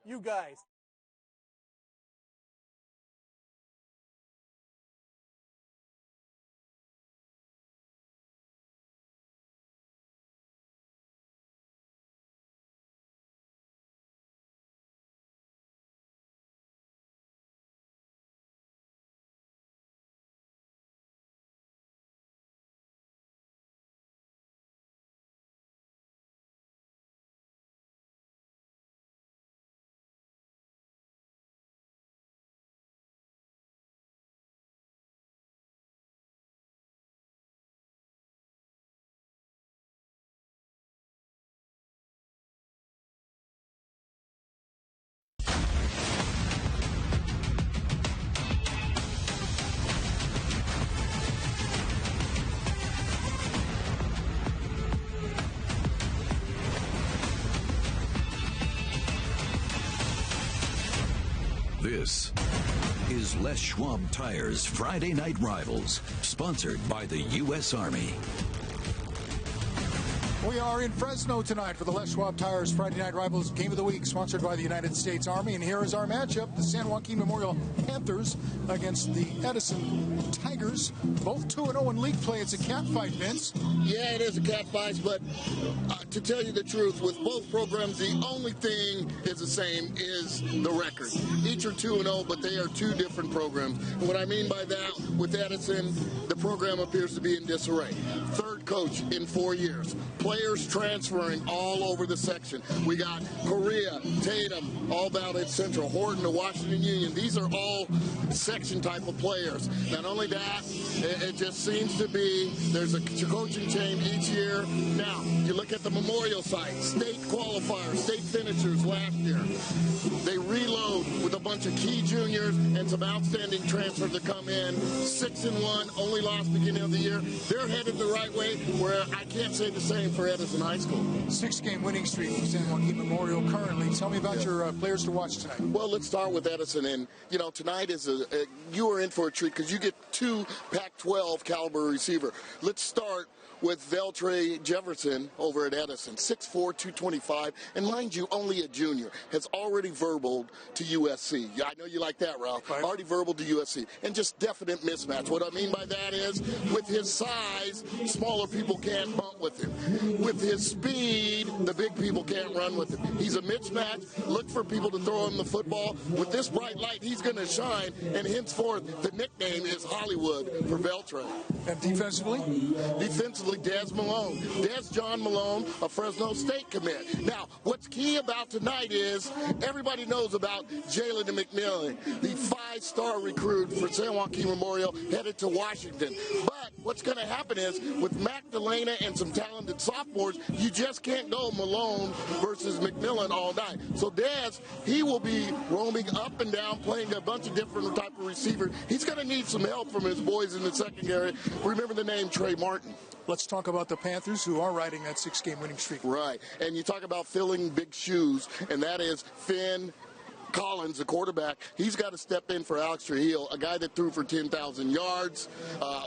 You guys. This is Les Schwab Tires Friday Night Rivals, sponsored by the U.S. Army. We are in Fresno tonight for the Les Schwab Tires Friday Night Rivals Game of the Week, sponsored by the United States Army. And here is our matchup, the San Joaquin Memorial Panthers against the Edison Tigers. Both 2-0 in league play. It's a cat fight, Vince. Yeah, it is a cat fight, but to tell you the truth, with both programs, the only thing is the same is the record. Each are 2-0, but they are two different programs. And what I mean by that, with Edison, the program appears to be in disarray. Third coach in 4 years. Players transferring all over the section. We got Correa, Tatum, all Valley Central, Horton to Washington Union. These are all section type of players. Not only that, it just seems to be there's a coaching change each year. Now, you look at the Memorial site, state qualifiers, state finishers last year. They reload with a bunch of key juniors and some outstanding transfers to come in. 6-1, only lost beginning of the year. They're headed the right way, where I can't say the same for Edison High School. 6-game winning streak for San Joaquin Memorial currently. Tell me about your players to watch tonight. Well, let's start with Edison. And, you know, tonight is you are in for a treat because you get two Pac-12 caliber receiver. Let's start with Veltre Jefferson over at Edison, 6'4", 225, and mind you, only a junior, has already verbaled to USC. Yeah, I know you like that, Ralph. Right. Already verbaled to USC. And just definite mismatch. What I mean by that is, with his size, smaller people can't bump with him. With his speed, the big people can't run with him. He's a mismatch. Look for people to throw him the football. With this bright light, he's going to shine, and henceforth, the nickname is Hollywood for Veltre. And defensively? Defensively, Des Malone. Des John Malone, a Fresno State commit. Now, what's key about tonight is everybody knows about Jalen McMillan, the 5-star recruit for San Joaquin Memorial, headed to Washington. But what's going to happen is, with Magdalena and some talented sophomores, you just can't go Malone versus McMillan all night. So Des, he will be roaming up and down, playing a bunch of different type of receivers. He's going to need some help from his boys in the secondary. Remember the name Trey Martin. Let's talk about the Panthers, who are riding that 6-game winning streak. Right. And you talk about filling big shoes, and that is Finn Collins, the quarterback. He's got to step in for Alex Trujillo, a guy that threw for 10,000 yards,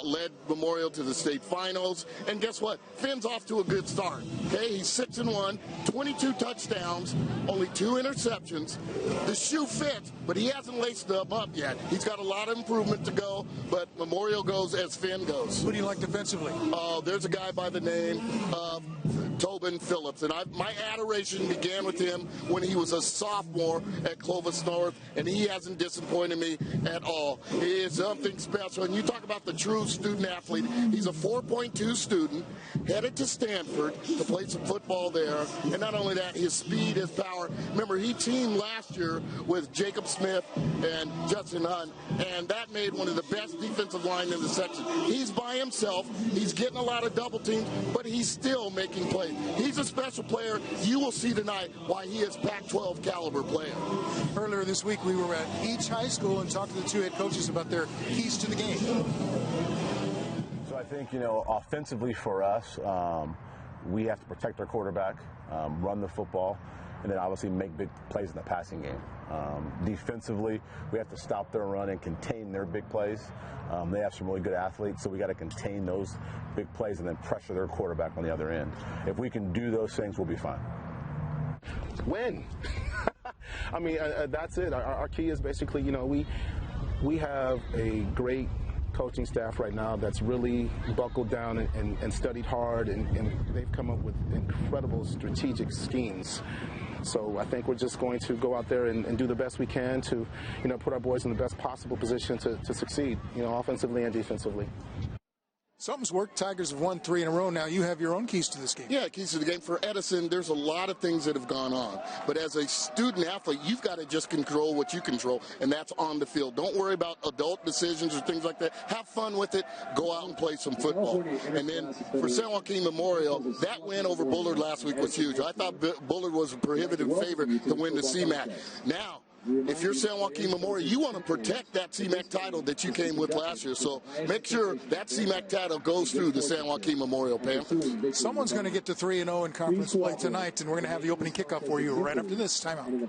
led Memorial to the state finals. And guess what? Finn's off to a good start. Okay, he's 6-1, 22 touchdowns, only 2 interceptions. The shoe fits, but he hasn't laced them up yet. He's got a lot of improvement to go, but Memorial goes as Finn goes. Who do you like defensively? There's a guy by the name of Tobin Phillips, and my adoration began with him when he was a sophomore at Clovis North, and he hasn't disappointed me at all. He is something special, and you talk about the true student-athlete. He's a 4.2 student, headed to Stanford to play some football there, and not only that, his speed, his power. Remember, he teamed last year with Jacob Smith and Justin Hunt, and that made one of the best defensive line in the section. He's by himself. He's getting a lot of double teams, but he's still making plays. He's a special player. You will see tonight why he is Pac-12 caliber player. Earlier this week, we were at each high school and talked to the two head coaches about their keys to the game. So I think, offensively for us, we have to protect our quarterback, run the football, and then obviously make big plays in the passing game. Defensively, we have to stop their run and contain their big plays. They have some really good athletes, so we got to contain those big plays and then pressure their quarterback on the other end. If we can do those things, we'll be fine. Win. I mean, that's it. Our key is basically, you know, we have a great coaching staff right now that's really buckled down and studied hard, and they've come up with incredible strategic schemes. So I think we're just going to go out there and do the best we can to, you know, put our boys in the best possible position to succeed, you know, offensively and defensively. Something's worked. Tigers have won 3 in a row now. You have your own keys to this game. Yeah, keys to the game. For Edison, there's a lot of things that have gone on. But as a student athlete, you've got to just control what you control, and that's on the field. Don't worry about adult decisions or things like that. Have fun with it. Go out and play some football. And then for San Joaquin Memorial, that win over Bullard last week was huge. I thought Bullard was a prohibitive favorite to win the CMAC. Now, if you're San Joaquin Memorial, you want to protect that CMAC title that you came with last year. So make sure that CMAC title goes through the San Joaquin Memorial Panthers. Someone's going to get to 3-0 in conference play tonight, and we're going to have the opening kickoff for you right after this timeout.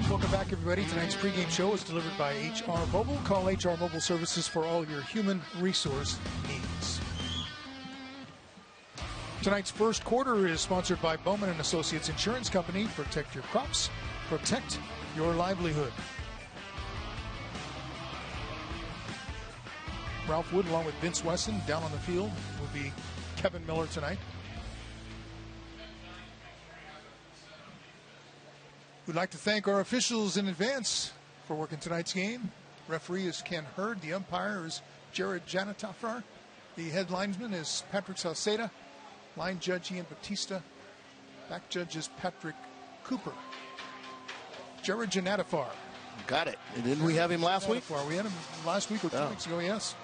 Welcome back, everybody. Tonight's pregame show is delivered by HR Mobile. Call HR Mobile Services for all your human resource needs. Tonight's first quarter is sponsored by Bowman & Associates Insurance Company. Protect your crops. Protect your livelihood. Ralph Wood, along with Vince Wesson, down on the field will be Kevin Miller tonight. We'd like to thank our officials in advance for working tonight's game. Referee is Ken Hurd. The umpire is Jared Janatafar. The head linesman is Patrick Salceda. Line judge Ian Batista. Back judge is Patrick Cooper. Jared Janatafar. Got it. And didn't we have him last week? We had him last week or 2 weeks ago, yes.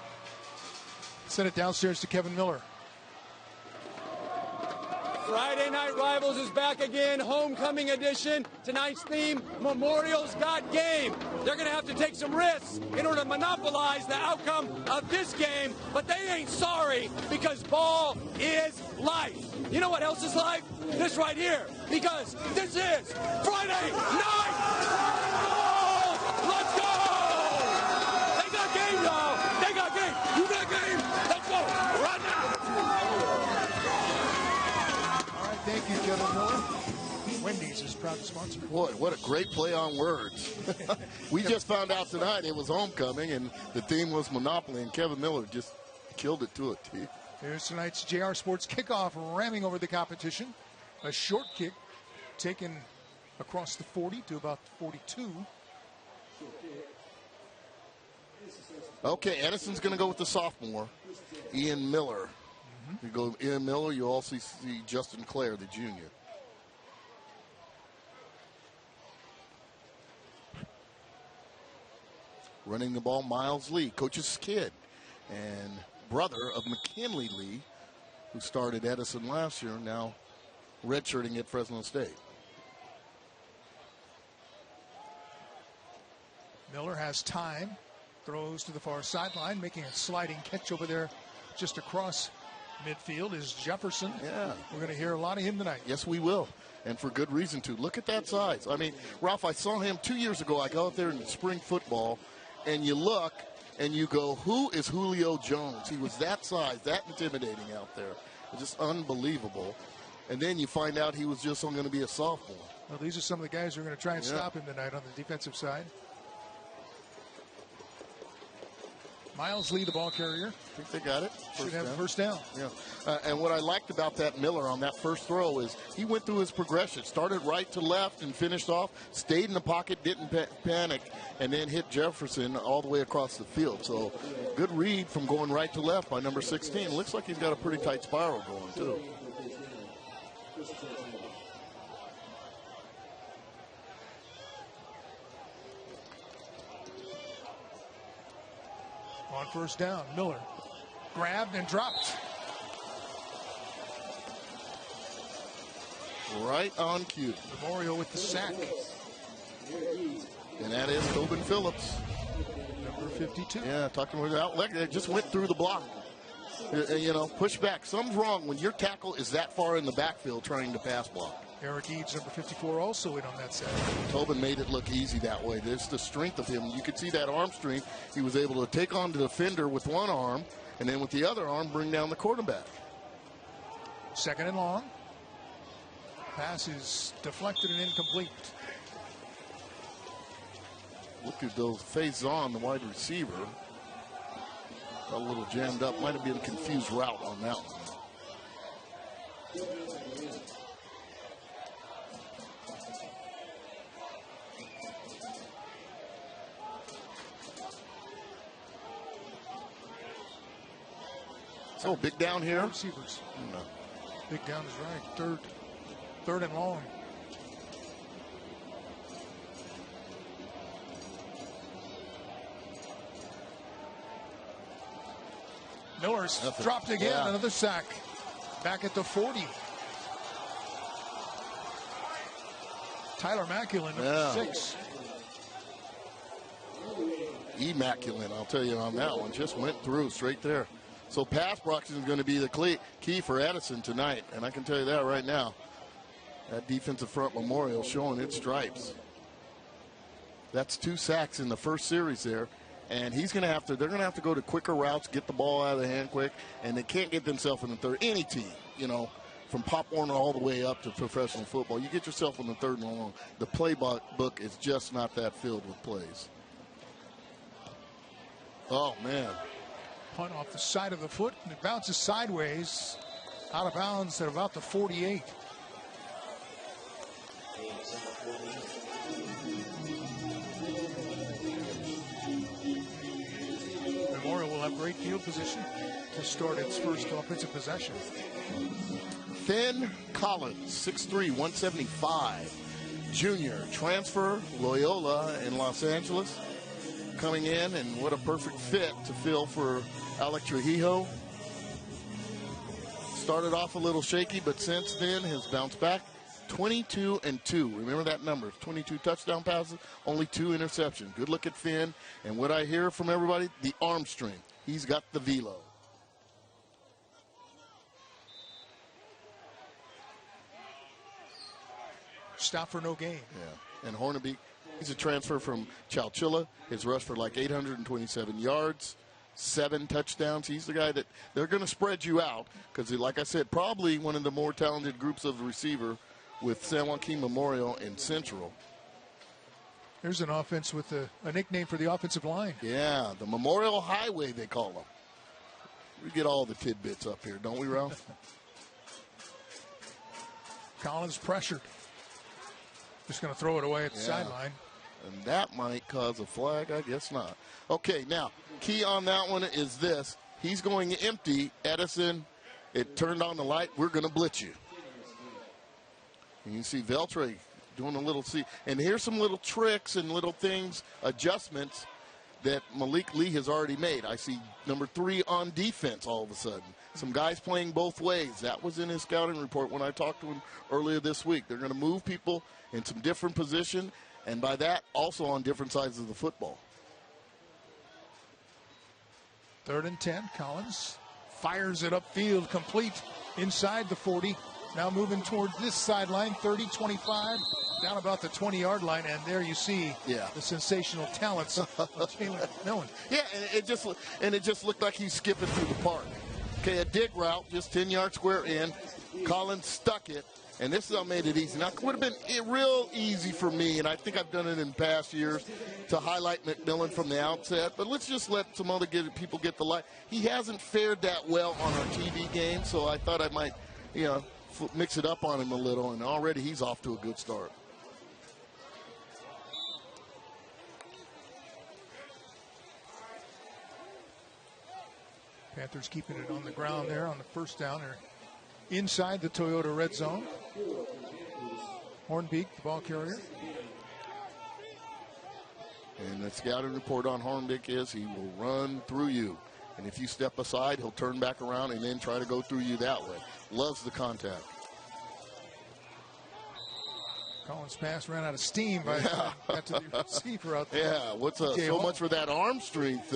Send it downstairs to Kevin Miller. Friday Night Rivals is back again, homecoming edition. Tonight's theme, Memorial's Got Game. They're going to have to take some risks in order to monopolize the outcome of this game, but they ain't sorry because ball is life. You know what else is live? This right here. Because this is Friday Night. Let's go! They got game, y'all. They got game. You got game. Let's go. Right now. All right, thank you, Kevin Miller. Wendy's is proud to sponsor. Boy, what a great play on words. We just found out tonight it was homecoming, and the theme was Monopoly, and Kevin Miller just killed it to a T. Here's tonight's JR Sports kickoff, ramming over the competition. A short kick taken across the 40 to about 42. Okay, Edison's going to go with the sophomore, Ian Miller. You go Ian Miller, you also see Justin Clare, the junior. Running the ball, Miles Lee, coach's kid, and brother of McKinley Lee, who started Edison last year, now redshirting at Fresno State. Miller has time, throws to the far sideline, making a sliding catch over there just across midfield is Jefferson. Yeah. We're going to hear a lot of him tonight. Yes, we will, and for good reason, too. Look at that size. I mean, Ralph, I saw him 2 years ago. I go out there in the spring football, and you look, and you go, who is Julio Jones? He was that size, that intimidating out there. Just unbelievable. And then you find out he was just going to be a sophomore. Well, these are some of the guys who are going to try and stop him tonight on the defensive side. Miles Lee, the ball carrier. I think they got it. Should have first down. Yeah. And what I liked about that Miller on that first throw is he went through his progression. Started right to left and finished off. Stayed in the pocket, didn't panic, and then hit Jefferson all the way across the field. So good read from going right to left by number 16. Looks like he's got a pretty tight spiral going, too. On first down, Miller grabbed and dropped. Right on cue. Memorial with the sack. And that is Tobin Phillips. Number 52. Yeah, talking about outlet. It just went through the block. You know, push back. Something's wrong when your tackle is that far in the backfield trying to pass block. Eric Eads, number 54, also in on that sack. Tobin made it look easy that way. There's the strength of him. You could see that arm strength. He was able to take on the defender with one arm, and then with the other arm bring down the quarterback. Second and long. Pass is deflected and incomplete. Look at those phase on the wide receiver. Got a little jammed up. Might have been a confused route on that one. So big down here. Receivers. No. Big down is right. Third and long. Miller's dropped again. Yeah. Another sack. Back at the 40. Tyler Maculin, number 6. Immaculate, I'll tell you on that one. Just went through straight there. So pass blocking is going to be the key for Edison tonight, and I can tell you that right now. That defensive front Memorial showing its stripes. That's 2 sacks in the first series there, and they're going to have to go to quicker routes, get the ball out of the hand quick, and they can't get themselves in the third. Any team, you know, from Pop Warner all the way up to professional football, you get yourself in the third and long. The playbook is just not that filled with plays. Oh, man. Punt off the side of the foot, and it bounces sideways out of bounds at about the 48. Memorial will have great field position to start its first offensive possession. Finn Collins, 6'3", 175. Junior, transfer, Loyola in Los Angeles. Coming in, and what a perfect fit to fill for Alec Trujillo. Started off a little shaky, but since then has bounced back. 22-2. Remember that number. 22 touchdown passes, only 2 interceptions. Good look at Finn. And what I hear from everybody, the arm strength. He's got the velo. Stop for no gain. Yeah. And Hornaby, he's a transfer from Chowchilla. His rush for like 827 yards, 7 touchdowns. He's the guy that they're going to spread you out because, like I said, probably one of the more talented groups of receiver with San Joaquin Memorial and Central. There's an offense with a nickname for the offensive line. Yeah, the Memorial Highway, they call them. We get all the tidbits up here, don't we, Ralph? Collins pressured. Just going to throw it away at the sideline. And that might cause a flag. I guess not. Okay, now, key on that one is this. He's going empty. Edison, it turned on the light. We're going to blitz you. And you see Veltre doing a little and here's some little tricks and little things, adjustments that Malik Lee has already made. I see number 3 on defense all of a sudden. Some guys playing both ways. That was in his scouting report when I talked to him earlier this week. They're going to move people in some different position, and by that, also on different sides of the football. 3rd and 10. Collins fires it upfield, complete inside the 40. Now moving toward this sideline, 30, 25, down about the 20-yard line, and there you see the sensational talents of Jalen McMillan. Yeah, and it just looked like he's skipping through the park. Okay, a dig route, just 10-yard square in. Collins stuck it, and this is how made it easy. Now, it would have been real easy for me, and I think I've done it in past years, to highlight McMillan from the outset, but let's just let some other people get the light. He hasn't fared that well on our TV game, so I thought I might, mix it up on him a little, and already he's off to a good start. Panthers keeping it on the ground there on the first down. They're inside the Toyota red zone. Hornbeak, the ball carrier. And the scouting report on Hornbeak is he will run through you. And if you step aside, he'll turn back around and then try to go through you that way. Loves the contact. Collins' pass ran out of steam by got to the receiver out there. Yeah, what's so much for that arm strength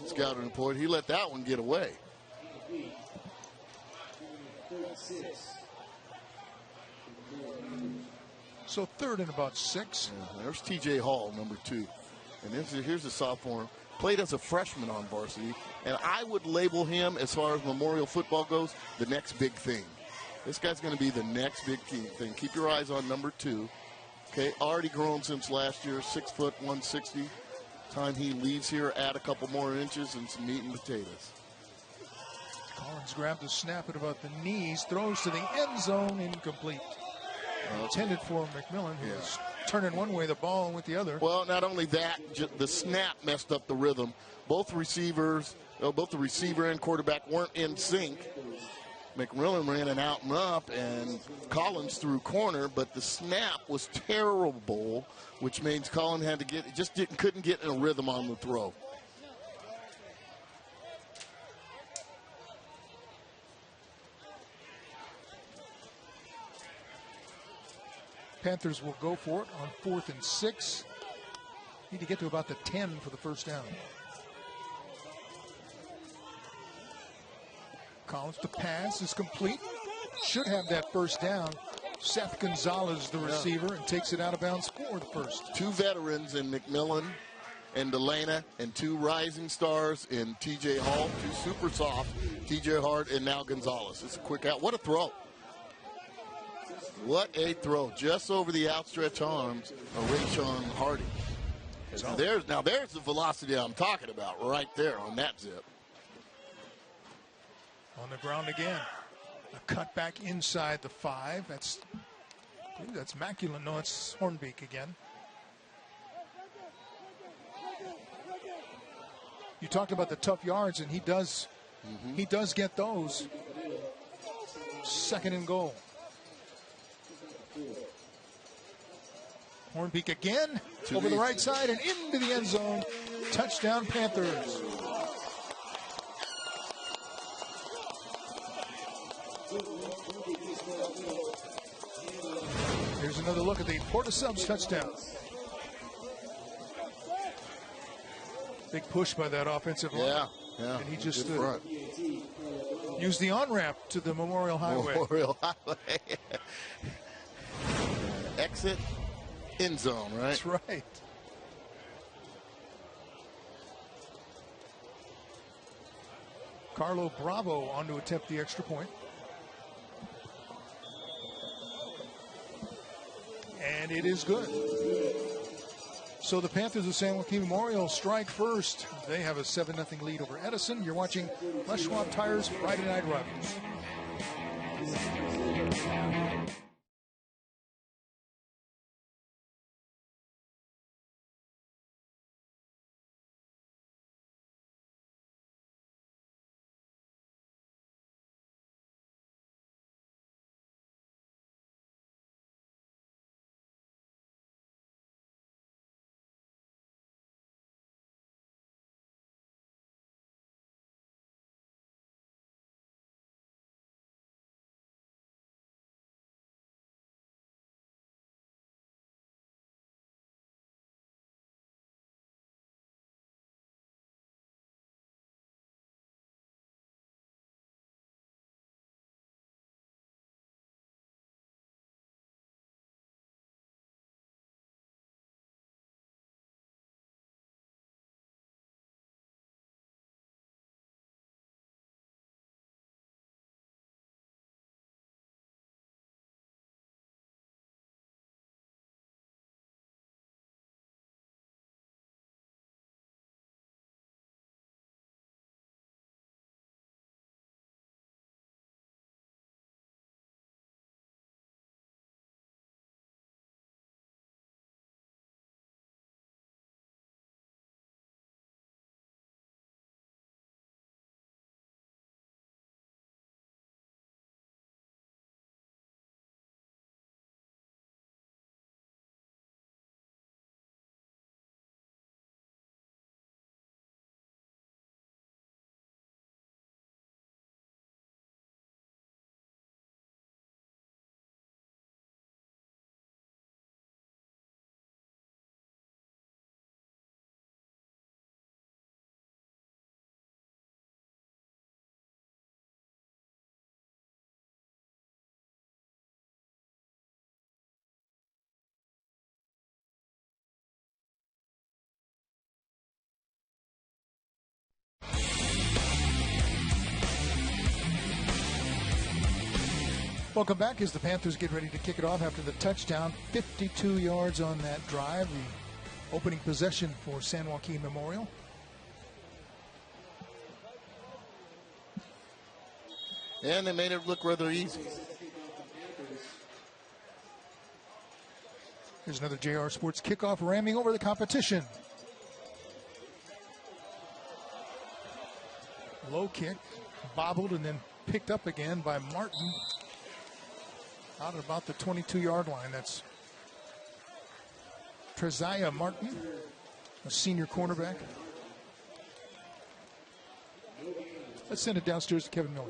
scouting report. He let that one get away. So 3rd and about 6. Yeah, there's T.J. Hall, number 2. And here's a sophomore. Played as a freshman on varsity. And I would label him, as far as Memorial football goes, the next big thing. This guy's going to be the next big thing. Keep your eyes on number 2. Okay, already grown since last year, 6 foot 160. Time he leaves here, add a couple more inches and some meat and potatoes. Collins grabbed the snap at about the knees, throws to the end zone, incomplete. Intended for McMillan, who was turning one way, the ball went the other. Well, not only that, the snap messed up the rhythm. Both receivers, both the receiver and quarterback weren't in sync. McMillan ran an out and up, and Collins threw corner, but the snap was terrible, which means Collins had to couldn't get in a rhythm on the throw. Panthers will go for it on 4th and 6. Need to get to about the 10 for the first down. Collins, the pass is complete. Should have that first down. Seth Gonzalez, the receiver, and takes it out of bounds for the first. 2 veterans in McMillan and Delana, and 2 rising stars in T.J. Hall, 2 super soft, T.J. Hart, and now Gonzalez. It's a quick out. What a throw. What a throw. Just over the outstretched arms of Rayshon Hardy. Now there's the velocity I'm talking about right there on that zip. On the ground again. A cutback inside the 5. I believe that's Maculin. No, it's Hornbeak again. You talked about the tough yards, and he does get those. 2nd and goal. Hornbeak again over the right side and into the end zone. Touchdown, Panthers. Here's another look at the Porta Subs touchdown. Big push by that offensive line. Yeah. And he just used the on-ramp to the Memorial Highway. Memorial Highway. takes it, end zone, right? That's right. Carlo Bravo on to attempt the extra point. And it is good. So the Panthers of San Joaquin Memorial strike first. They have a 7-0 lead over Edison. You're watching Les Schwab Tires Friday Night Rivals. Welcome back as the Panthers get ready to kick it off after the touchdown. 52 yards on that drive. The opening possession for San Joaquin Memorial. And they made it look rather easy. Here's another JR Sports kickoff ramming over the competition. Low kick, bobbled and then picked up again by Martin. Out at about the 22-yard line. That's Treziah Martin, a senior cornerback. Let's send it downstairs to Kevin Miller.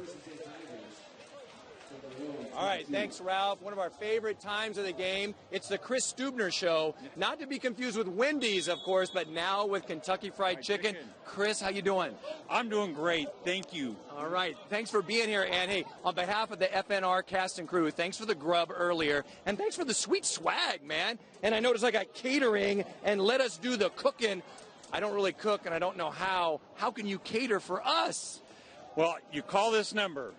All right, thanks, Ralph. One of our favorite times of the game. It's the Chris Stubner Show. Not to be confused with Wendy's, of course, but now with Kentucky Fried Chicken. Chris, how you doing? I'm doing great. Thank you. All right. Thanks for being here. And, hey, on behalf of the FNR cast and crew, thanks for the grub earlier. And thanks for the sweet swag, man. And I noticed I got catering and let us do the cooking. I don't really cook, and I don't know how. How can you cater for us? Well, you call this number,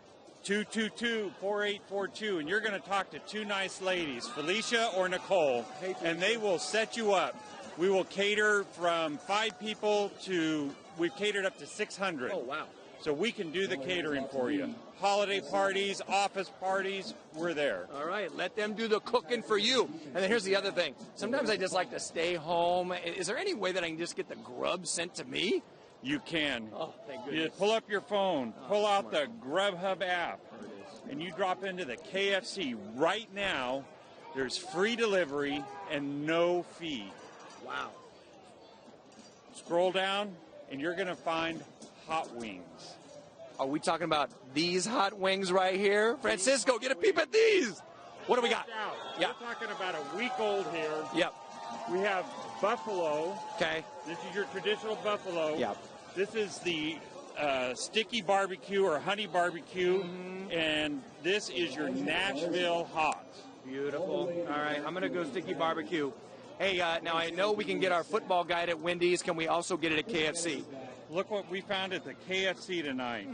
222-4842, and you're going to talk to two nice ladies, Felicia or Nicole, and they will set you up. We will cater from 5 people to, we've catered up to 600. Oh, wow. So we can do the catering for you. Holiday parties, office parties, we're there. All right, let them do the cooking for you. And then here's the other thing. Sometimes I just like to stay home. Is there any way that I can just get the grub sent to me? You can. Oh, thank goodness. You pull up your phone, pull out the Grubhub app, and you drop into the KFC right now. There's free delivery and no fee. Wow. Scroll down, and you're going to find hot wings. Are we talking about these hot wings right here? Francisco, get a peep at these. What do we got? Yeah. We're talking about a week old here. Yep. We have buffalo. Okay. This is your traditional buffalo. Yep. This is the sticky barbecue or honey barbecue, and this is your Nashville hot. Beautiful. All right, I'm going to go sticky barbecue. Hey, now I know we can get our football guide at Wendy's. Can we also get it at KFC? Look what we found at the KFC tonight.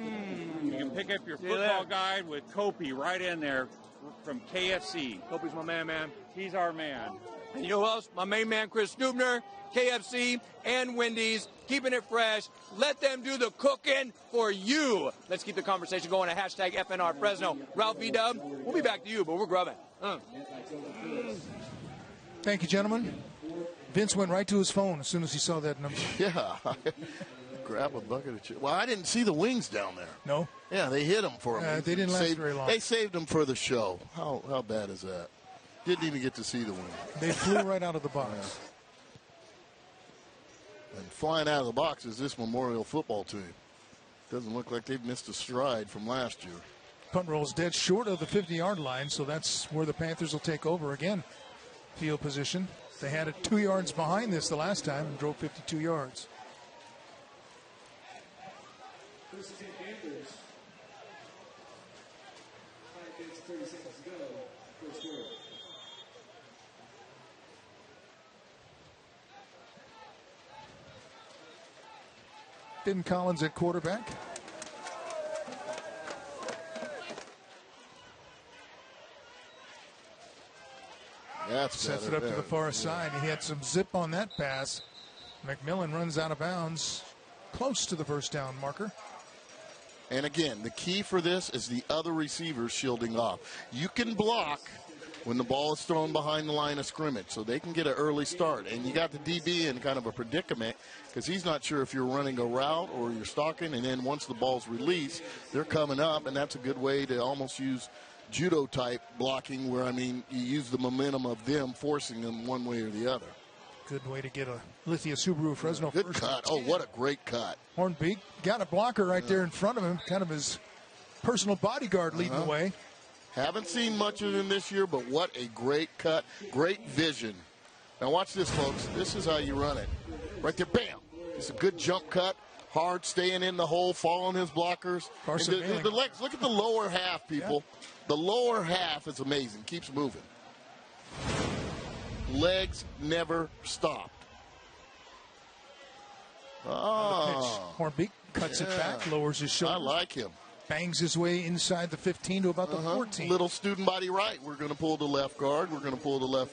You can pick up your football guide with Kopi right in there from KFC. Kopi's my man. He's our man. And you know who else? My main man, Chris Stubner, KFC and Wendy's, keeping it fresh. Let them do the cooking for you. Let's keep the conversation going at hashtag FNR Fresno. Ralph V-Dub, we'll be back to you, but we're grubbing. Thank you, gentlemen. Vince went right to his phone as soon as he saw that number. Yeah. Grab a bucket of chicken. Well, I didn't see the wings down there. No? Yeah, they hit them for him. They didn't last very long. They saved them for the show. How bad is that? Didn't even get to see the wings. They flew right out of the box. Yeah. And flying out of the box is this Memorial football team. Doesn't look like they've missed a stride from last year. Punt roll's dead short of the 50-yard line, so that's where the Panthers will take over again. Field position. They had it 2 yards behind this the last time and drove 52 yards. Ben Collins at quarterback. Sets it up to the far side. He had some zip on that pass. McMillan runs out of bounds close to the first down marker. And again, the key for this is the other receivers shielding off. You can block when the ball is thrown behind the line of scrimmage, so they can get an early start. And you got the DB in kind of a predicament because he's not sure if you're running a route or you're stalking, and then once the ball's released, they're coming up, and that's a good way to almost use judo-type blocking where, you use the momentum of them forcing them one way or the other. Good way to get a Lithia Subaru Fresno good first. Cut. Oh, what a great cut. Hornbeak got a blocker right there in front of him, kind of his personal bodyguard leading the way. Haven't seen much of him this year, but what a great cut, great vision. Now watch this, folks. This is how you run it. Right there, bam. It's a good jump cut, hard staying in the hole, following his blockers. The legs, look at the lower half, people. Yeah. The lower half is amazing. Keeps moving. Legs never stopped. Hornbeak cuts it back, lowers his shoulder. I like him. Bangs his way inside the 15 to about the 14. Little student body right. We're going to pull the left guard. We're going to pull the left.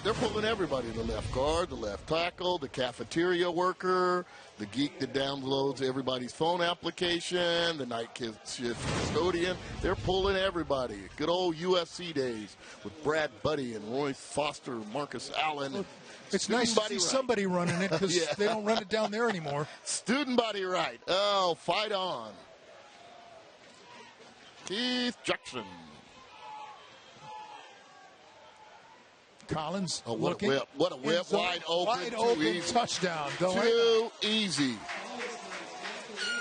They're pulling everybody. The left guard, the left tackle, the cafeteria worker, the geek that downloads everybody's phone application, the night shift custodian. They're pulling everybody. Good old USC days with Brad Buddy and Roy Foster, Marcus Allen. It's nice to see somebody running it because they don't run it down there anymore. Student body right. Oh, fight on. Keith Jackson. Collins. Oh, what a whip. What a whip. Wide open. Too easy. Touchdown. Too easy.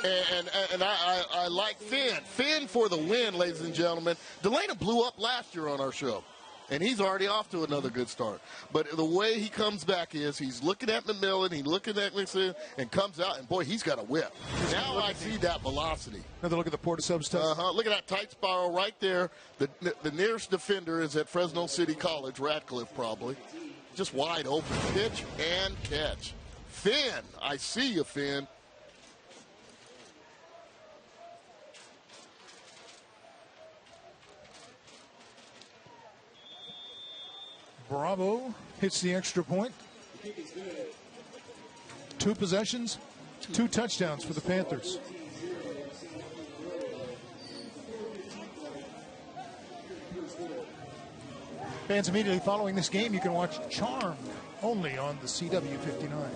And I like Finn. Finn for the win, ladies and gentlemen. Delana blew up last year on our show. And he's already off to another good start. But the way he comes back is he's looking at McMillan, he's looking at Nixon, and comes out, and boy, he's got a whip. Now I see that velocity. Another look at the Porta Sub stuff. Look at that tight spiral right there. The nearest defender is at Fresno City College, Radcliffe probably. Just wide open. Pitch and catch. Finn, I see you, Finn. Bravo hits the extra point. 2 possessions, 2 touchdowns for the Panthers. Fans immediately following this game, you can watch Charmed only on the CW59.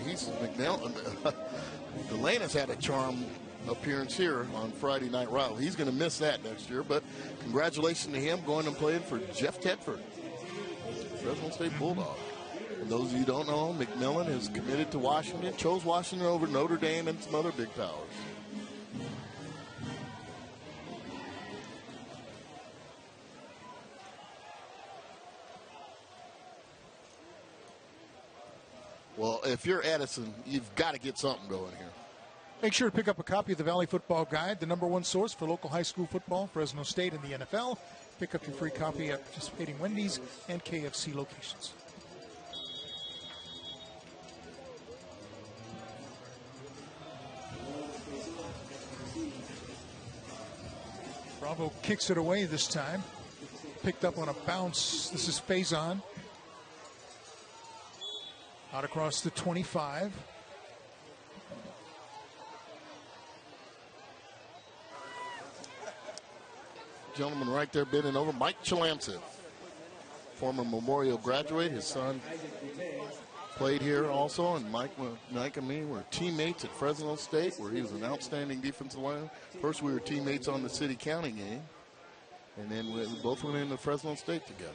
He's McNeil. Delana's had a Charmed appearance here on Friday Night Rival. He's going to miss that next year, but congratulations to him going and playing for Jeff Tedford, Fresno State Bulldog. And those of you who don't know, McMillan is committed to Washington, chose Washington over Notre Dame and some other big powers. Well, if you're Edison, you've got to get something going here. Make sure to pick up a copy of the Valley Football Guide, the #1 source for local high school football, Fresno State, and the NFL. Pick up your free copy at participating Wendy's and KFC locations. Bravo kicks it away this time. Picked up on a bounce. This is Faison. Out across the 25. Gentleman right there bending over, Mike Chilamsev, former Memorial graduate. His son played here also, and Mike and me were teammates at Fresno State, where he was an outstanding defensive lineman. First, we were teammates on the city-county game, and then we both went into Fresno State together.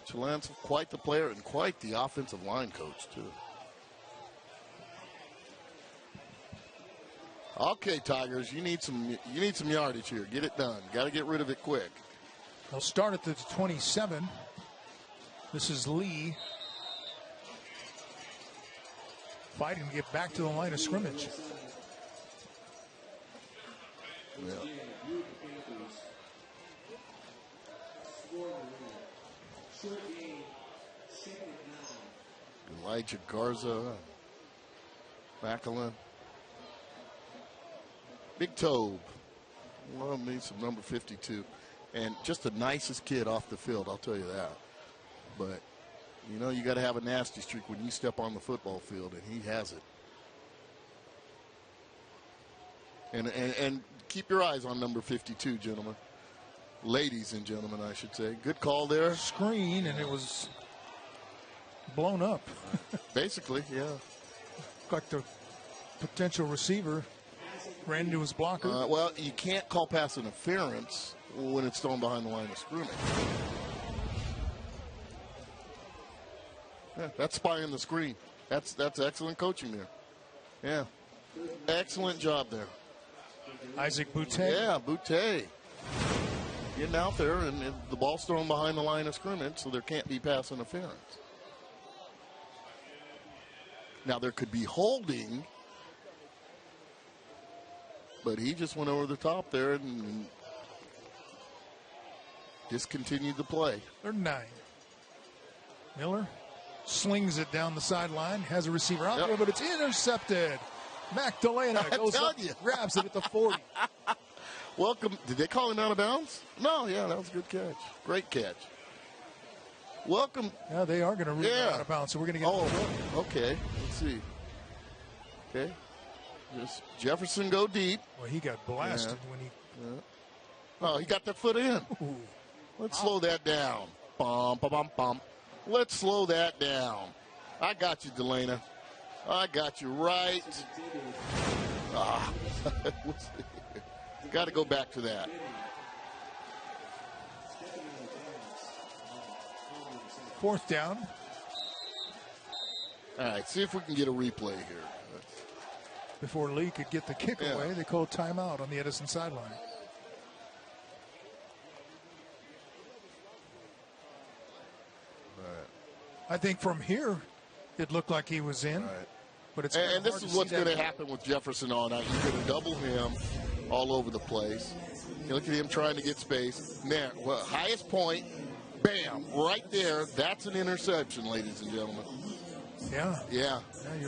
Chilamsev, quite the player and quite the offensive line coach, too. Okay, Tigers, you need some yardage here. Get it done. Got to get rid of it quick. They'll start at the 27. This is Lee. Fighting to get back to the line of scrimmage. Yeah. Elijah Garza, Macklin. Big Tobe. Love me some number 52. And just the nicest kid off the field, I'll tell you that. But, you know, you got to have a nasty streak when you step on the football field, and he has it. And keep your eyes on number 52, gentlemen. Ladies and gentlemen, I should say. Good call there. Screen, and it was blown up. Basically, yeah. Like the potential receiver ran into his blocker. Well, you can't call pass interference when it's thrown behind the line of scrimmage. Yeah, that's spying the screen. That's excellent coaching there. Yeah. Excellent job there. Isaac Boutte. Yeah, Boutte. Getting out there, and the ball's thrown behind the line of scrimmage, so there can't be pass interference. Now, there could be holding, but he just went over the top there and discontinued the play. Third and 9. Miller slings it down the sideline, has a receiver out there, but it's intercepted. Magdalena goes up, grabs it at the 40. Welcome. Did they call him out of bounds? No, yeah, that was a good catch. Great catch. Welcome. Yeah, they are going to rule out of bounds, so we're going to get. Oh, okay. Let's see. Okay. Just Jefferson go deep. Well, he got blasted when he. Yeah. Oh, he got that foot in. Ooh. Let's slow that down. Bum, bum, bum, bum. Let's slow that down. I got you, Delana. I got you right. Got to go back to that. Fourth down. All right, see if we can get a replay here. Before Lee could get the kick away, they called timeout on the Edison sideline. Right. I think from here, it looked like he was in. Right. But it's and this is what's going to happen with Jefferson all night. You're going to double him all over the place. You look at him trying to get space. There, well, highest point, bam, right there. That's an interception, ladies and gentlemen. Yeah.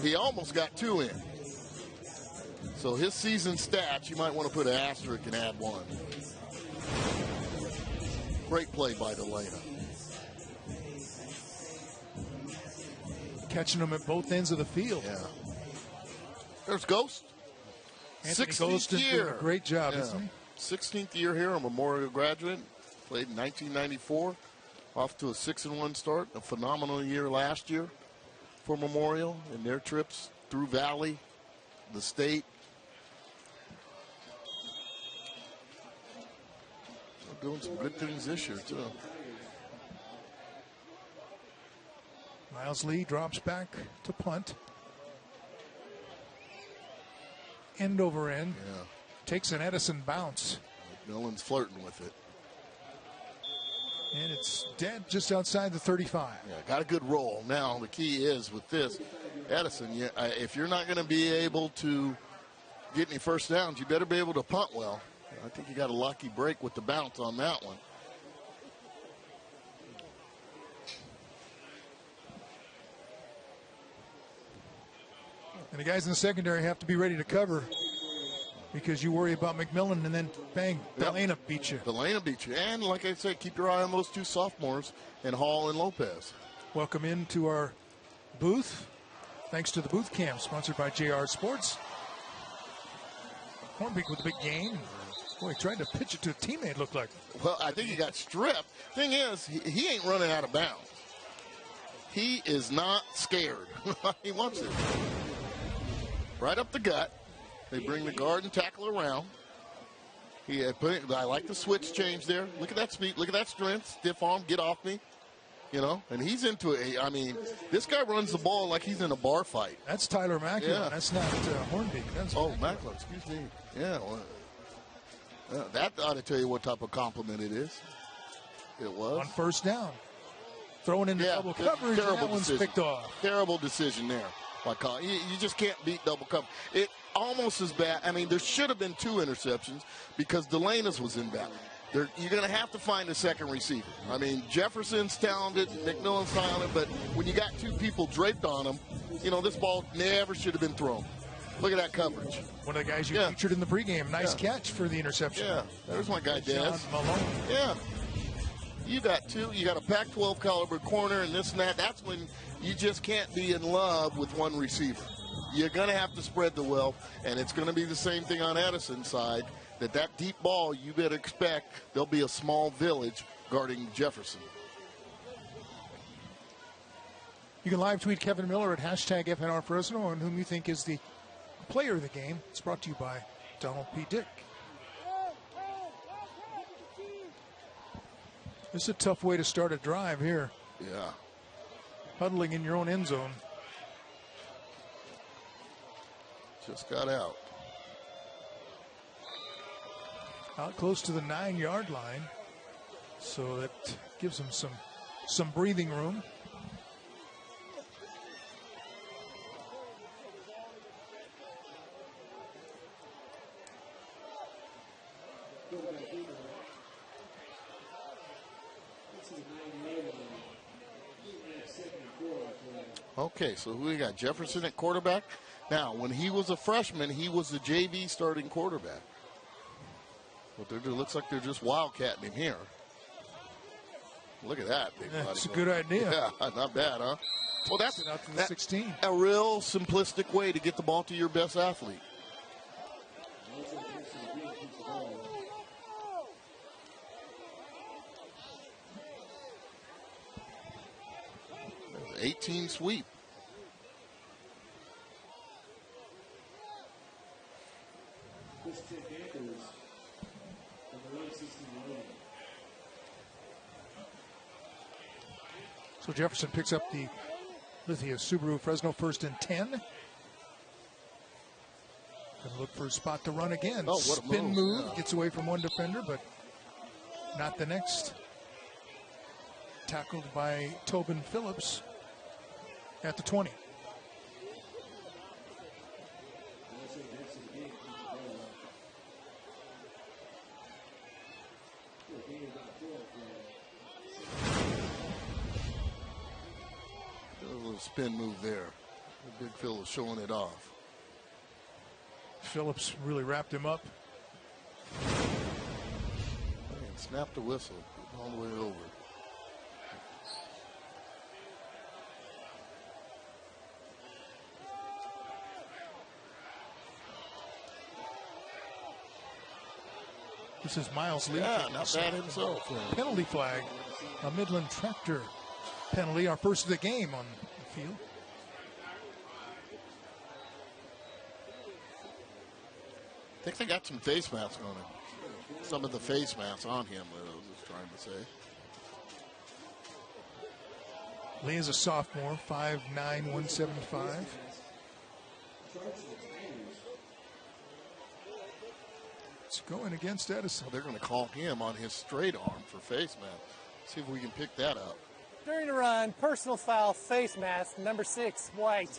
He almost got 2 in. So his season stats, you might want to put an asterisk and add 1. Great play by Delana. Catching them at both ends of the field. Yeah. There's Ghost. Anthony 16th Ghost is year. doing a great job, isn't he? 16th year here, a Memorial graduate. Played in 1994. Off to a 6-1 start. A phenomenal year last year for Memorial in their trips through Valley, the state. They're doing some good things this year, too. Miles Lee drops back to punt. End over end. Yeah. Takes an Edison bounce. McMillan's flirting with it. And it's dead just outside the 35. Yeah, got a good roll. Now, the key is with this, Edison, if you're not going to be able to get any first downs, you better be able to punt well. I think he got a lucky break with the bounce on that one. And the guys in the secondary have to be ready to cover because you worry about McMillan, and then bang, Delana beat you. Delana beat you. And like I said, keep your eye on those two sophomores, and Hall and Lopez. Welcome into our booth. Thanks to the booth cam, sponsored by JR Sports. Hornbeak with a big gain. Boy, he tried to pitch it to a teammate, looked like. Well, I think he got stripped. Thing is, he ain't running out of bounds. He is not scared. He wants it. Right up the gut. They bring the guard and tackle around. I like the switch change there. Look at that speed. Look at that strength. Stiff arm. Get off me. You know, and he's into it. I mean, this guy runs the ball like he's in a bar fight. That's Tyler Macklin. Yeah. That's not Hornbeak. That's Macklin. Excuse me. Yeah. Well, that ought to tell you what type of compliment it is. It was. On first down. Throwing into double coverage, and that one's picked off. Terrible decision there. You just can't beat double coverage. It almost as bad. I mean, there should have been 2 interceptions because Delana's was inbound. You're going to have to find a second receiver. I mean, Jefferson's talented, McMillan's talented, but when you got 2 people draped on him, you know, this ball never should have been thrown. Look at that coverage. One of the guys you featured in the pregame. Nice catch for the interception. Yeah, there's my guy, Des. Malone. Yeah. You got 2. You got a Pac-12 caliber corner and this and that. That's when you just can't be in love with one receiver. You're going to have to spread the wealth, and it's going to be the same thing on Edison's side. That deep ball, you better expect there'll be a small village guarding Jefferson. You can live tweet Kevin Miller at #FNR Fresno on whom you think is the player of the game. It's brought to you by Donald P. Dick. This is a tough way to start a drive here. Yeah. Huddling in your own end zone. Just got out. Out close to the 9-yard line. So that gives them some breathing room. Okay, so who we got? Jefferson at quarterback. Now, when he was a freshman, he was the JV starting quarterback. But it looks like they're just wildcatting him here. Look at that. Big That's a good idea. Yeah, not bad, huh? Well, that's out to the 16. A real simplistic way to get the ball to your best athlete. There's 18 sweep. So Jefferson picks up the Lithia Subaru Fresno 1st and 10. Gonna look for a spot to run again. Oh, what a spin move. Yeah. Gets away from one defender, but not the next. Tackled by Tobin Phillips at the 20. Spin move there. The big Phil is showing it off. Phillips really wrapped him up. And snapped the whistle all the way over. This is Miles Lee. Yeah, not bad himself. Penalty flag. A Midland Tractor penalty. Our first of the game on the field. I think they got some face masks on him. Some of the face masks on him, I was just trying to say. Lee is a sophomore, 5'9", 175. It's going against Edison. Well, they're going to call him on his straight arm for face mask. See if we can pick that up. During the run, personal foul, face mask, number 6, White.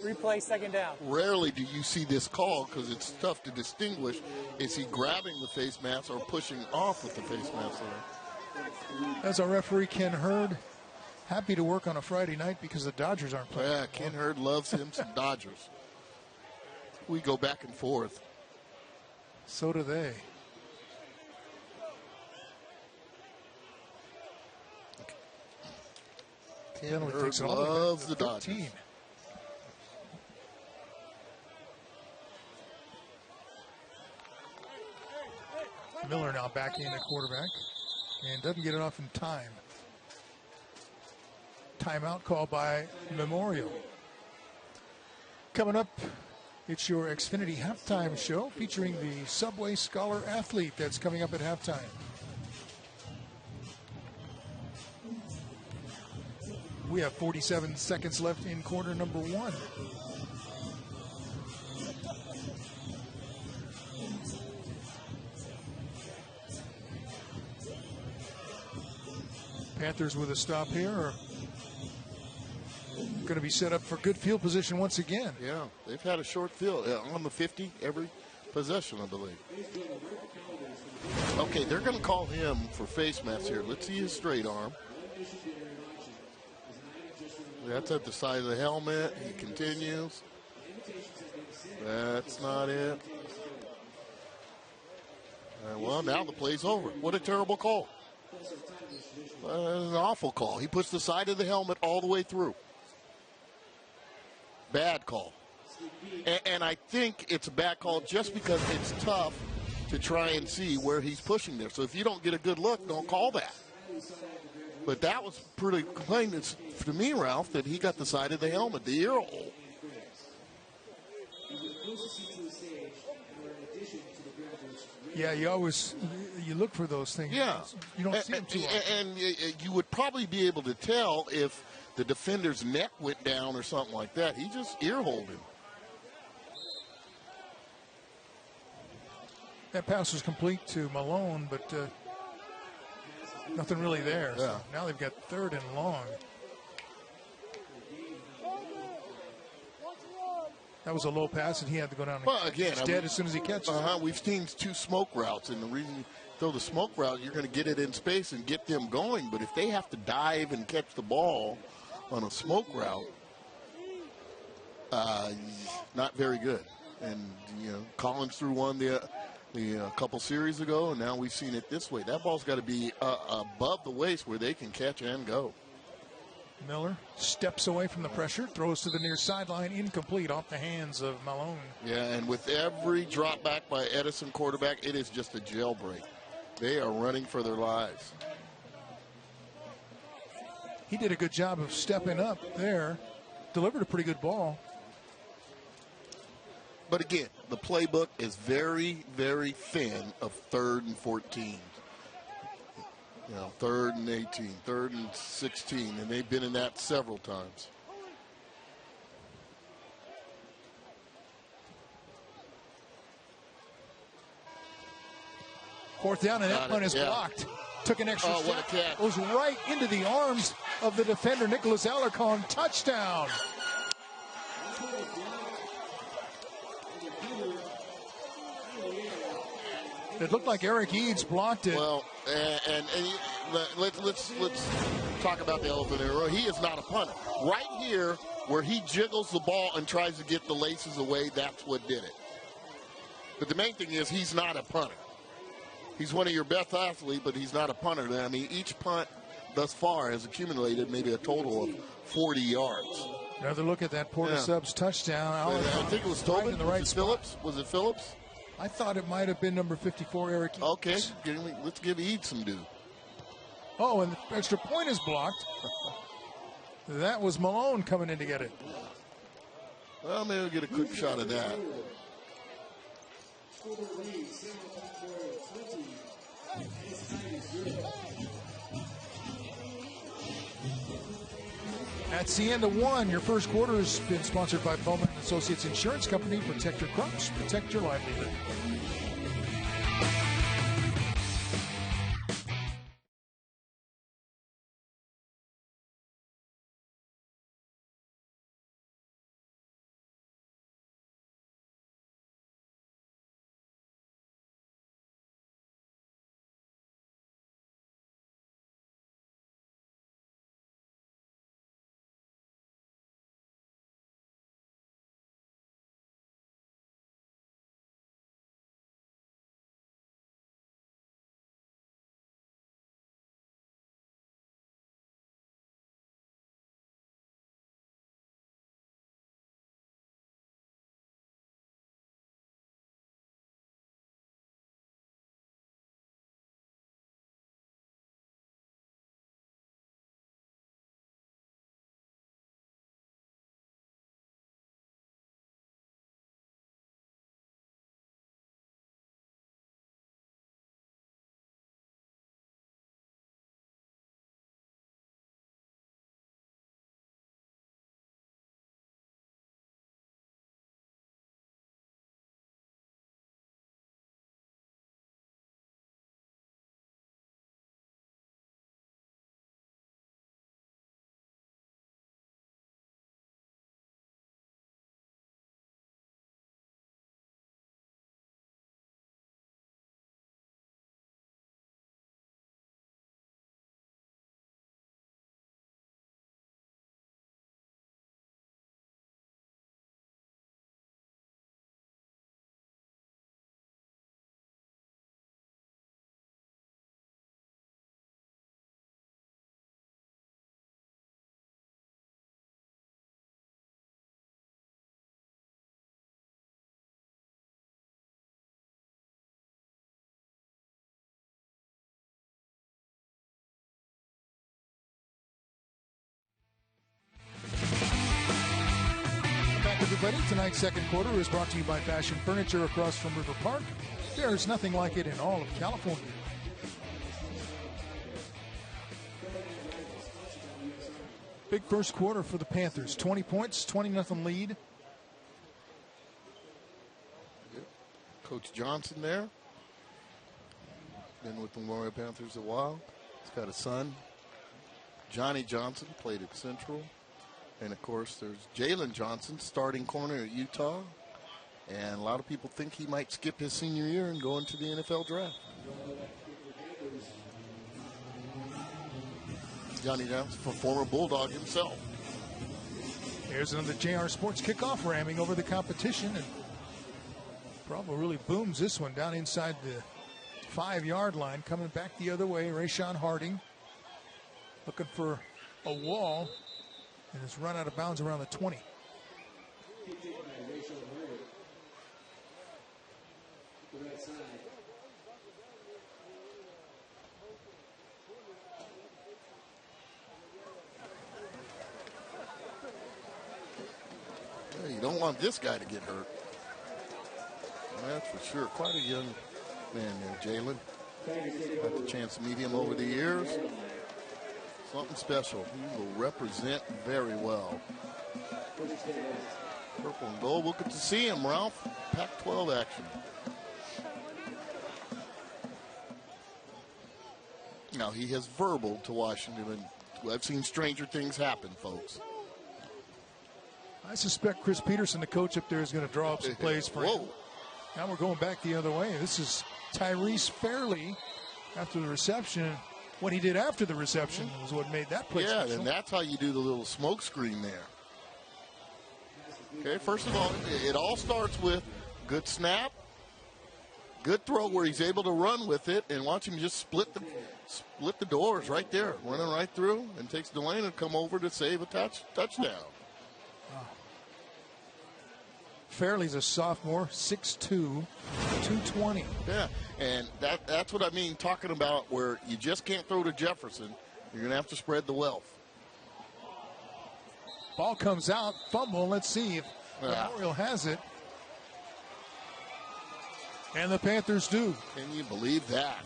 Replay, second down. Rarely do you see this call because it's tough to distinguish. Is he grabbing the face mask or pushing off with the face mask there? That's our referee, Ken Hurd. Happy to work on a Friday night because the Dodgers aren't playing. Yeah, Ken Hurd loves him some Dodgers. We go back and forth. So do they. Ken Hurd loves the Dodgers. Miller now backing in at quarterback and doesn't get it off in time. Timeout call by Memorial. Coming up, it's your Xfinity halftime show featuring the Subway Scholar Athlete that's coming up at halftime. We have 47 seconds left in quarter number 1. Panthers with a stop here are going to be set up for good field position once again. Yeah, they've had a short field on the 50 every possession, I believe. Okay, they're going to call him for face mask here. Let's see his straight arm. That's at the side of the helmet. He continues. That's not it. Well, now the play's over. What a terrible call. An awful call. He puts the side of the helmet all the way through. Bad call. And I think it's a bad call just because it's tough to try and see where he's pushing there. So if you don't get a good look, don't call that. But that was pretty plain to me, Ralph, that he got the side of the helmet, the ear hole. Yeah, you look for those things. Yeah. You don't see them too often. And you would probably be able to tell if the defender's neck went down or something like that. He just ear-holed him. That pass was complete to Malone, but nothing really there. Yeah. So now they've got 3rd and long. That was a low pass, and he had to go down and dead as soon as he catches it. We've seen 2 smoke routes, and the reason you throw the smoke route, you're going to get it in space and get them going. But if they have to dive and catch the ball on a smoke route, not very good. And, Collins threw one the couple series ago, and now we've seen it this way. That ball's got to be above the waist where they can catch and go. Miller steps away from the pressure, throws to the near sideline, incomplete off the hands of Malone. Yeah, and with every drop back by Edison quarterback, it is just a jailbreak. They are running for their lives. He did a good job of stepping up there, delivered a pretty good ball. But again, the playbook is very, very thin of 3rd and 14. 3rd and 18, 3rd and 16, and they've been in that several times. Fourth down, and that punt is blocked. Took an extra step. What a catch. Goes right into the arms of the defender, Nicholas Alarcon. Touchdown. It looked like Eric Eads blocked it. Well, and let's talk about the elephant in the room. He is not a punter. Right here, where he jiggles the ball and tries to get the laces away, that's what did it. But the main thing is he's not a punter. He's one of your best athletes, but he's not a punter. I mean, each punt thus far has accumulated maybe a total of 40 yards. Another look at that Porter Subs touchdown. I think it was Tobin. Right in the right Phillips? Was it Phillips? I thought it might have been number 54, Eric Eads. Okay, let's give Eads some due. Oh, and the extra point is blocked. That was Malone coming in to get it. Well, maybe we'll get a quick shot of that. That's the end of 1. Your first quarter has been sponsored by Bowman & Associates Insurance Company. Protect your crops, protect your livelihood. everybody. Tonight's second quarter is brought to you by Fashion Furniture across from River Park. There's nothing like it in all of California. Big first quarter for the Panthers. 20 points, 20-0 lead. Coach Johnson there. Been with the Memorial Panthers a while. He's got a son, Johnny Johnson, played at Central. And, of course, there's Jalen Johnson, starting corner at Utah. And a lot of people think he might skip his senior year and go into the NFL draft. Johnny Johnson, former Bulldog himself. Here's another JR Sports kickoff, ramming over the competition. And Bravo really booms this one down inside the 5-yard line. Coming back the other way, Rayshawn Harding looking for a wall. And it's run out of bounds around the 20. You don't want this guy to get hurt. That's for sure. Quite a young man there, Jalen. Had the chance to meet him over the years. Something special. He will represent very well. Purple and gold. We'll get to see him, Ralph. Pac-12 action. Now, he has verbaled to Washington, and I've seen stranger things happen, folks. I suspect Chris Peterson, the coach up there, is going to draw up some plays for him. Now we're going back the other way. This is Tyrese Fairley after the reception. What he did after the reception was what made that play special. And that's how you do the little smoke screen there. Okay, first of all, it all starts with good snap, good throw where he's able to run with it, and watch him just split the doors right there, running right through, and takes Delane and come over to save a touchdown. Fairley's a sophomore, 6'2", 220. Yeah, and that's what I mean, talking about where you just can't throw to Jefferson. You're going to have to spread the wealth. Ball comes out, fumble. Let's see if Memorial has it. And the Panthers do. Can you believe that?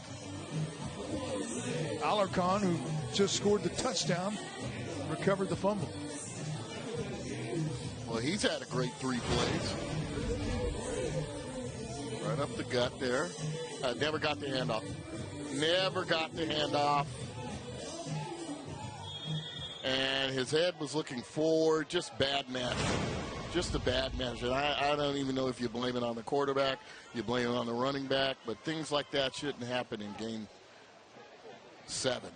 Alarcon, who just scored the touchdown, recovered the fumble. Well, he's had a great 3 plays. Right up the gut there. Never got the handoff. Never got the handoff. And his head was looking forward. Just bad management. Just a bad management. I don't even know if you blame it on the quarterback, you blame it on the running back, but things like that shouldn't happen in game 7.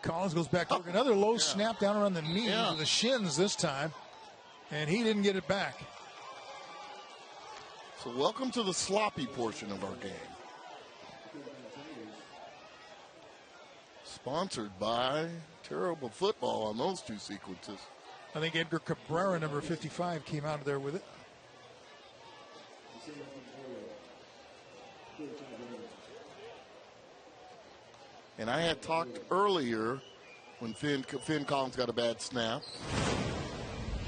Collins goes back to work. Another low snap down around the knees, or the shins this time, and he didn't get it back. So welcome to the sloppy portion of our game. Sponsored by Terrible Football on those 2 sequences. I think Edgar Cabrera, number 55, came out of there with it. And I had talked earlier when Finn Collins got a bad snap.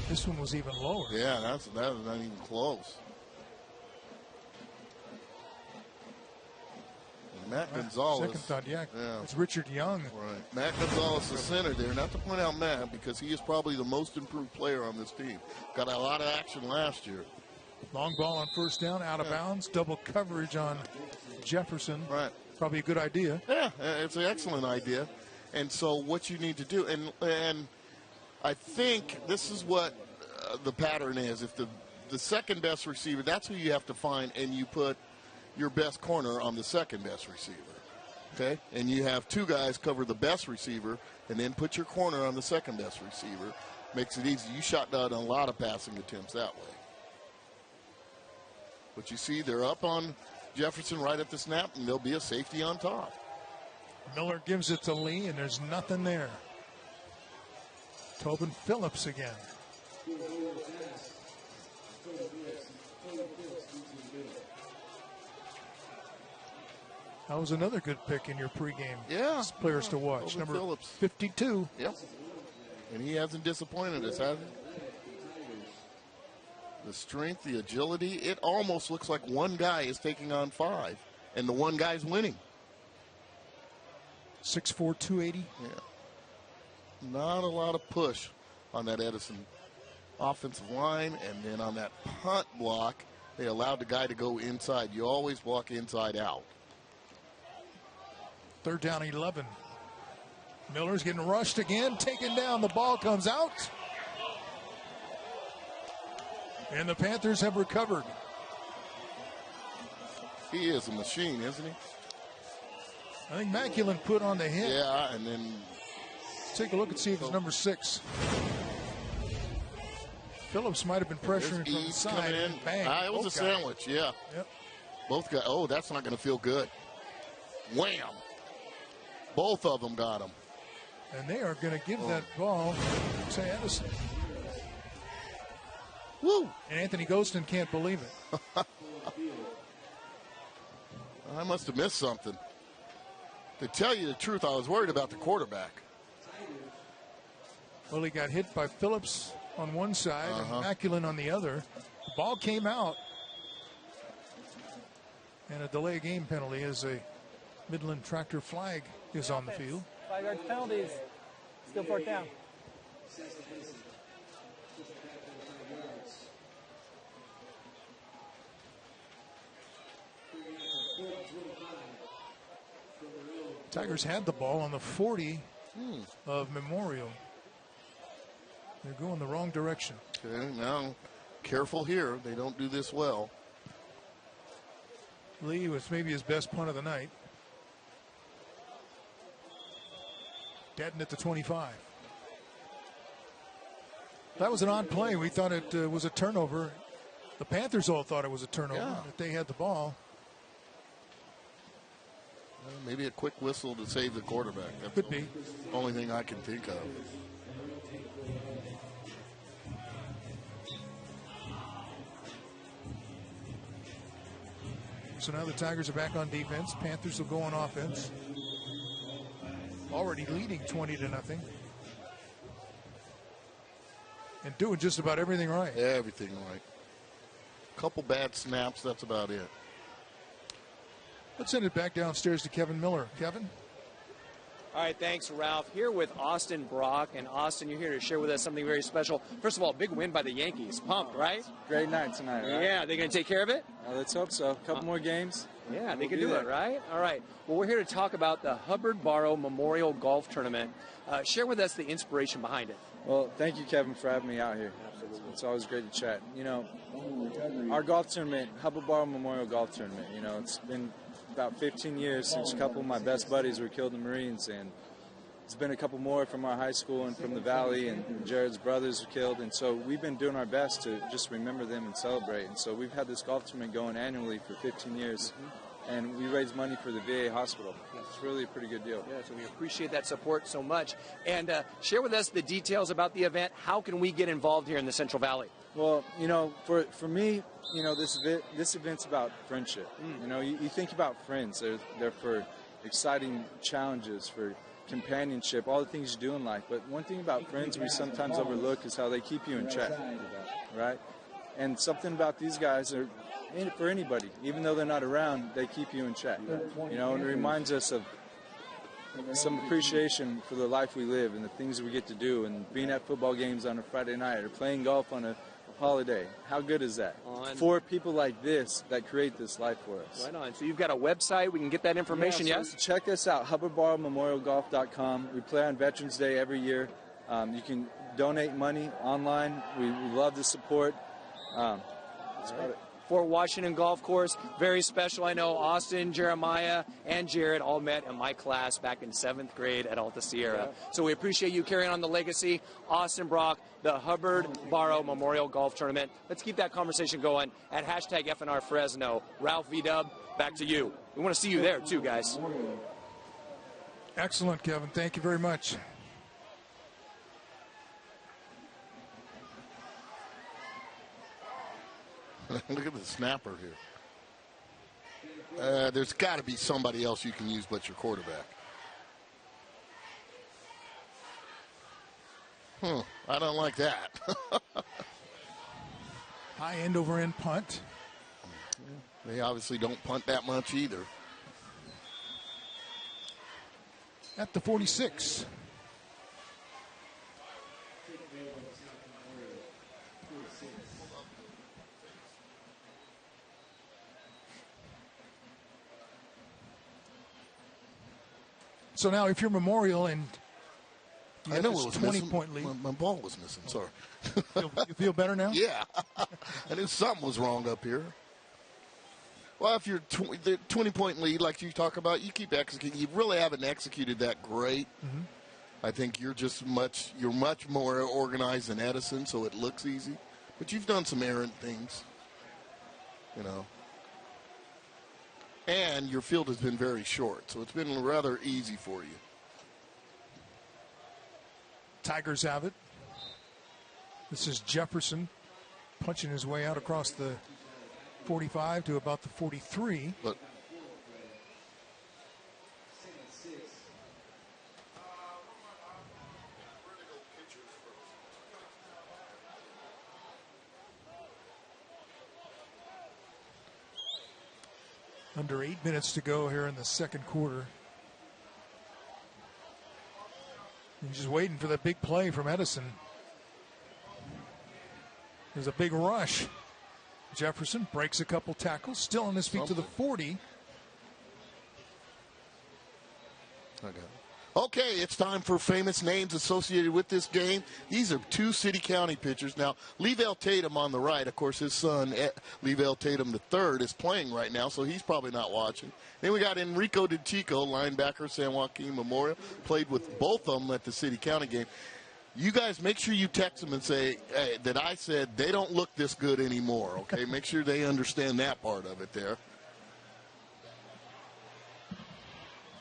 This one was even lower. Yeah, that was not even close. And Matt Gonzalez. Second thought, it's Richard Young. Right. Matt Gonzalez, the center there. Not to point out Matt, because he is probably the most improved player on this team. Got a lot of action last year. Long ball on first down, out of bounds. Double coverage on Jefferson. Right. Probably a good idea. Yeah, it's an excellent idea. And so what you need to do, and I think this is what the pattern is. If the second best receiver, that's who you have to find, and you put your best corner on the second best receiver. Okay? And you have 2 guys cover the best receiver, and then put your corner on the second best receiver. Makes it easy. You shot down a lot of passing attempts that way. But you see, they're up on Jefferson right at the snap, and there'll be a safety on top. Miller gives it to Lee, and there's nothing there. Tobin Phillips again. That was another good pick in your pregame. Yeah. Players to watch. Number Phillips. 52. Yep. And he hasn't disappointed us, has he? The strength, the agility. It almost looks like one guy is taking on 5, and the one guy's winning. 6'4", 280. Yeah. Not a lot of push on that Edison offensive line, and then on that punt block, they allowed the guy to go inside. You always block inside out. 3rd down, 11. Miller's getting rushed again, taken down. The ball comes out. And the Panthers have recovered. He is a machine, isn't he? I think Maculin put on the hit. Yeah, and then take a look and see if it's number 6. Phillips might have been pressuring from the side. In. Bang. It was a sandwich, yeah. Yep. Both guys. Oh, that's not going to feel good. Wham! Both of them got him. And they are going to give that ball to Edison. Woo! And Anthony Ghostin can't believe it. I must have missed something. To tell you the truth, I was worried about the quarterback. Well, he got hit by Phillips on one side and Maculin on the other. The ball came out. And a delay game penalty as a Midland Tractor flag is on the field. 5-yard penalties. Still 4th down. Tigers had the ball on the 40 of Memorial. They're going the wrong direction. Okay, now careful here. They don't do this well. Lee was maybe his best punt of the night. Denton at the 25. That was an odd play. We thought it was a turnover. The Panthers all thought it was a turnover. Yeah. If they had the ball. Maybe a quick whistle to save the quarterback. That's Could be. the only thing I can think of. So now the Tigers are back on defense. Panthers will go on offense. Already leading 20-0. And doing just about everything right. Everything right. Couple bad snaps, that's about it. Let's send it back downstairs to Kevin Miller. Kevin? All right, thanks, Ralph. Here with Austin Brock. And Austin, you're here to share with us something very special. First of all, big win by the Yankees. Pumped, right? Great night tonight, right? Yeah, they going to take care of it? Let's hope so. A couple more games. Yeah, they can do it, right? All right. Well, we're here to talk about the Hubbard Barrow Memorial Golf Tournament. Share with us the inspiration behind it. Well, thank you, Kevin, for having me out here. It's always great to chat. You know, our golf tournament, Hubbard Barrow Memorial Golf Tournament, you know, it's been about 15 years since a couple of my best buddies were killed in the Marines, and it's been a couple more from our high school and from the Valley, and Jared's brothers were killed, and so we've been doing our best to just remember them and celebrate. And so we've had this golf tournament going annually for 15 years, and we raise money for the VA hospital. It's really a pretty good deal. Yeah, so we appreciate that support so much. And share with us the details about the event. How can we get involved here in the Central Valley? Well, you know, for me, you know, this event's about friendship. You know, you think about friends. They're for exciting challenges, for companionship, all the things you do in life. But one thing about friends we sometimes overlook is how they keep you in check, right? And something about these guys are, for anybody, even though they're not around, they keep you in check. You know, and it reminds us of some appreciation for the life we live and the things that we get to do, and being at football games on a Friday night or playing golf on a holiday. How good is that? For people like this that create this life for us. Right on. So you've got a website. We can get that information, yes? So check us out, HubbardBarrowMemorialGolf.com. We play on Veterans Day every year. You can donate money online. We love the support. That's about it. Fort Washington Golf Course, very special. I know Austin, Jeremiah, and Jared all met in my class back in 7th grade at Alta Sierra. So we appreciate you carrying on the legacy. Austin Brock, the Hubbard Barrow Memorial Golf Tournament. Let's keep that conversation going at hashtag FNR Fresno. Ralph V-Dub, back to you. We want to see you there too, guys. Excellent, Kevin. Thank you very much. Look at the snapper here. There's got to be somebody else you can use but your quarterback. I don't like that. High end over end punt. They obviously don't punt that much either. At the 46. So now if you're Memorial and you I know this it was 20-point lead. My ball was missing, sorry. You feel better now? Yeah. I knew something was wrong up here. Well, if you're the 20-point lead like you talk about, you keep executing. You really haven't executed that great. Mm-hmm. I think you're much more organized than Edison, so it looks easy. But you've done some errant things, you know. And your field has been very short, so it's been rather easy for you. Tigers have it. This is Jefferson punching his way out across the 45 to about the 43. But under 8 minutes to go here in the second quarter. He's just waiting for that big play from Edison. There's a big rush. Jefferson breaks a couple tackles, still on his feet to the 40. Okay, it's time for famous names associated with this game. These are two city-county pitchers. Now, Leavell Tatum on the right, of course, his son, Leavell Tatum III, is playing right now, so he's probably not watching. Then we got Enrico DiCicco, linebacker, San Joaquin Memorial, played with both of them at the city-county game. You guys make sure you text them and say that I said they don't look this good anymore, okay? Make sure they understand that part of it there.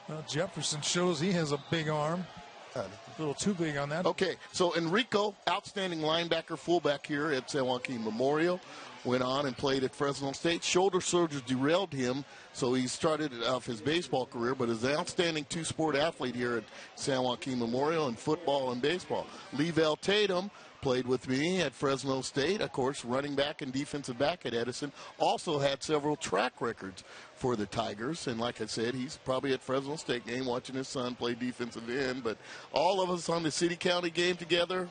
Well, Jefferson shows he has a big arm. A little too big on that. Okay, so Enrico, outstanding linebacker, fullback here at San Joaquin Memorial, went on and played at Fresno State. Shoulder surgery derailed him, so he started off his baseball career, but is an outstanding two-sport athlete here at San Joaquin Memorial in football and baseball. Leavell Tatum played with me at Fresno State, of course, running back and defensive back at Edison. Also had several track records for the Tigers, and like I said, he's probably at Fresno State game watching his son play defensive end. But all of us on the city-county game together,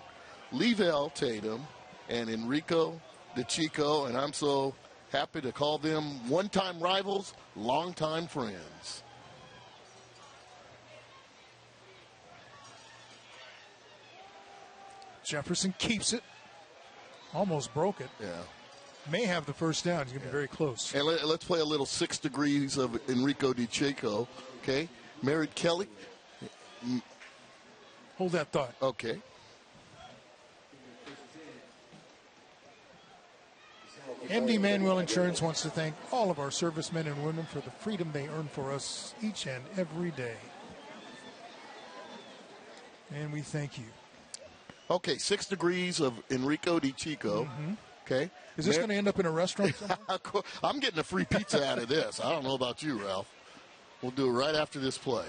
Leavell Tatum and Enrico DiCicco, and I'm so happy to call them one-time rivals, long-time friends. Jefferson keeps it. Almost broke it. Yeah. May have the first down. He's going to be very close. And let's play a little 6 degrees of Enrico DiCicco, okay? Married Kelly. Hold that thought. Okay. MD Manuel Insurance wants to thank all of our servicemen and women for the freedom they earn for us each and every day. And we thank you. Okay, 6 degrees of Enrico DiCicco. Mm-hmm. Okay. Is this going to end up in a restaurant somewhere? I'm getting a free pizza out of this. I don't know about you, Ralph. We'll do it right after this play.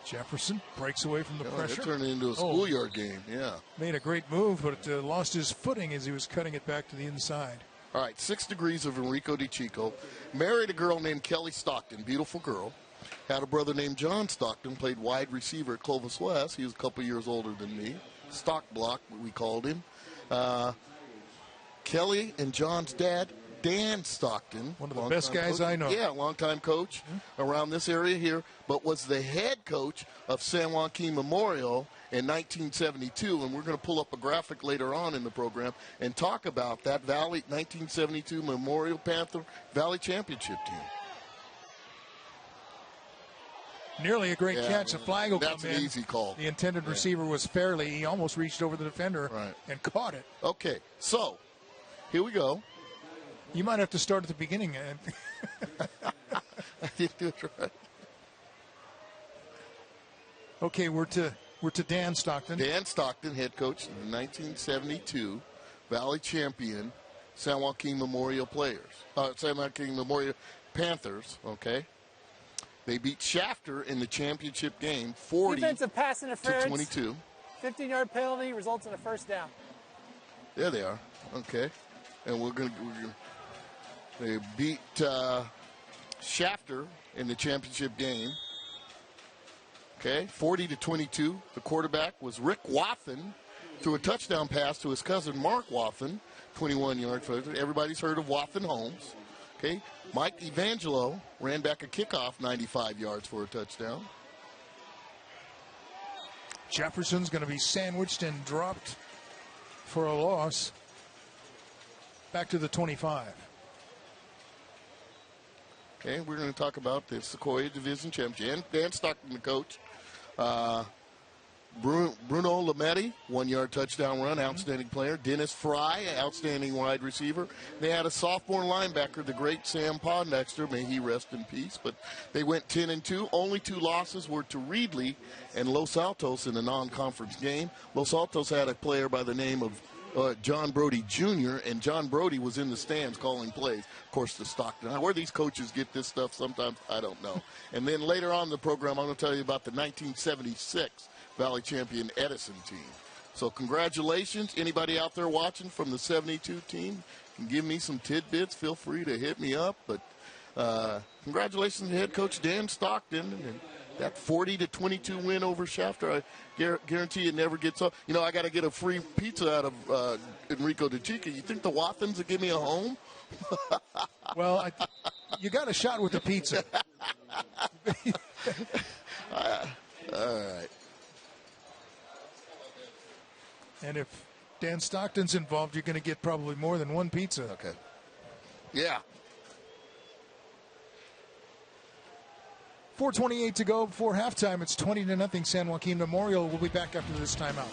Jefferson breaks away from the pressure. It turned into a schoolyard game, yeah. Made a great move, but lost his footing as he was cutting it back to the inside. All right, 6 degrees of Enrico DiCicco. Married a girl named Kelly Stockton, beautiful girl. Had a brother named John Stockton, played wide receiver at Clovis West. He was a couple years older than me. Stock block, we called him. Kelly and John's dad, Dan Stockton. One of the best guys coach. I know. Yeah, longtime coach around this area here, but was the head coach of San Joaquin Memorial in 1972. And we're going to pull up a graphic later on in the program and talk about that Valley 1972 Memorial Panther Valley Championship team. Nearly a great catch. The flag will come in. That's an easy call. The intended receiver was fairly. He almost reached over the defender and caught it. Okay, so here we go. You might have to start at the beginning. I didn't do it right. Okay, we're to Dan Stockton. Dan Stockton, head coach in 1972 Valley champion San Joaquin Memorial San Joaquin Memorial Panthers, okay? They beat Shafter in the championship game 40 defensive pass interference, to 22. 15-yard penalty results in a first down. There they are. Okay. And they beat Shafter in the championship game. Okay, 40 to 22. The quarterback was Rick Wathen, threw a touchdown pass to his cousin Mark Wathen, 21-yard further. Everybody's heard of Wathen Holmes. Okay, Mike Evangelo ran back a kickoff 95 yards for a touchdown. Jefferson's going to be sandwiched and dropped for a loss. Back to the 25. Okay, we're going to talk about the Sequoia Division Championship. Dan Stockton, the coach. Bruno Lametti, 1-yard touchdown run, outstanding player. Dennis Fry, outstanding wide receiver. They had a sophomore linebacker, the great Sam Pondexter, may he rest in peace. But they went 10-2. Only 2 losses were to Reedley and Los Altos in a non-conference game. Los Altos had a player by the name of John Brody Jr., and John Brody was in the stands calling plays. Of course, the Stockton. Now, where these coaches get this stuff sometimes, I don't know. And then later on in the program, I'm going to tell you about the 1976 Valley champion Edison team. So congratulations. Anybody out there watching from the 72 team can give me some tidbits. Feel free to hit me up. But congratulations to head coach Dan Stockton. And that 40 to 22 win over Shafter, I guarantee it never gets up. You know, I got to get a free pizza out of Enrico DeChica. You think the Wathens will give me a home? Well, you got a shot with the pizza. All right. And if Dan Stockton's involved, you're going to get probably more than one pizza. Okay. Yeah. 4:28 to go before halftime. It's 20-0 San Joaquin Memorial. We'll be back after this timeout.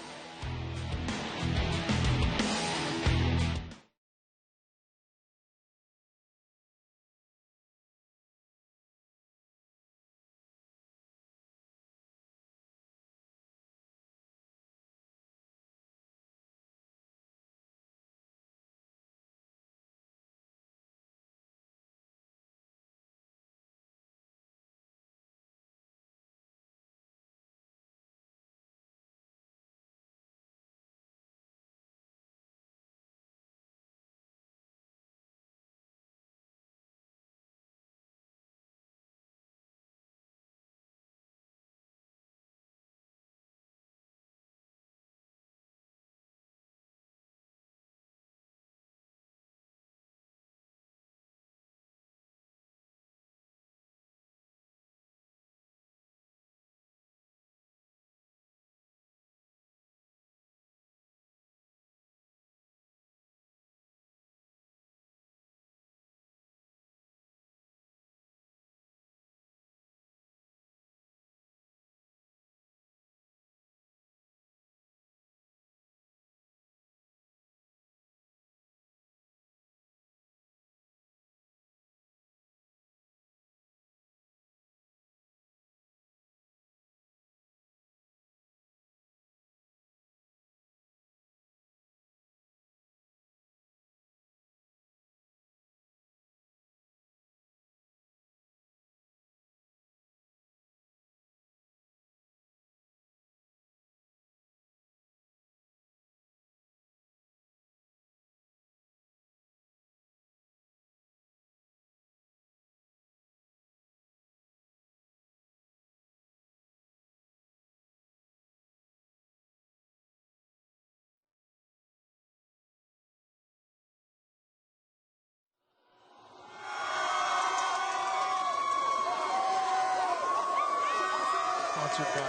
Sponsored by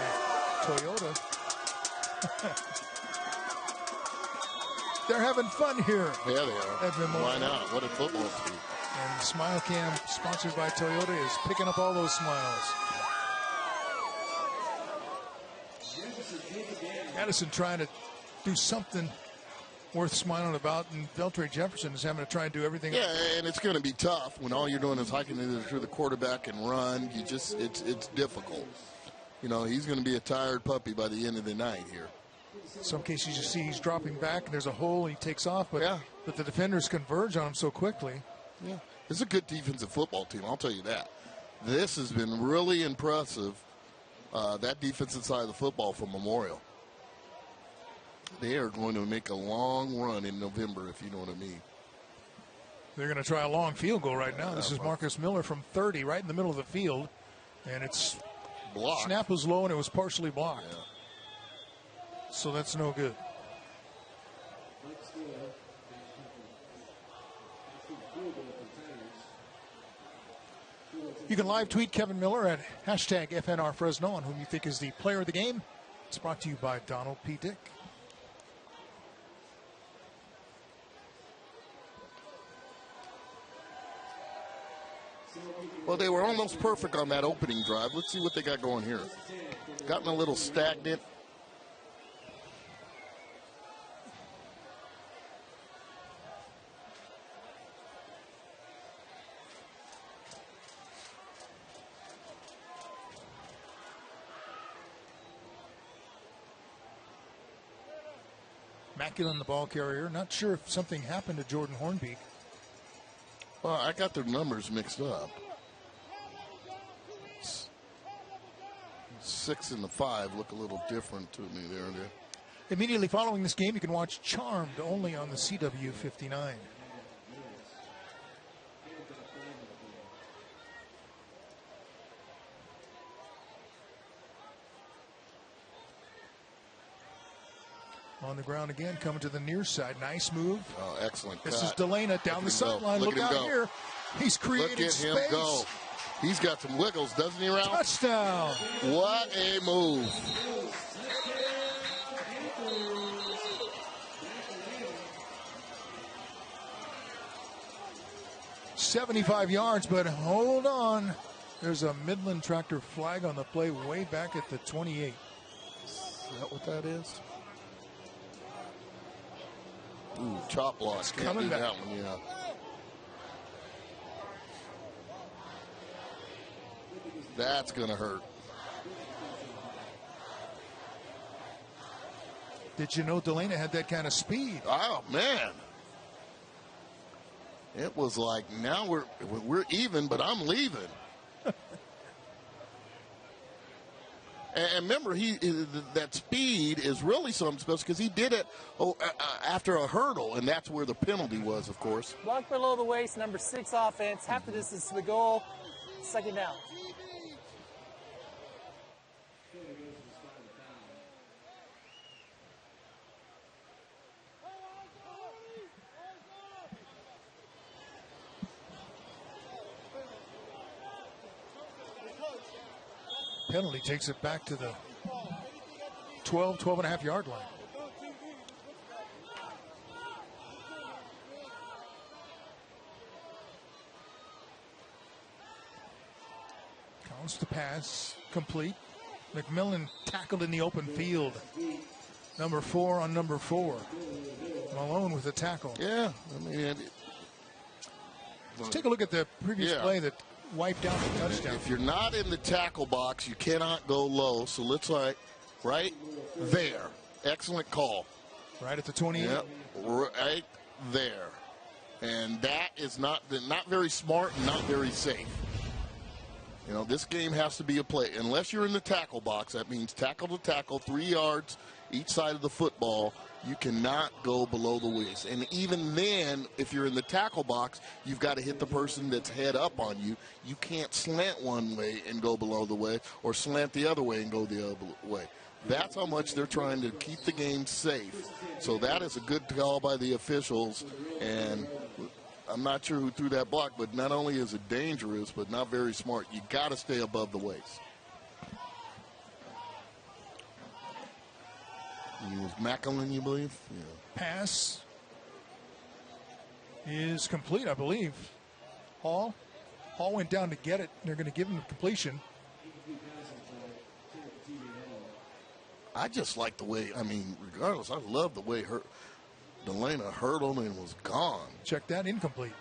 Toyota. They're having fun here. Yeah, they are. Why not? What a football team. And Smile Cam, sponsored by Toyota, is picking up all those smiles. Edison trying to do something worth smiling about, and Beltray Jefferson is having to try and do everything. Yeah, and it's going to be tough when all you're doing is hiking through the quarterback and run. It's difficult. You know, he's going to be a tired puppy by the end of the night here. In some cases, you see he's dropping back, and there's a hole, and he takes off, but, Yeah. but the defenders converge on him so quickly. Yeah, it's a good defensive football team, I'll tell you that. This has been really impressive, that defensive side of the football for Memorial. They are going to make a long run in November, if you know what I mean. They're going to try a long field goal right now. This is Marcus Miller from 30, right in the middle of the field. And it's blocked. Snap was low, and it was partially blocked. Yeah. So that's no good. You can live tweet Kevin Miller at hashtag FNR Fresno on whom you think is the player of the game. It's brought to you by Donald P. Dick. Well, they were almost perfect on that opening drive. Let's see what they got going here. Gotten a little stagnant. Macklin, the ball carrier. Not sure if something happened to Jordan Hornbeek. Well, I got their numbers mixed up. 6 and the 5 look a little different to me there. Immediately following this game, you can watch Charmed only on the CW 59. On the ground again, coming to the near side. Nice move. Oh, excellent. This is Delana down the sideline. Look out here. He's creating space. Look at him go. He's got some wiggles, doesn't he, Ralph? Touchdown. What a move. "75 yards, but hold on. There's a Midland Tractor flag on the play way back at the 28. Is that what that is? Ooh, chop block. Coming back. That one, yeah. That's going to hurt. Did you know Delana had that kind of speed? Oh, man. It was like, now we're even, but I'm leaving. And remember, that speed is really something special because he did it after a hurdle, and that's where the penalty was, of course. Block below the waist, number 6 offense, half the distance to the goal, 2nd down. Penalty takes it back to the 12 and a half yard line. Counts the pass, complete. McMillan tackled in the open field. Number 4 on number 4. Malone with the tackle. Yeah, I mean, let's take a look at the previous play that wiped out the touchdown. If you're not in the tackle box, you cannot go low. So let's right there. Excellent call. Right at the 28. Yep, right there. And that is not very smart and not very safe. You know, this game has to be a play. Unless you're in the tackle box, that means tackle to tackle, 3 yards each side of the football. You cannot go below the waist. And even then, if you're in the tackle box, you've got to hit the person that's head up on you. You can't slant one way and go below the waist or slant the other way and go the other way. That's how much they're trying to keep the game safe. So that is a good call by the officials. And I'm not sure who threw that block, but not only is it dangerous, but not very smart. You got to stay above the waist. It was Macklin, you believe? Yeah. Pass is complete, I believe. Hall went down to get it. They're going to give him the completion. I just like the way, regardless, I love the way Delana hurdled and was gone. Check that, incomplete.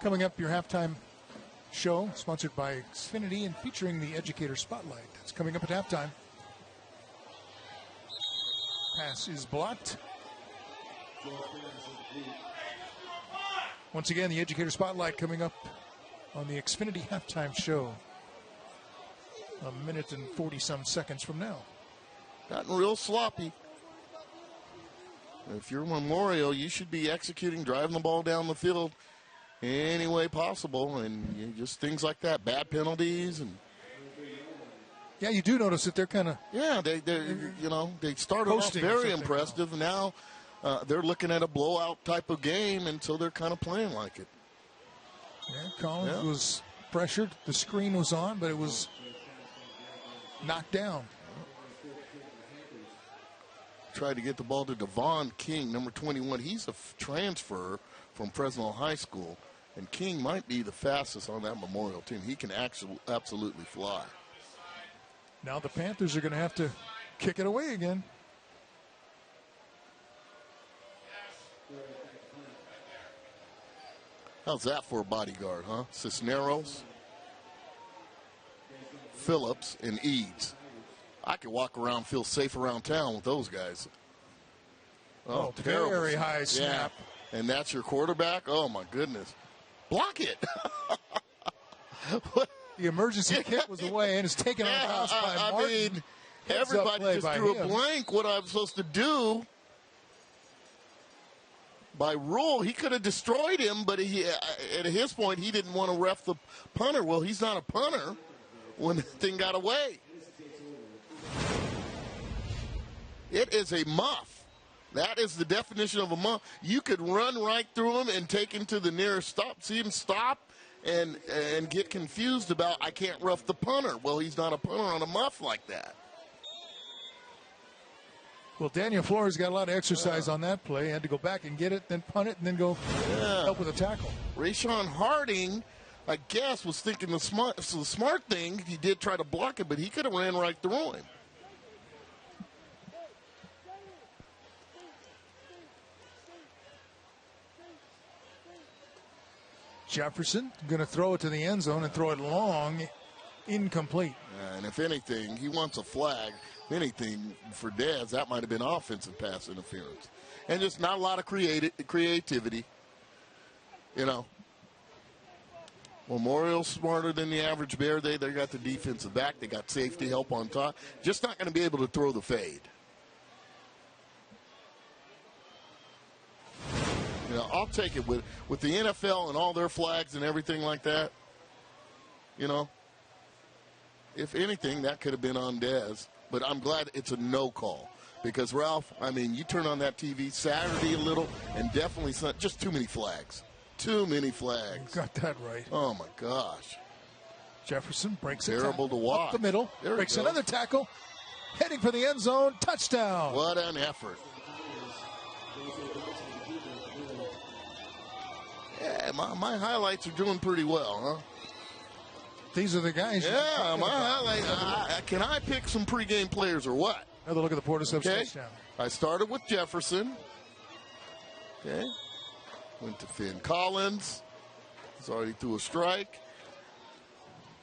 Coming up, your halftime show, sponsored by Xfinity and featuring the Educator Spotlight. That's coming up at halftime. Pass is blocked. Once again, the Educator Spotlight coming up on the Xfinity halftime show. A minute and 40-some seconds from now. Gotten real sloppy. If you're Memorial, you should be executing, driving the ball down the field any way possible, and just things like that, bad penalties, and yeah, you do notice that they're kind of they started off very impressive. Now they're looking at a blowout type of game, and so they're kind of playing like it. Yeah, Collins was pressured. The screen was on, but it was knocked down. Tried to get the ball to Devon King, number 21. He's a transfer from Fresno High School, and King might be the fastest on that Memorial team. He can absolutely fly. Now the Panthers are going to have to kick it away again. How's that for a bodyguard, huh? Cisneros, Phillips, and Eads. I could walk around, feel safe around town with those guys. Oh, terrible. Very high snap. Yeah. And that's your quarterback? Oh, my goodness. Block it. The emergency kick was away and it's taken out by Martin. I mean, everybody just drew a blank what I'm supposed to do. By rule, he could have destroyed him, but at his point, he didn't want to ref the punter. Well, he's not a punter when the thing got away. It is a muff. That is the definition of a muff. You could run right through him and take him to the nearest stop, see him stop, and get confused about, I can't rough the punter. Well, he's not a punter on a muff like that. Well, Daniel Flores got a lot of exercise on that play. He had to go back and get it, then punt it, and then go help with a tackle. Rashawn Harding, I guess, was thinking the smart thing. He did try to block it, but he could have ran right through him. Jefferson going to throw it to the end zone and throw it long, incomplete. And if anything, he wants a flag. If anything, for Dez, that might have been offensive pass interference. And just not a lot of creativity. You know. Memorial's smarter than the average Bear. They got the defensive back. They got safety help on top. Just not going to be able to throw the fade. You know, I'll take it with the NFL and all their flags and everything like that. You know, if anything, that could have been on Dez. But I'm glad it's a no call. Because, Ralph, I mean, you turn on that TV Saturday a little, and definitely just too many flags. Too many flags. Got that right. Oh, my gosh. Jefferson breaks it. Terrible to watch. Up the middle. Breaks another tackle. Heading for the end zone. Touchdown. What an effort. Yeah, my highlights are doing pretty well, huh? These are the guys. Yeah, my highlights. Can I pick some pregame players or what? Another look at the Portis touchdown. I started with Jefferson. Okay. Went to Finn Collins. He's already threw a strike.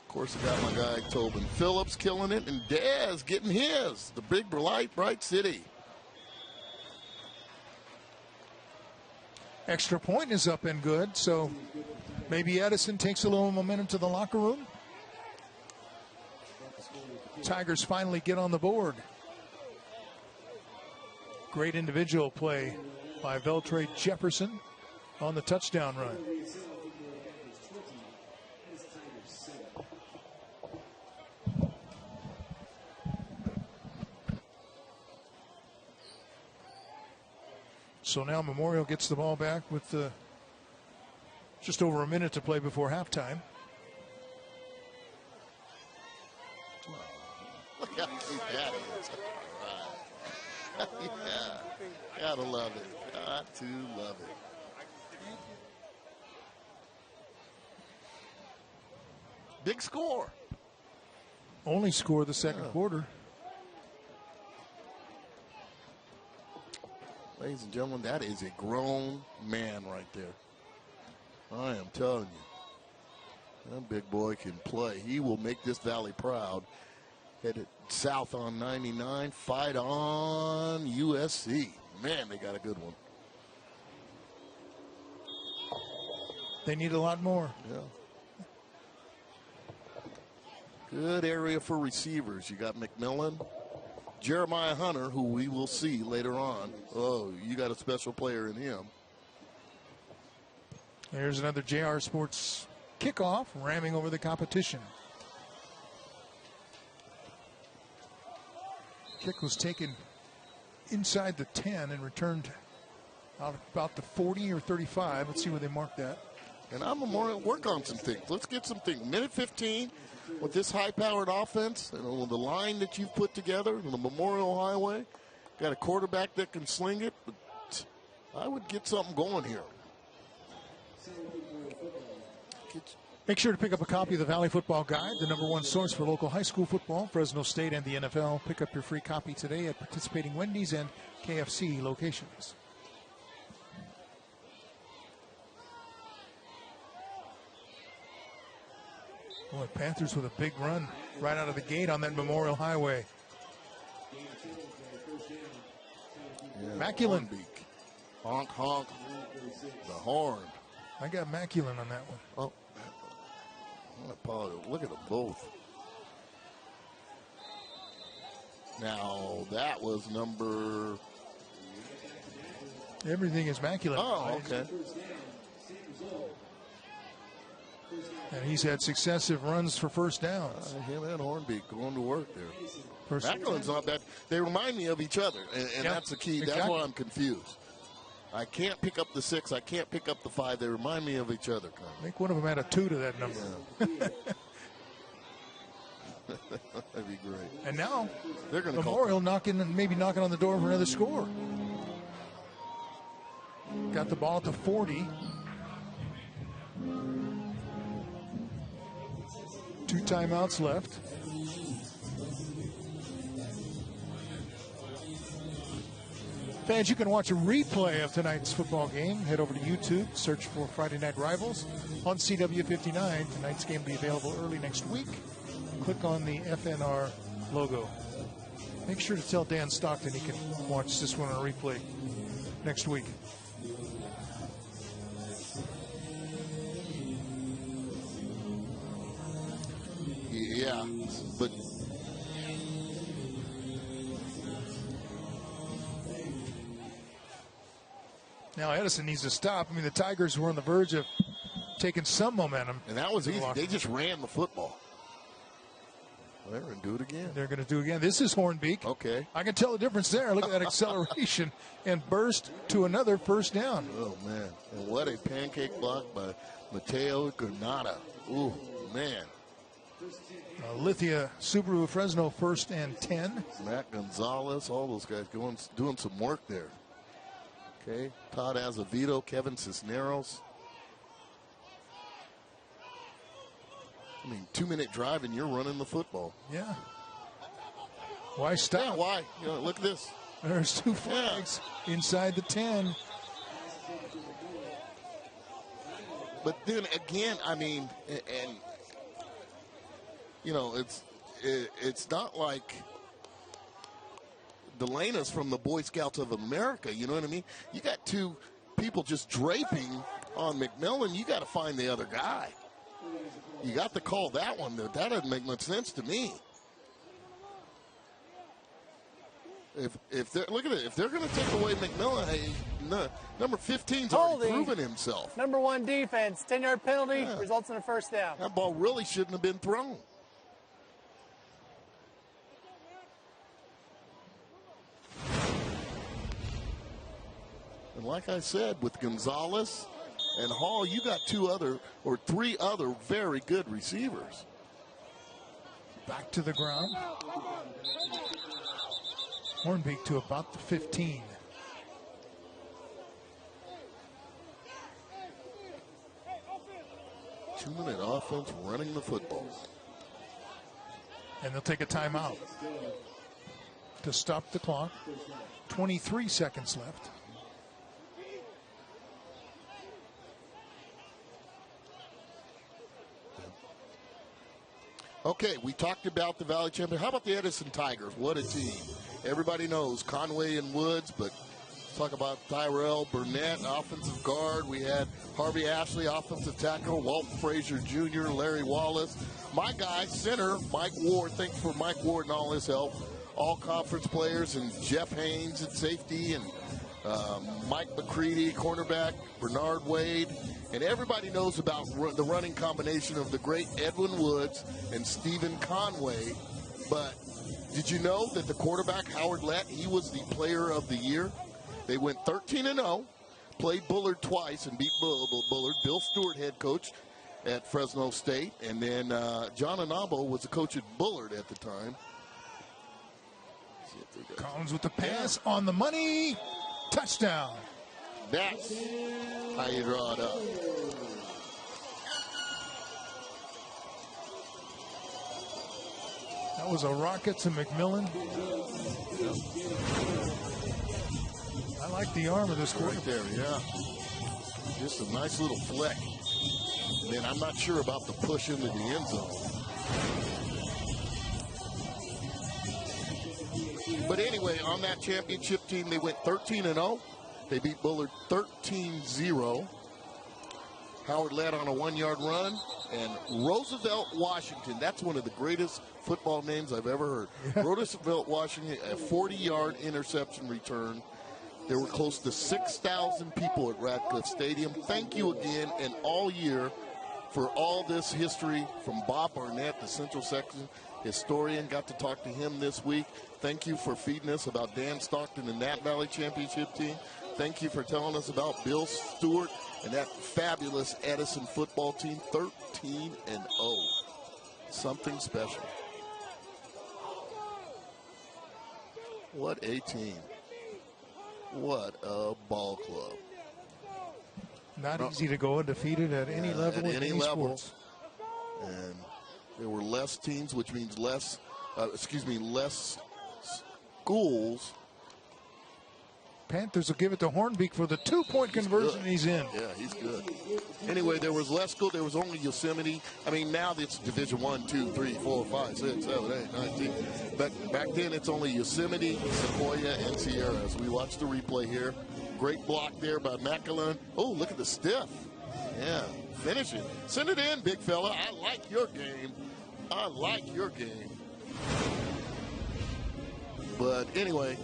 Of course, I got my guy Tobin Phillips killing it, and Dez getting his. The big bright city. Extra point is up and good, so maybe Edison takes a little momentum to the locker room. Tigers finally get on the board. Great individual play by Veltre Jefferson on the touchdown run. So now Memorial gets the ball back with just over a minute to play before halftime. Look how cute that is. All right. Yeah, gotta love it. Got to love it. Big score. Only score of the second quarter. Ladies and gentlemen, that is a grown man right there. I am telling you. That big boy can play. He will make this valley proud. Headed south on 99. Fight on USC. Man, they got a good one. They need a lot more. Yeah. Good area for receivers. You got McMillan, Jeremiah Hunter, who we will see later on. Oh, you got a special player in him. There's another JR Sports kickoff, ramming over the competition. Kick was taken inside the 10 and returned out about the 40 or 35. Let's see where they mark that. And I'm going to work on some things. Let's get some things. Minute 15 with this high-powered offense and with the line that you've put together on the Memorial Highway. Got a quarterback that can sling it. But I would get something going here. Make sure to pick up a copy of the Valley Football Guide, the #1 source for local high school football, Fresno State, and the NFL. Pick up your free copy today at participating Wendy's and KFC locations. Boy, Panthers with a big run right out of the gate on that Memorial Highway. Yeah, Maculin. Honk, honk. The horn. I got Maculin on that one. Oh. Look at them both. Now, that was number... Everything is Maculin. Oh, okay. And he's had successive runs for first downs. Him and Hornbeak going to work there. First Maculin's not bad. They remind me of each other, and that's the key. Exactly. That's why I'm confused. I can't pick up the 6. I can't pick up the 5. They remind me of each other. I think one of them had a 2 to that number. Yeah. That'd be great. And now, they're going to Memorial maybe knocking on the door for another score. Got the ball at the 40. 2 timeouts left. Fans, you can watch a replay of tonight's football game. Head over to YouTube, search for Friday Night Rivals on CW59. Tonight's game will be available early next week. Click on the FNR logo. Make sure to tell Dan Stockton he can watch this one on a replay next week. Yeah, but now Edison needs to stop. I mean, the Tigers were on the verge of taking some momentum. And that was easy. They just ran the football. They're going to do it again. They're going to do it again. This is Hornbeak. Okay. I can tell the difference there. Look at that acceleration and burst to another first down. Oh, man. And what a pancake block by Mateo Granada. Ooh, man. Lithia Subaru Fresno 1st and 10. Matt Gonzalez, all those guys doing some work there. Okay. Todd Azevedo, Kevin Cisneros. I mean, 2-minute drive and you're running the football. Yeah. Why stop? Yeah, why? You know, look at this. There's 2 flags inside the 10. But then again, I mean, and you know, it's not like Delena's from the Boy Scouts of America. You know what I mean? You got 2 people just draping on McMillan. You got to find the other guy. You got to call that one. That doesn't make much sense to me. If they're look at it, if they're going to take away McMillan, hey, no, number 15's already proven himself. #1 defense, 10-yard penalty, results in a first down. That ball really shouldn't have been thrown. And like I said, with Gonzalez and Hall, you got 3 other very good receivers. Back to the ground. Hornbeak to about the 15. Two-minute offense running the football. And they'll take a timeout to stop the clock. 23 seconds left. Okay, we talked about the Valley Champion. How about the Edison Tigers? What a team. Everybody knows Conway and Woods, but let's talk about Tyrell Burnett, offensive guard. We had Harvey Ashley, offensive tackle, Walt Frazier Jr., Larry Wallace. My guy, center, Mike Ward. Thanks for Mike Ward and all his help. All conference players, and Jeff Haynes at safety, and Mike McCready, cornerback, Bernard Wade. And everybody knows about the running combination of the great Edwin Woods and Stephen Conway. But did you know that the quarterback, Howard Lett, he was the player of the year? They went 13-0, played Bullard twice and beat Bullard. Bill Stewart, head coach at Fresno State. And then John Anabo was the coach at Bullard at the time. Collins with the pass on the money. Touchdown. That's how you draw it up. That was a rocket to McMillan. I like the arm of this quarterback. Right there, yeah. Just a nice little flick. Man, I'm not sure about the push into the end zone. But anyway, on that championship team, they went 13-0. They beat Bullard 13-0. Howard led on a 1-yard run. And Roosevelt Washington, that's one of the greatest football names I've ever heard. Roosevelt Washington, a 40-yard interception return. There were close to 6,000 people at Radcliffe Stadium. Thank you again and all year for all this history from Bob Barnett, the Central Section historian. Got to talk to him this week. Thank you for feeding us about Dan Stockton and that Valley Championship team. Thank you for telling us about Bill Stewart and that fabulous Edison football team, 13-0. Something special. What a team. What a ball club. Not easy to go undefeated at any level. At any level. Sports. And there were less teams, which means less schools. Panthers will give it to Hornbeek for the 2-point conversion. He's in. Yeah, he's good. Anyway, there was less school. There was only Yosemite. I mean, now it's Division 1, 2, 3, 4, 5, 6, 7, 8, 9, 10. But back then, it's only Yosemite, Sequoia, and Sierra. So we watched the replay here. Great block there by Macallan. Oh, look at the stiff. Yeah, finish it. Send it in, big fella. I like your game. I like your game. But anyway,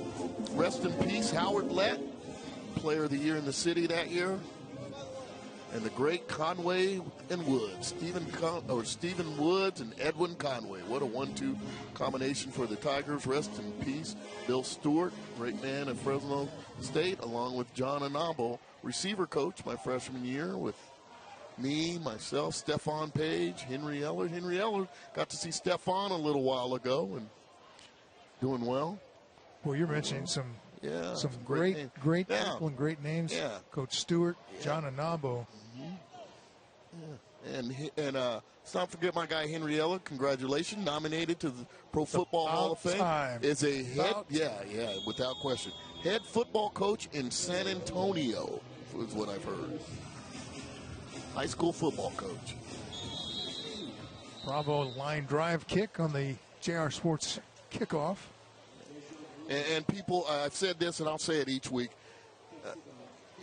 rest in peace, Howard Lett, player of the year in the city that year. And the great Conway and Woods, Stephen Woods and Edwin Conway. What a 1-2 combination for the Tigers. Rest in peace, Bill Stewart, great man at Fresno State, along with John Anabo, receiver coach my freshman year with me, myself, Stephon Page, Henry Eller. Henry Eller, got to see Stephon a little while ago and doing well. Well, you're mentioning some great people and great names. Yeah. Coach Stewart, John Anabo. Yeah. And let's not forget my guy Henry Eller. Congratulations, nominated to the Pro Football Hall of Fame. Is a head, without question, head football coach in San Antonio is what I've heard. High school football coach. Bravo line drive kick on the JR Sports kickoff. And people, I've said this and I'll say it each week.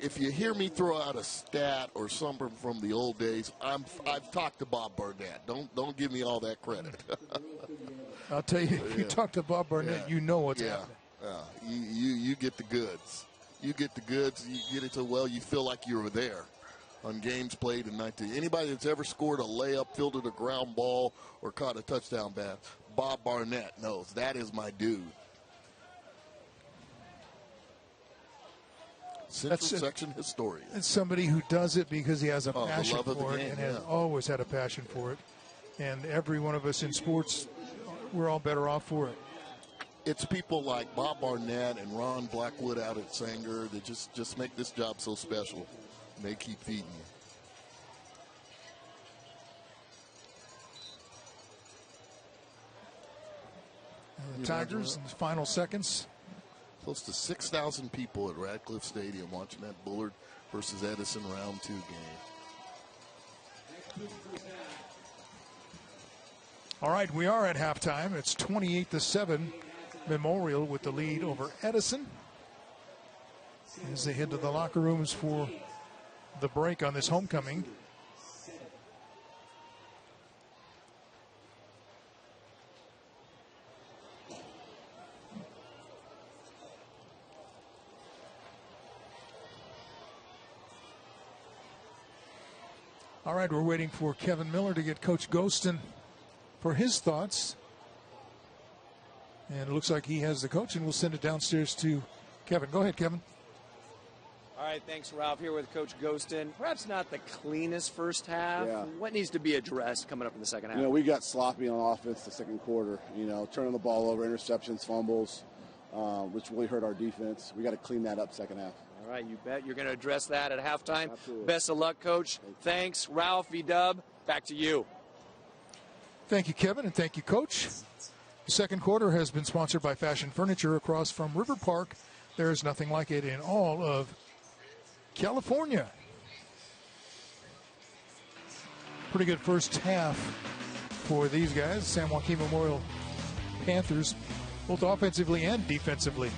If you hear me throw out a stat or something from the old days, I've talked to Bob Barnett. Don't give me all that credit. I'll tell you, if you talk to Bob Barnett, you know what's happening. You get the goods. You get the goods. You get it so well you feel like you were there on games played in 19. Anybody that's ever scored a layup, fielded a ground ball, or caught a touchdown pass, Bob Barnett knows that is my dude. Central Section historian. It's somebody who does it because he has a passion for it game, and has always had a passion for it. And every one of us in sports, we're all better off for it. It's people like Bob Barnett and Ron Blackwood out at Sanger that just make this job so special. And they keep feeding you. The Tigers in the final seconds. Close to 6,000 people at Radcliffe Stadium watching that Bullard versus Edison round 2 game. All right, we are at halftime. It's 28-7. Memorial with the lead over Edison as they head to the locker rooms for the break on this homecoming. All right, we're waiting for Kevin Miller to get Coach Ghostin for his thoughts. And it looks like he has the coach, and we'll send it downstairs to Kevin. Go ahead, Kevin. All right, thanks, Ralph. Here with Coach Ghostin. Perhaps not the cleanest first half. Yeah. What needs to be addressed coming up in the second half? We got sloppy on offense the second quarter. Turning the ball over, interceptions, fumbles, which really hurt our defense. We got to clean that up second half. All right, you bet. You're going to address that at halftime. Absolutely. Best of luck, Coach. Thanks. Ralph, V-Dub, back to you. Thank you, Kevin, and thank you, Coach. The second quarter has been sponsored by Fashion Furniture across from River Park. There is nothing like it in all of California. Pretty good first half for these guys. San Joaquin Memorial Panthers, both offensively and defensively.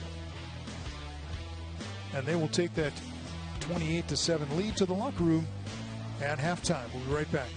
And they will take that 28-7 lead to the locker room at halftime. We'll be right back.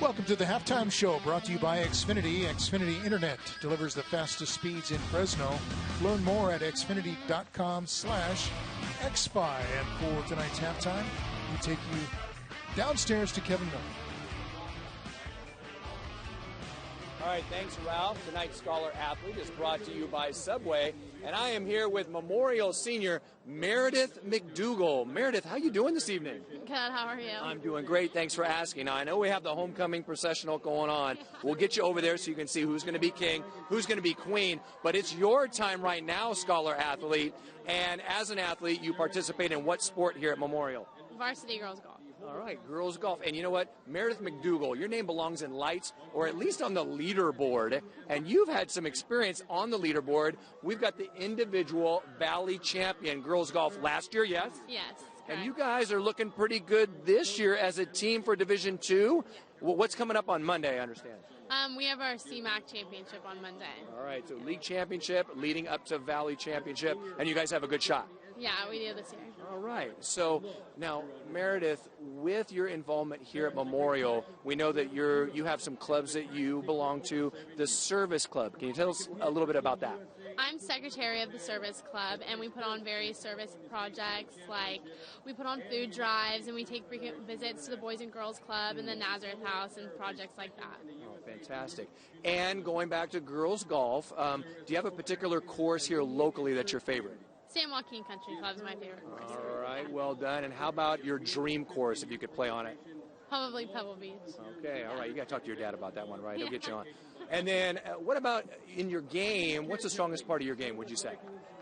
Welcome to the Halftime Show, brought to you by Xfinity. Xfinity Internet delivers the fastest speeds in Fresno. Learn more at xfinity.com/xfi. And for tonight's halftime, we take you downstairs to Kevin Miller. All right, thanks, Ralph. Tonight's Scholar Athlete is brought to you by Subway, and I am here with Memorial Senior Meredith McDougal. Meredith, how you doing this evening? Good, how are you? I'm doing great. Thanks for asking. Now, I know we have the homecoming processional going on. We'll get you over there so you can see who's going to be king, who's going to be queen. But it's your time right now, Scholar Athlete. And as an athlete, you participate in what sport here at Memorial? Varsity girls golf. All right, girls golf. And you know what? Meredith McDougal, your name belongs in lights, or at least on the leaderboard. And you've had some experience on the leaderboard. We've got the individual Valley champion girls golf last year, yes? Yes. And you guys are looking pretty good this year as a team for Division II. Well, what's coming up on Monday, I understand? We have our CMAC championship on Monday. All right, so league championship leading up to Valley championship, and you guys have a good shot. Yeah, we do this year. All right. So now, Meredith, with your involvement here at Memorial, we know that you have some clubs that you belong to, the Service Club. Can you tell us a little bit about that? I'm secretary of the Service Club, and we put on various service projects, like we put on food drives, and we take frequent visits to the Boys and Girls Club and the Nazareth House and projects like that. Oh, fantastic. And going back to girls golf, do you have a particular course here locally that's your favorite? San Joaquin Country Club is my favorite course. All right, well done. And how about your dream course, if you could play on it? Probably Pebble Beach. Okay, all right. You got to talk to your dad about that one, right? He'll get you on. And then what about in your game? What's the strongest part of your game, would you say?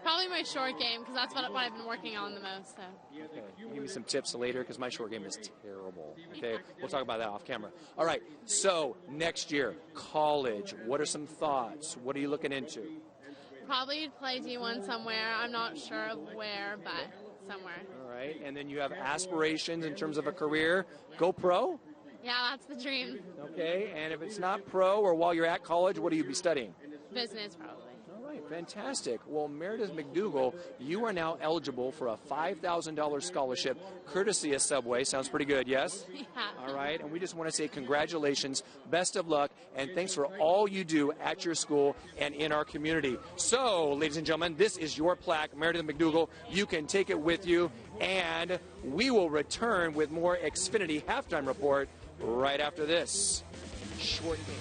Probably my short game, because that's what I've been working on the most. So. Okay, give me some tips later, because my short game is terrible. Okay, we'll talk about that off camera. All right, so next year, college. What are some thoughts? What are you looking into? Probably play D1 somewhere. I'm not sure of where, but somewhere. All right, and then you have aspirations in terms of a career. Go pro? Yeah, that's the dream. Okay, and if it's not pro or while you're at college, what do you be studying? Business, probably. All right, fantastic. Well, Meredith McDougal, you are now eligible for a $5,000 scholarship courtesy of Subway. Sounds pretty good, yes? Yeah. All right, and we just want to say congratulations, best of luck, and thanks for all you do at your school and in our community. So, ladies and gentlemen, this is your plaque, Meredith McDougal. You can take it with you, and we will return with more Xfinity Halftime Report right after this short game.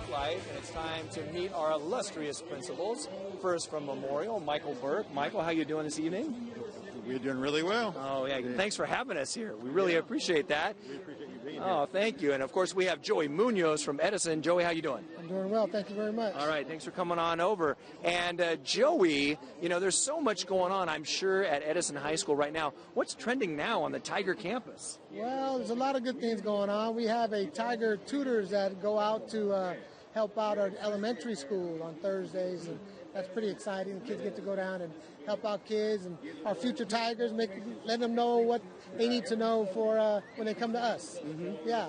spotlight, and it's time to meet our illustrious principals. First from Memorial, Michael Burke. Michael, how you doing this evening? We're doing really well. Oh, yeah. Thanks for having us here. We really appreciate that. We appreciate you being here. Oh, thank you. And, of course, we have Joey Munoz from Edison. Joey, how you doing? I'm doing well. Thank you very much. All right. Thanks for coming on over. And, Joey, there's so much going on, I'm sure, at Edison High School right now. What's trending now on the Tiger campus? Well, there's a lot of good things going on. We have a Tiger tutors that go out to help out our elementary school on Thursdays, and that's pretty exciting. The kids get to go down and help out kids and our future Tigers, let them know what they need to know for when they come to us. Mm-hmm. Yeah.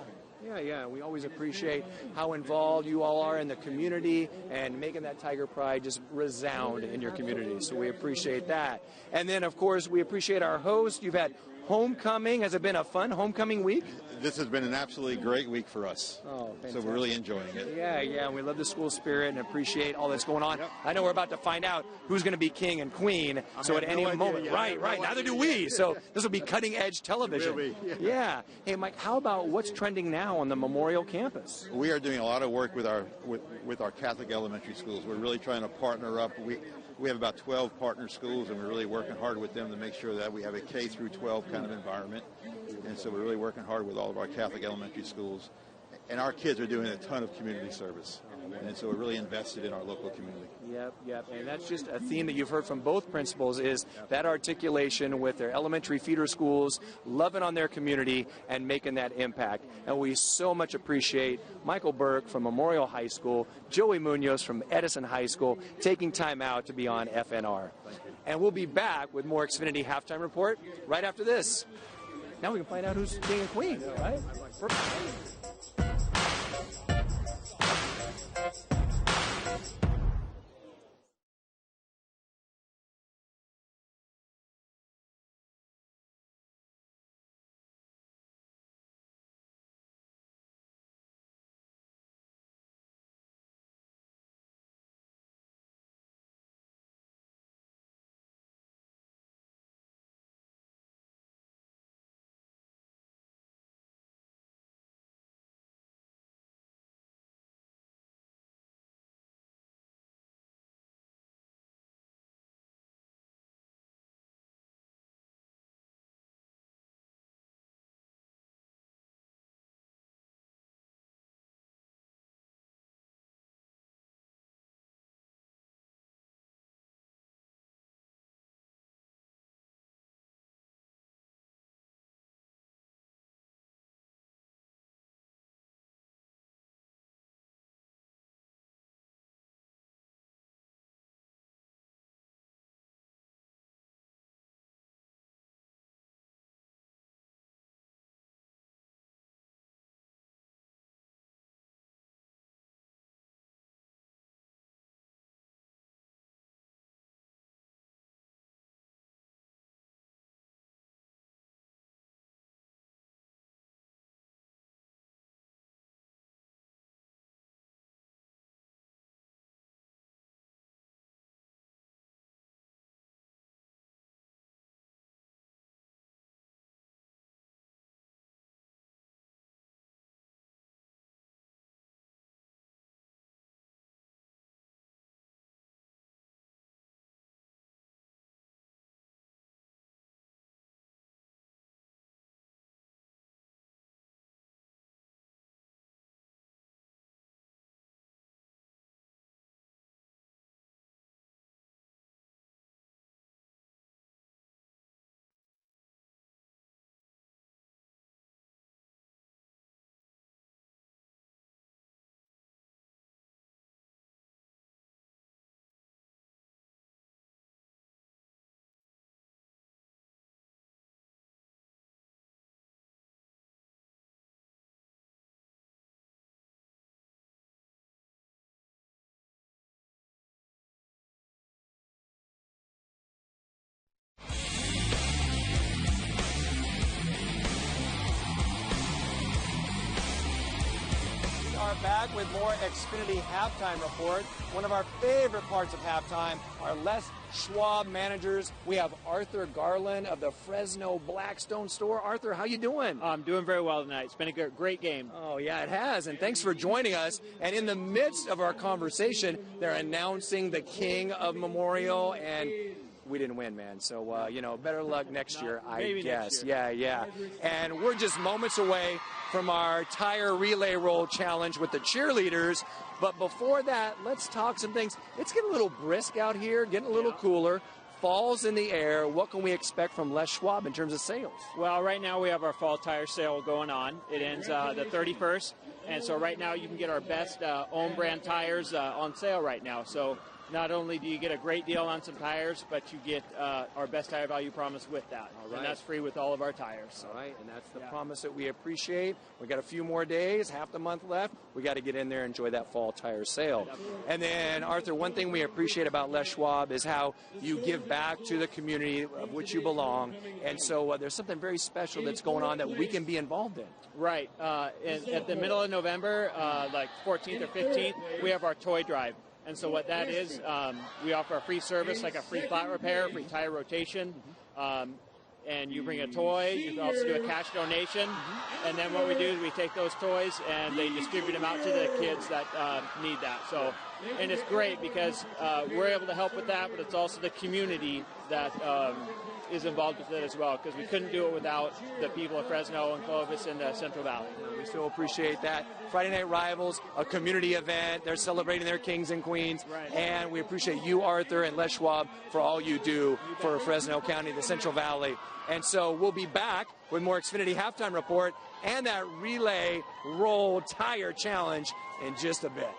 Yeah. We always appreciate how involved you all are in the community and making that Tiger Pride just resound in your community. So we appreciate that. And then, of course, we appreciate our host. You've had homecoming. Has it been a fun homecoming week? This has been an absolutely great week for us. Oh, fantastic. So we're really enjoying it. Yeah. We love the school spirit and appreciate all that's going on. Yep. I know we're about to find out who's going to be king and queen. So at any moment, right. Neither do we. So this will be cutting edge television. It will be. Yeah. Hey, Mike, how about what's trending now on the Memorial campus? We are doing a lot of work with our Catholic elementary schools. We're really trying to partner up. We have about 12 partner schools, and we're really working hard with them to make sure that we have a K through 12 kind of environment. And so we're really working hard with all of our Catholic elementary schools. And our kids are doing a ton of community service. And so we're really invested in our local community. Yep. And that's just a theme that you've heard from both principals is that articulation with their elementary feeder schools, loving on their community and making that impact. And we so much appreciate Michael Burke from Memorial High School, Joey Munoz from Edison High School, taking time out to be on FNR. And we'll be back with more Xfinity Halftime Report right after this. Now we can find out who's king and queen, right? Perfect. are back with more Xfinity Halftime Report. One of our favorite parts of halftime, our Les Schwab managers. We have Arthur Garland of the Fresno Blackstone store. Arthur, how you doing? I'm doing very well tonight. It's been a great game. Oh, yeah, it has. And thanks for joining us. And in the midst of our conversation, they're announcing the King of Memorial, and we didn't win, man. So, better luck next year, I guess. Yeah. And we're just moments away from our tire relay roll challenge with the cheerleaders. But before that, let's talk some things. It's getting a little brisk out here, getting a little cooler. Fall's in the air. What can we expect from Les Schwab in terms of sales? Well, right now we have our fall tire sale going on. It ends the 31st. And so right now you can get our best own brand tires on sale right now. So not only do you get a great deal on some tires, but you get our best tire value promise with that. All right. And that's free with all of our tires. All right, and that's the promise that we appreciate. We got a few more days, half the month left. We got to get in there and enjoy that fall tire sale. And then, Arthur, one thing we appreciate about Les Schwab is how you give back to the community of which you belong. And so there's something very special that's going on that we can be involved in. Right. At the middle of November, like 14th or 15th, we have our toy drive. And so what that is, we offer a free service like a free flat repair, free tire rotation, and you bring a toy. You can also do a cash donation. And then what we do is we take those toys and they distribute them out to the kids that need that. So, and it's great because we're able to help with that, but it's also the community that is involved with it as well, because we couldn't do it without the people of Fresno and Clovis and the Central Valley. We so appreciate that. Friday Night Rivals, a community event. They're celebrating their kings and queens. Right. And we appreciate you, Arthur, and Les Schwab for all you do for Fresno County, the Central Valley. And so we'll be back with more Xfinity Halftime Report and that relay roll tire challenge in just a bit.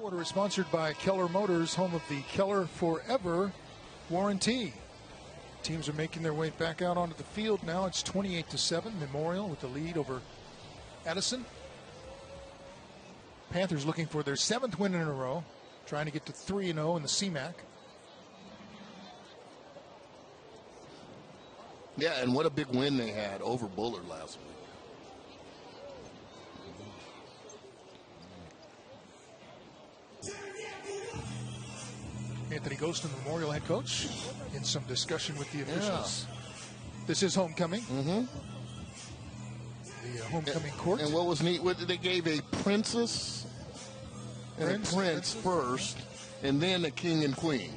quarter is sponsored by Keller Motors, home of the Keller Forever warranty. Teams are making their way back out onto the field now. It's 28-7. Memorial with the lead over Edison. Panthers looking for their 7th win in a row, trying to get to 3-0 in the CMAC. Yeah, and what a big win they had over Bullard last week. Anthony Ghostin, the Memorial head coach, in some discussion with the officials. Yeah. This is homecoming. Mm-hmm. The homecoming court. And what was neat, they gave a princess and a prince first, and then a king and queen.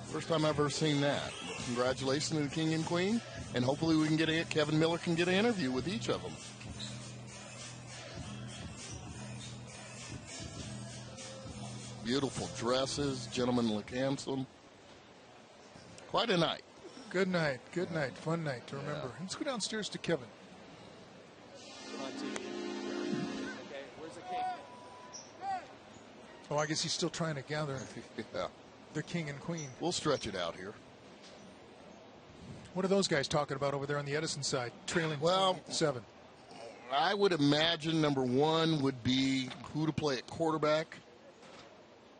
First time I've ever seen that. Congratulations to the king and queen, and hopefully we can Kevin Miller can get an interview with each of them. Beautiful dresses, gentlemen look handsome. Quite a night. Good night, fun night to remember. Yeah. Let's go downstairs to Kevin. Okay, where's the king? Oh, I guess he's still trying to gather yeah. the king and queen. We'll stretch it out here. What are those guys talking about over there on the Edison side, trailing 7? I would imagine number one would be who to play at quarterback,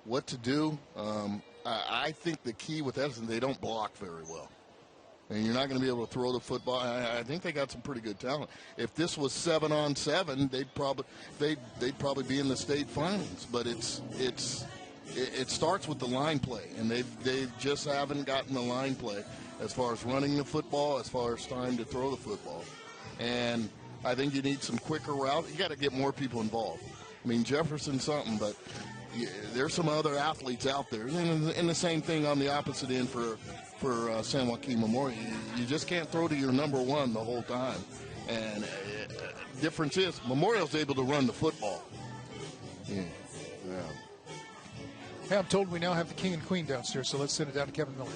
what to do. I think the key with Edison, they don't block very well. And you're not going to be able to throw the football. I think they got some pretty good talent. If this was 7-on-7, they'd probably be in the state finals. But it starts with the line play, and they just haven't gotten the line play as far as running the football, as far as time to throw the football. And I think you need some quicker routes. You got to get more people involved. I mean, Jefferson's something, but there's some other athletes out there. And the same thing on the opposite end for San Joaquin Memorial. You just can't throw to your number one the whole time. And difference is Memorial's able to run the football. Yeah. Hey, I'm told we now have the king and queen downstairs, so let's send it down to Kevin Miller.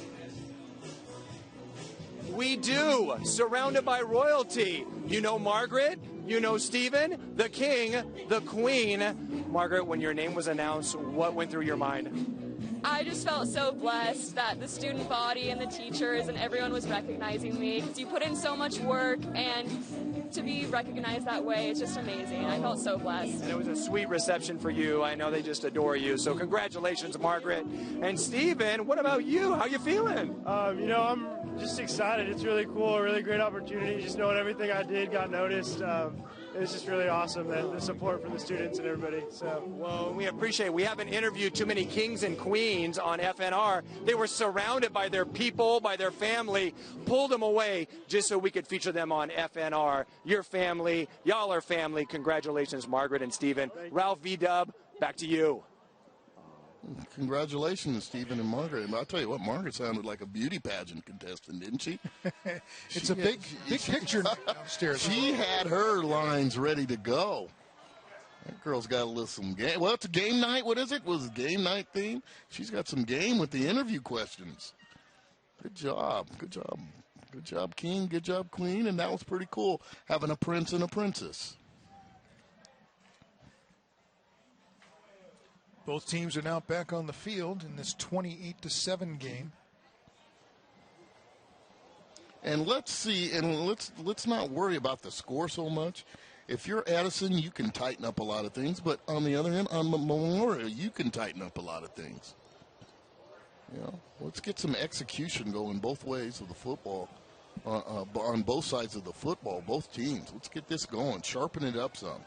We do, surrounded by royalty. You know Margaret, you know Stephen, the king, the queen. Margaret, when your name was announced, what went through your mind? I just felt so blessed that the student body and the teachers and everyone was recognizing me, because you put in so much work, and to be recognized that way, it's just amazing. I felt so blessed. And it was a sweet reception for you. I know they just adore you. So congratulations, Margaret. And Stephen, what about you? How you feeling? I'm just excited. It's really cool, a really great opportunity. Just knowing everything I did got noticed. It's just really awesome, the support from the students and everybody. So, well, we appreciate it. We haven't interviewed too many kings and queens on FNR. They were surrounded by their people, by their family, pulled them away just so we could feature them on FNR. Your family, y'all are family. Congratulations, Margaret and Stephen. Ralph V-Dub, back to you. Congratulations, Stephen and Margaret. I'll tell you what, Margaret sounded like a beauty pageant contestant, didn't she? It's a big picture downstairs. She had her lines ready to go. That girl's got a little some game. Well, it's a game night. What is it? Was it game night theme? She's got some game with the interview questions. Good job. Good job. Good job, king. Good job, queen. And that was pretty cool, having a prince and a princess. Both teams are now back on the field in this 28-7 game. And let's see, and let's not worry about the score so much. If you're Edison, you can tighten up a lot of things, but on the other end, on Memorial, you can tighten up a lot of things. Let's get some execution going both ways of the football, on both sides of the football, both teams. Let's get this going, sharpen it up some.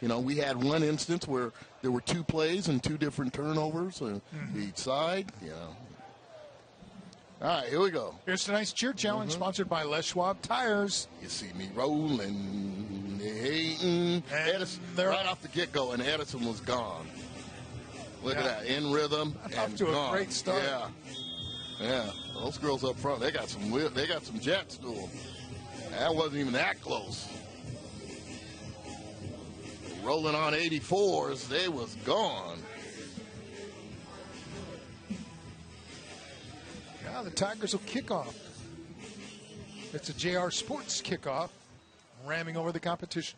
We had one instance where there were 2 plays and 2 different turnovers on each side. All right, here we go. Here's tonight's cheer challenge, sponsored by Les Schwab Tires. You see me rolling, hating. Edison, right off the get-go, and Edison was gone. Look at that, in rhythm and off to gone. A great start. Yeah. Those girls up front, they got some jets to them. That wasn't even that close. Rolling on 84s, they was gone. Now the Tigers will kick off. It's a JR Sports kickoff, ramming over the competition.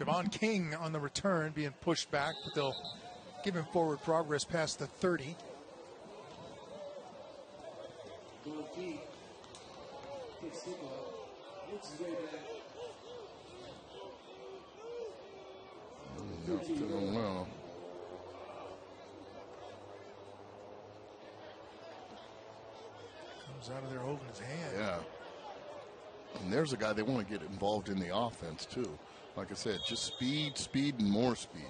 Devon King on the return being pushed back, but they'll give him forward progress past the 30. Well. Comes out of there holding his hand. Yeah. And there's a guy they want to get involved in the offense, too. Like I said, just speed, speed, and more speed.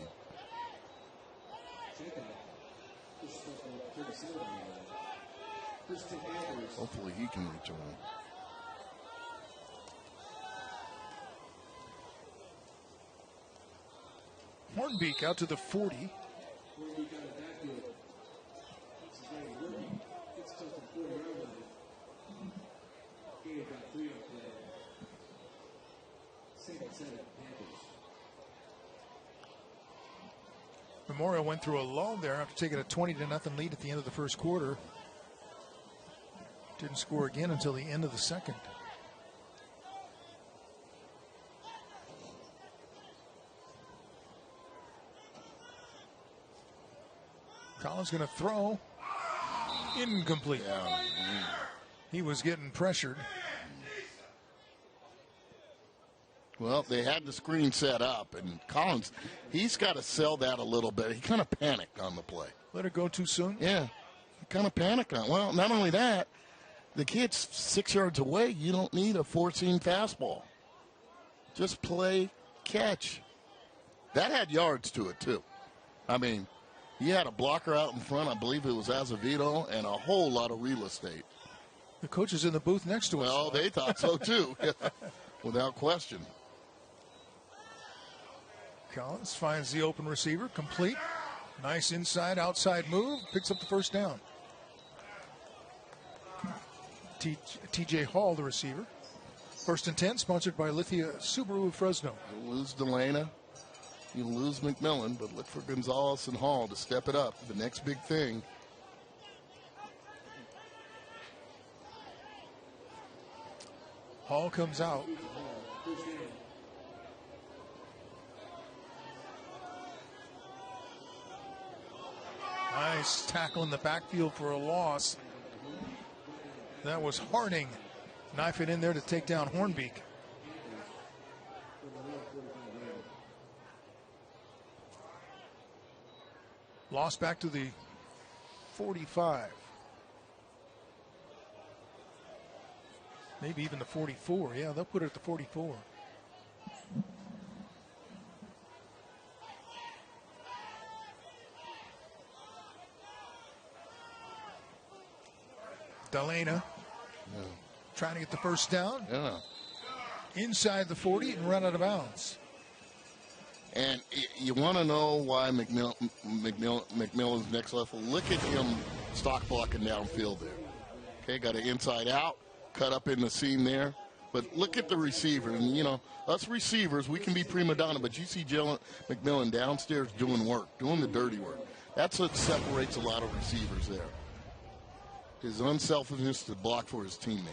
Hopefully he can return. Hornbeak out to the 40. Memorial went through a lull there after taking a 20-0 lead at the end of the first quarter. Didn't score again until the end of the second. Collins going to throw. Incomplete. Yeah. He was getting pressured. Well, they had the screen set up, and Collins, he's got to sell that a little bit. He kind of panicked on the play. Let it go too soon? Yeah, he kind of panicked on it. Well, not only that, the kid's 6 yards away. You don't need a four-seam fastball. Just play catch. That had yards to it, too. I mean, he had a blocker out in front. I believe it was Azevedo, and a whole lot of real estate. The coach is in the booth next to us. Well, they thought so, too, without question. Collins finds the open receiver, complete. Nice inside-outside move, picks up the first down. TJ Hall, the receiver. 1st and 10, sponsored by Lithia Subaru of Fresno. You lose Delana, you lose McMillan, but look for Gonzalez and Hall to step it up. The next big thing. Hall comes out. Nice tackle in the backfield for a loss. That was Harding. Knife it in there to take down Hornbeak. Lost back to the 45. Maybe even the 44. Yeah, they'll put it at the 44. Delana trying to get the first down. Yeah. Inside the 40 and run out of bounds. And you want to know why McMillan's next level? Look at him stock blocking downfield there. Okay, got an inside out, cut up in the seam there. But look at the receiver. And, you know, us receivers, we can be prima donna, but you see Jalen McMillan downstairs doing work, doing the dirty work. That's what separates a lot of receivers there. His unselfishness to block for his teammate.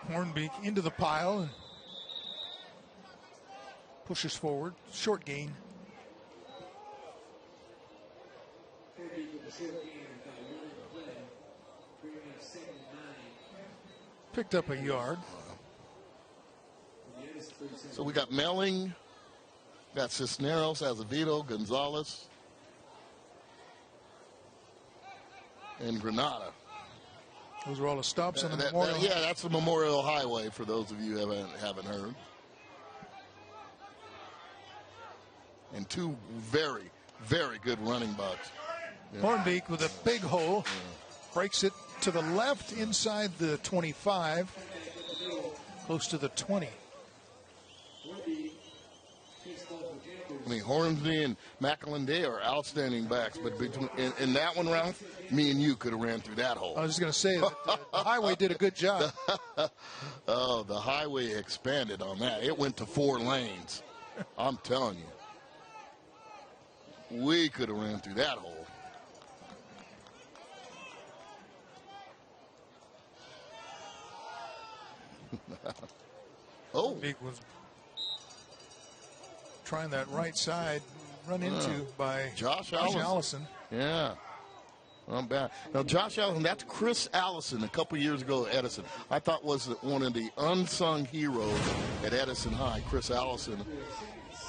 Hornbeak into the pile and pushes forward. Short gain. Picked up a yard. So we got Melling, got Cisneros, Azevedo, Gonzalez, and Granada. Those are all the stops on the Memorial. Yeah, that's the Memorial Highway for those of you who haven't heard. And two very, very good running backs. Yeah. Hornbeak with a big hole. Breaks it to the left inside the 25. Close to the 20. I mean, Hornsby and McElendale are outstanding backs, but between in that one, Ralph, me and you could have ran through that hole. I was just going to say that the highway did a good job. Oh, the highway expanded on that. It went to 4 lanes. I'm telling you. We could have ran through that hole. Oh. Big was trying that right side, run into by Josh Allison. Yeah. I'm bad. Now, Josh Allison, that's Chris Allison a couple years ago at Edison. I thought was one of the unsung heroes at Edison High. Chris Allison,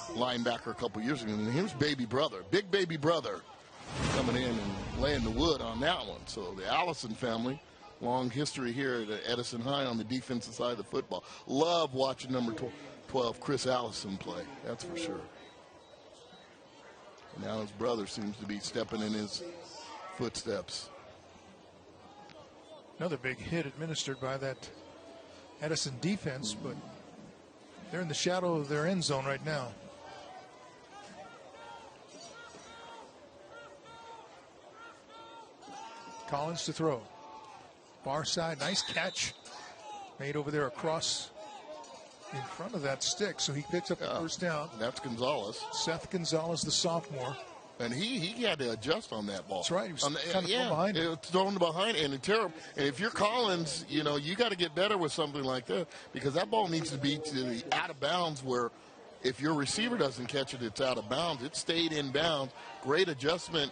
linebacker a couple years ago. And his baby brother, big baby brother, coming in and laying the wood on that one. So the Allison family, long history here at Edison High on the defensive side of the football. Love watching number 12, Chris Allison, play. That's for sure. And now his brother seems to be stepping in his footsteps. Another big hit administered by that Edison defense, but they're in the shadow of their end zone right now. Collins to throw. Far side, nice catch made over there across in front of that stick, so he picks up the first down. That's Gonzalez. Seth Gonzalez, the sophomore. And he had to adjust on that ball. That's right. He was kind of behind it. It was thrown behind it, and terrible. And if you're Collins, you got to get better with something like that, because that ball needs to be to the out of bounds, where if your receiver doesn't catch it, it's out of bounds. It stayed in bounds. Great adjustment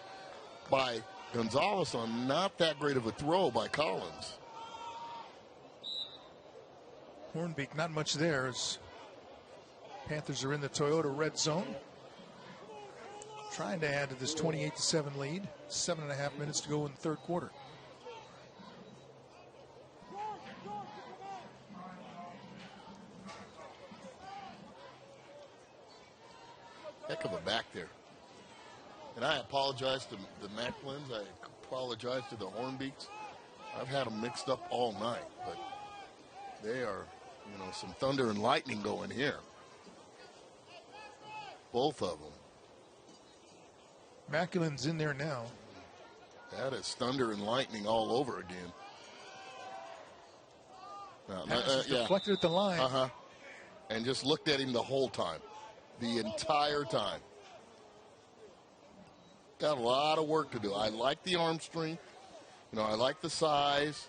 by Gonzalez on not that great of a throw by Collins. Hornbeak, not much there as Panthers are in the Toyota red zone. Trying to add to this 28-7 lead. 7.5 minutes to go in the third quarter. Heck of a back there. And I apologize to the Macklins. I apologize to the Hornbeaks. I've had them mixed up all night, but they are, some thunder and lightning going here. Both of them. Mackinon's in there now. That is thunder and lightning all over again. Deflected at the line. And just looked at him the whole time. The entire time. Got a lot of work to do. I like the arm strength. I like the size.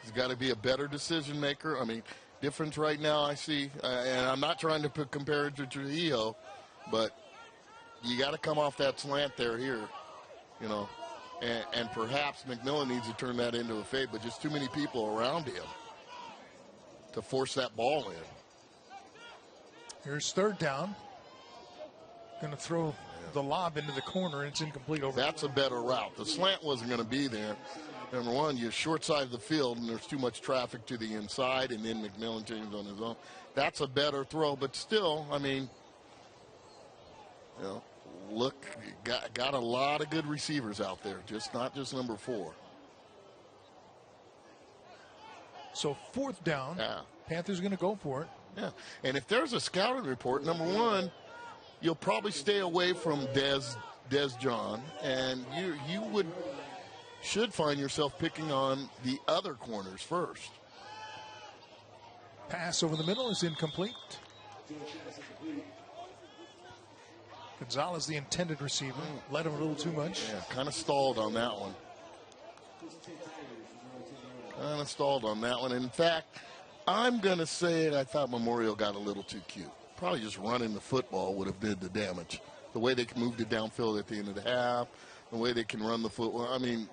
He's got to be a better decision maker. I mean, difference right now I see, and I'm not trying to compare it to Trujillo, but you got to come off that slant here, and perhaps McMillan needs to turn that into a fade, but just too many people around him to force that ball in. Here's third down. Going to throw the lob into the corner, and it's incomplete over. That's a better route. The slant wasn't going to be there. Number one, you're short side of the field, and there's too much traffic to the inside, and then McMillan changes on his own. That's a better throw, but still, I mean, got a lot of good receivers out there, not just number 4. So fourth down. Yeah. Panthers going to go for it. Yeah, and if there's a scouting report, number one, you'll probably stay away from Des John, and you should find yourself picking on the other corners first. Pass over the middle is incomplete. Gonzalez, the intended receiver, led him a little too much. Yeah, kind of stalled on that one. In fact, I'm going to say it. I thought Memorial got a little too cute. Probably just running the football would have did the damage. The way they moved it downfield at the end of the half, the way they can run the football. I mean,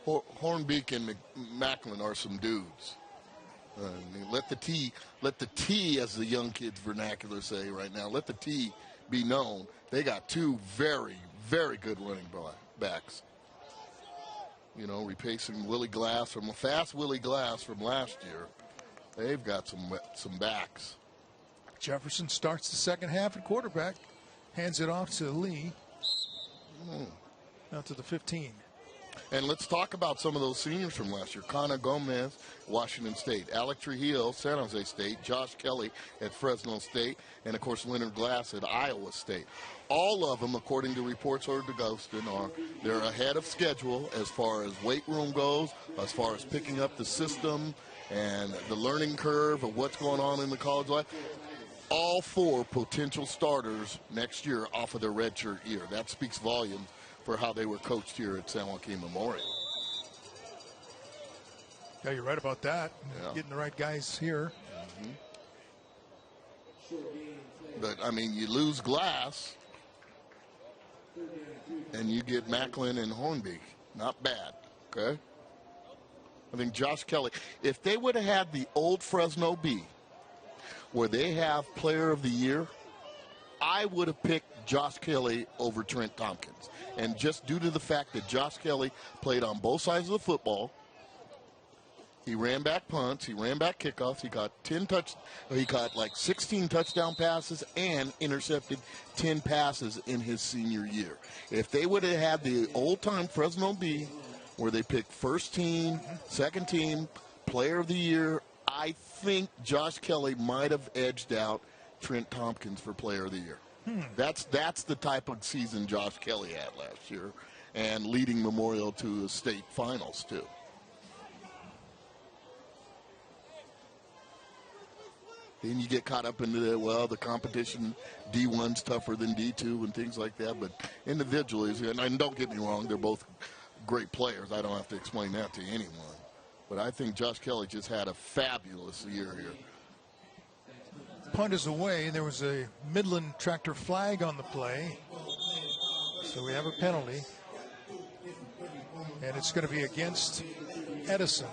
Hornbeak and Macklin are some dudes. Let the T, as the young kids vernacular say right now, let the T be known. They got two very, very good running backs. Replacing Willie Glass from a fast Willie Glass from last year. They've got some backs. Jefferson starts the second half at quarterback. Hands it off to Lee. Out to the 15. And let's talk about some of those seniors from last year. Connor Gomez, Washington State. Alec Trujillo, San Jose State. Josh Kelly at Fresno State. And, of course, Leonard Glass at Iowa State. All of them, according to reports heard to Ghostin, they're ahead of schedule as far as weight room goes, as far as picking up the system and the learning curve of what's going on in the college life. All 4 potential starters next year off of their redshirt year. That speaks volumes for how they were coached here at San Joaquin Memorial. Yeah, you're right about that. Yeah. Getting the right guys here. But, I mean, you lose Glass, and you get Macklin and Hornbeak. Not bad, okay? I think Josh Kelly, if they would have had the old Fresno B, where they have Player of the Year, I would have picked Josh Kelly over Trent Tompkins. And just due to the fact that Josh Kelly played on both sides of the football, he ran back punts, he ran back kickoffs, he got like 16 touchdown passes and intercepted 10 passes in his senior year. If they would have had the old-time Fresno B, where they picked first team, second team, Player of the Year, I think Josh Kelly might have edged out Trent Tompkins for Player of the Year. That's the type of season Josh Kelly had last year, and leading Memorial to the state finals too. Then you get caught up into the competition, D1's tougher than D2 and things like that. But individually, and don't get me wrong, they're both great players. I don't have to explain that to anyone. But I think Josh Kelly just had a fabulous year here. Punt is away. There was a Midland tractor flag on the play. So we have a penalty. And it's going to be against Edison.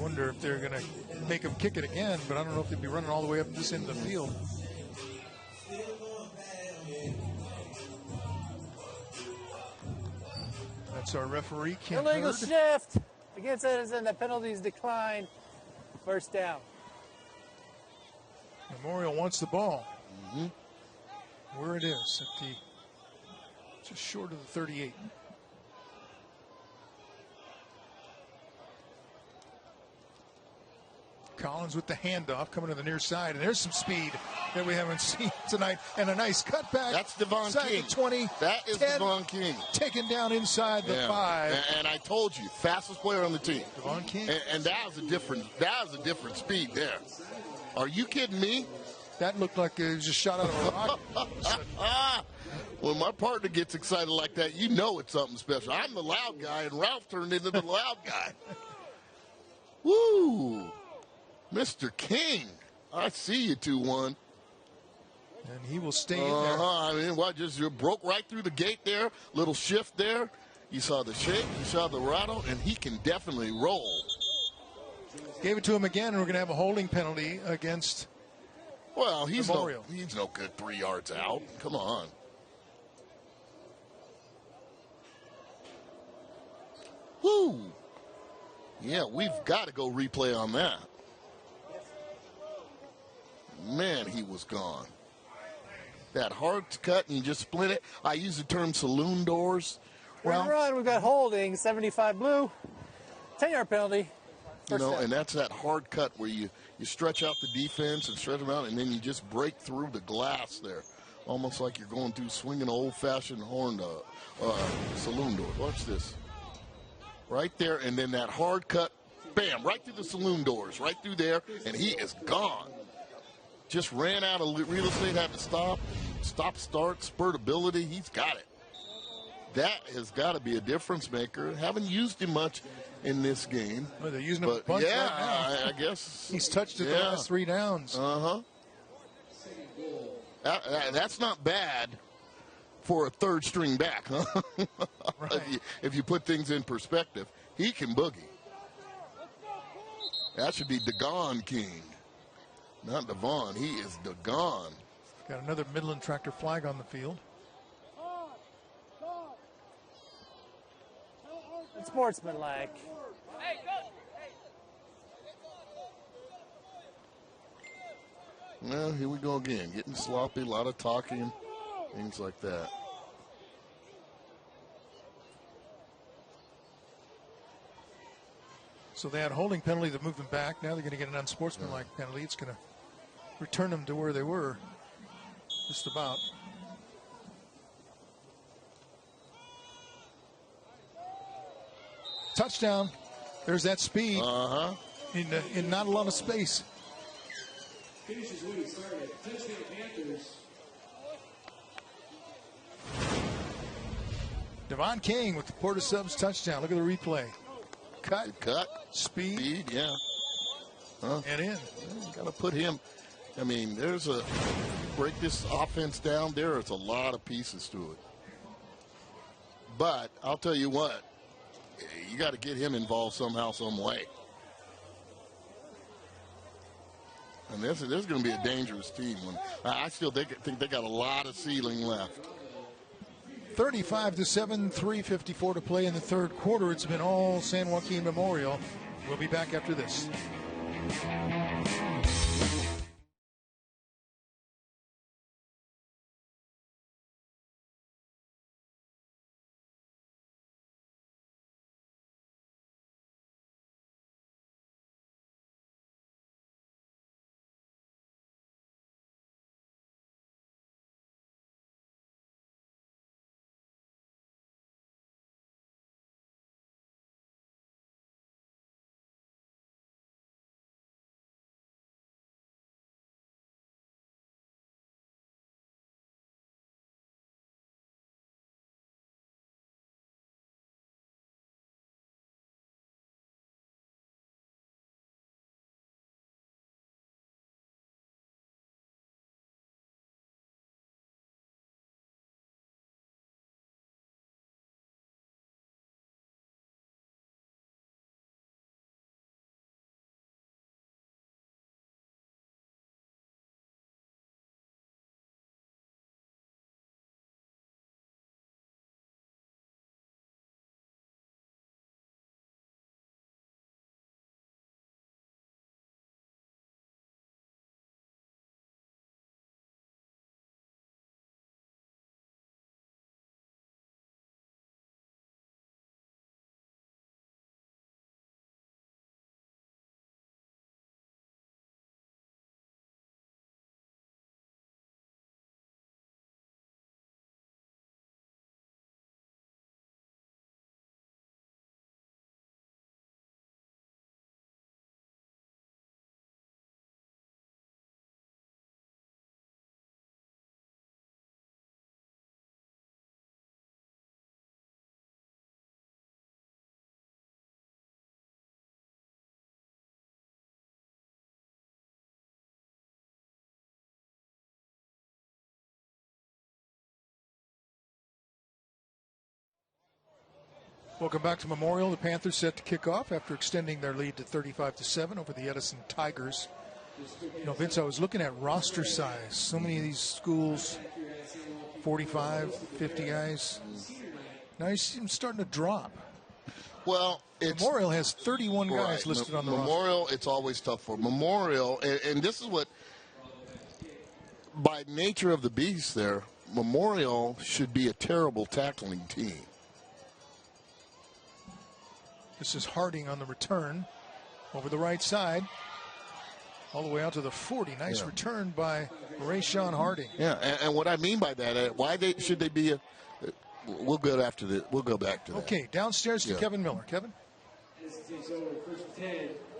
Wonder if they're going to make him kick it again, but I don't know if they'd be running all the way up this end of the field. That's our referee, Kent Illegal Hurd. shift against Edison. The penalties declined. First down. Memorial wants the ball. Where it is, at the just short of the 38. Collins with the handoff coming to the near side, and there's some speed that we haven't seen tonight, and a nice cutback. That's Devon King. 20. That is 10, Devon King. Taken down inside the 5. And I told you, fastest player on the team. Devon King. And that was a different speed there. Are you kidding me? That looked like it was just shot out of a rocket. When my partner gets excited like that, you know it's something special. I'm the loud guy, and Ralph turned into the loud guy. Woo! Mr. King, I see you 2-1. And he will stay in there. I mean, just you broke right through the gate there. Little shift there. You saw the shake, you saw the rattle, and he can definitely roll. Gave it to him again, and we're going to have a holding penalty against he's Memorial. He's no good 3 yards out. Come on. Woo! Yeah, we've got to go replay on that. Man, he was gone. That hard cut and you just split it. I use the term saloon doors. Run, we've got holding, 75 blue, 10-yard penalty. And that's that hard cut where you stretch out the defense and stretch them out, and then you just break through the glass there. Almost like you're going through swinging an old-fashioned horn saloon door. Watch this. Right there, and then that hard cut, bam, right through the saloon doors, right through there, and he is gone. Just ran out of real estate, had to stop, start, spurtability. He's got it. That has got to be a difference maker. Haven't used him much in this game. Well, they're using him a bunch right now. I guess. He's touched it the last 3 downs. That's not bad for a third string back, huh? Right. if you put things in perspective. He can boogie. That should be Dagon King. Not Devon. He is Dagon. Got another Midland tractor flag on the field. Sportsmanlike. Well, here we go again. Getting sloppy, a lot of talking, things like that. So they had a holding penalty that moved them back. Now they're going to get an unsportsmanlike penalty. It's going to return them to where they were, just about. Touchdown. There's that speed. In not a lot of space. Finishes when he started. Touchdown Panthers. Devon King with the Porter Subs touchdown. Look at the replay. Cut. Speed. Yeah. And in. Got to put him. I mean, break this offense down. There's a lot of pieces to it. But I'll tell you what, you got to get him involved somehow, some way. And this is going to be a dangerous team. I still think they got a lot of ceiling left. 35-7, 3:54 to play in the third quarter. It's been all San Joaquin Memorial. We'll be back after this. Welcome back to Memorial. The Panthers set to kick off after extending their lead to 35-7 over the Edison Tigers. You know, Vince, I was looking at roster size. So many of these schools, 45, 50 guys. Now you see them starting to drop. Well, Memorial has 31 guys listed on the roster. Memorial, it's always tough for Memorial, and this is what, by nature of the beast there, Memorial should be a terrible tackling team. This is Harding on the return over the right side. All the way out to the 40. Nice return by Rayshawn Harding. Yeah, and what I mean by that, should they be we'll go after the. We'll go back to that. Okay, downstairs to Kevin Miller. Kevin?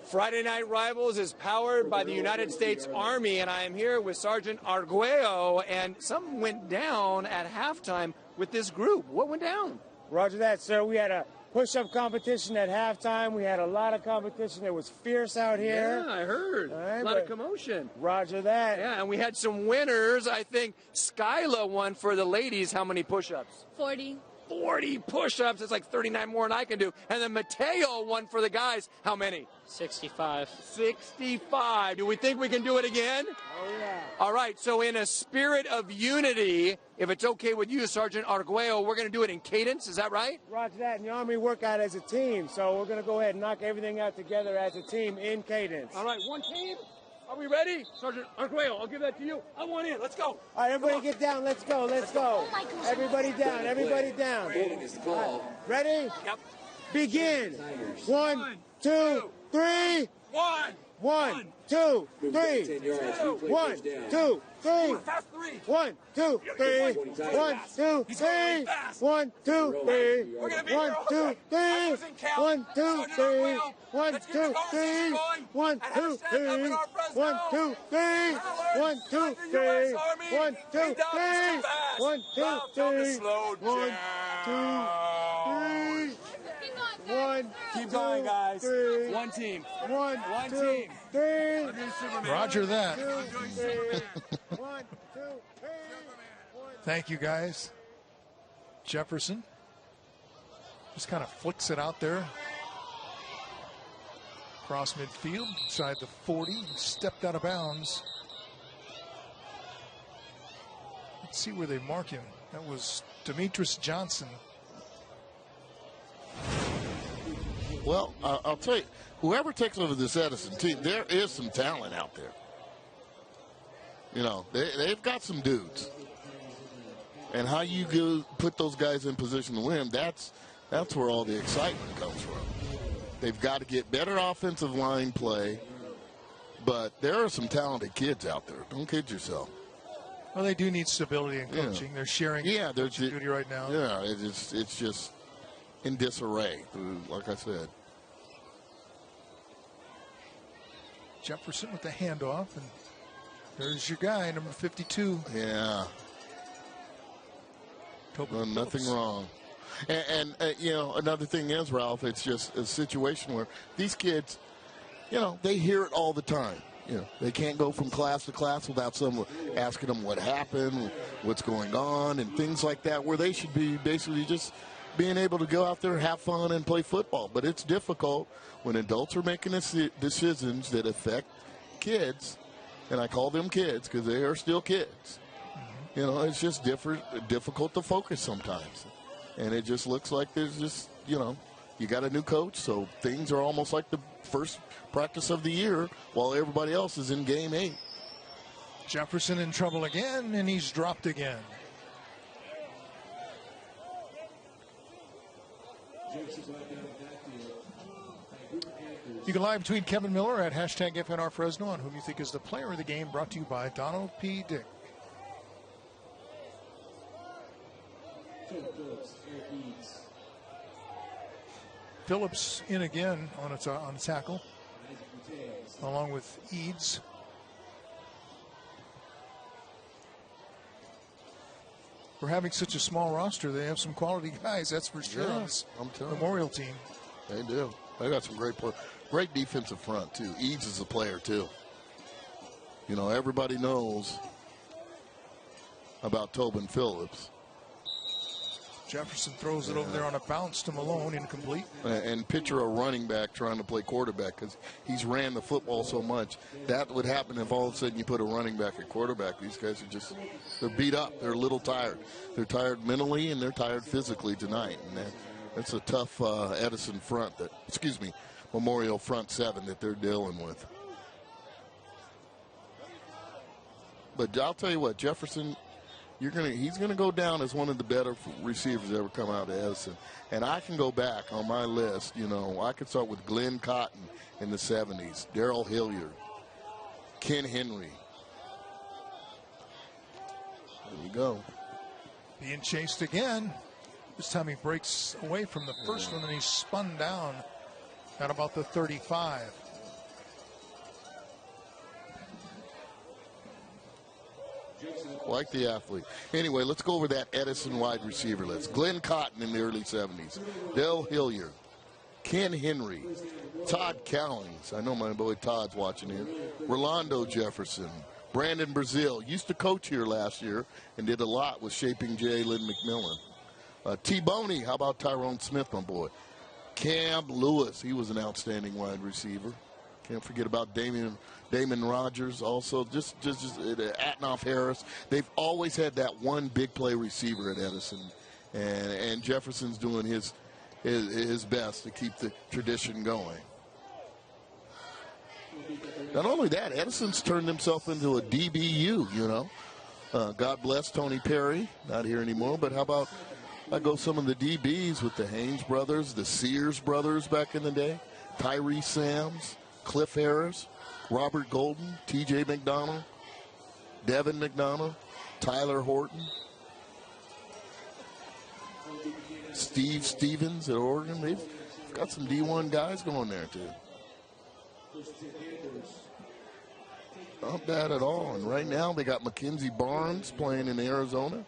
Friday Night Rivals is powered by the United States Army, and I am here with Sergeant Arguello, and something went down at halftime with this group. What went down? Roger that, sir. We had a push-up competition at halftime. We had a lot of competition. It was fierce out here. Yeah, I heard. Right, a lot of commotion. Roger that. Yeah, and we had some winners. I think Skyla won for the ladies. How many push-ups? 40. 40 push-ups. It's like 39 more than I can do. And then Mateo won for the guys. How many? 65. 65. Do we think we can do it again? Oh, yeah. All right, so in a spirit of unity, if it's okay with you, Sergeant Arguello, we're going to do it in cadence. Is that right? Roger that. And the Army work out as a team, so we're going to go ahead and knock everything out together as a team in cadence. All right, one team. Are we ready? Sergeant Arguello, I'll give that to you. I want in. Let's go. All right, everybody get down. Let's go. Let's go. Everybody down. Everybody down. Right. Ready? Yep. Begin. 1, 2, 3. 1, 2, 3. 1, 2, 3. 1, 2, 3. 1, 2, 3. 1, 2, 3. 1, 2, 3. 1, 2, 3. 1, 2, 3. 1, 2, 3. 1, 2, 3. 1, 2, 3. 1, 2, 3. 1, 2, 3. 1, 2, 3. 1. Keep going, guys. 3. One team. One 2, team. 3. Roger that. 2, 3. 1, 2, 3. Thank you, guys. Jefferson just kind of flicks it out there. Cross midfield, inside the 40, stepped out of bounds. Let's see where they mark him. That was Demetrius Johnson. Well, I'll tell you, whoever takes over this Edison team, there is some talent out there. You know, they've got some dudes. And how you put those guys in position to win, that's where all the excitement comes from. They've got to get better offensive line play, but there are some talented kids out there. Don't kid yourself. Well, they do need stability in coaching. Yeah. They're sharing duty right now. Yeah, it's just in disarray, like I said. Jefferson with the handoff, and there's your guy, number 52. Yeah. Nothing wrong. And you know, another thing is, Ralph, it's just a situation where these kids, you know, they hear it all the time. You know, they can't go from class to class without someone asking them what happened, what's going on, and things like that, where they should be basically just being able to go out there, have fun, and play football. But it's difficult when adults are making decisions that affect kids, and I call them kids because they are still kids. You know, it's just difficult to focus sometimes. And it just looks like there's just, you know, you got a new coach, so things are almost like the first practice of the year while everybody else is in game 8. Jefferson in trouble again, and he's dropped again. You can live tweet Kevin Miller at hashtag FNR Fresno on whom you think is the player of the game, brought to you by Donald P. Dick. Phillips in again on a tackle, along with Eads. For having such a small roster, they have some quality guys, that's for sure. Yes, I'm telling Memorial team. They do. They got some great defensive front, too. Eads is a player, too. You know, everybody knows about Tobin Phillips. Jefferson throws it over there on a bounce to Malone, incomplete. And picture a running back trying to play quarterback because he's ran the football so much. That would happen if all of a sudden you put a running back at quarterback. These guys are they're beat up. They're a little tired. They're tired mentally and they're tired physically tonight. And that's a tough Edison front Memorial front 7 that they're dealing with. But I'll tell you what, Jefferson, he's gonna go down as one of the better receivers that ever come out of Edison. And I can go back on my list. You know, I could start with Glenn Cotton in the 70s, Darrell Hilliard, Ken Henry. There you go. Being chased again. This time he breaks away from the first one and he's spun down at about the 35. Like the athlete. Anyway, let's go over that Edison wide receiver list. Glenn Cotton in the early 70s. Darrell Hilliard. Ken Henry. Todd Cowlings. I know my boy Todd's watching here. Rolando Jefferson. Brandon Brazil. Used to coach here last year and did a lot with shaping Jalen McMillan. T-Boney. How about Tyrone Smith, my boy? Cam Lewis. He was an outstanding wide receiver. Can't forget about Damon Rogers also, just Atnoff Harris. They've always had that one big play receiver at Edison, and Jefferson's doing his best to keep the tradition going. Not only that, Edison's turned himself into a DBU, you know. God bless Tony Perry, not here anymore, but how about I go some of the DBs with the Haynes brothers, the Sears brothers back in the day, Tyree Sams, Cliff Harris, Robert Golden, T.J. McDonald, Devin McDonald, Tyler Horton, Steve Stevens at Oregon. They've got some D1 guys going there, too. Not bad at all. And right now they got Mackenzie Barnes playing in Arizona,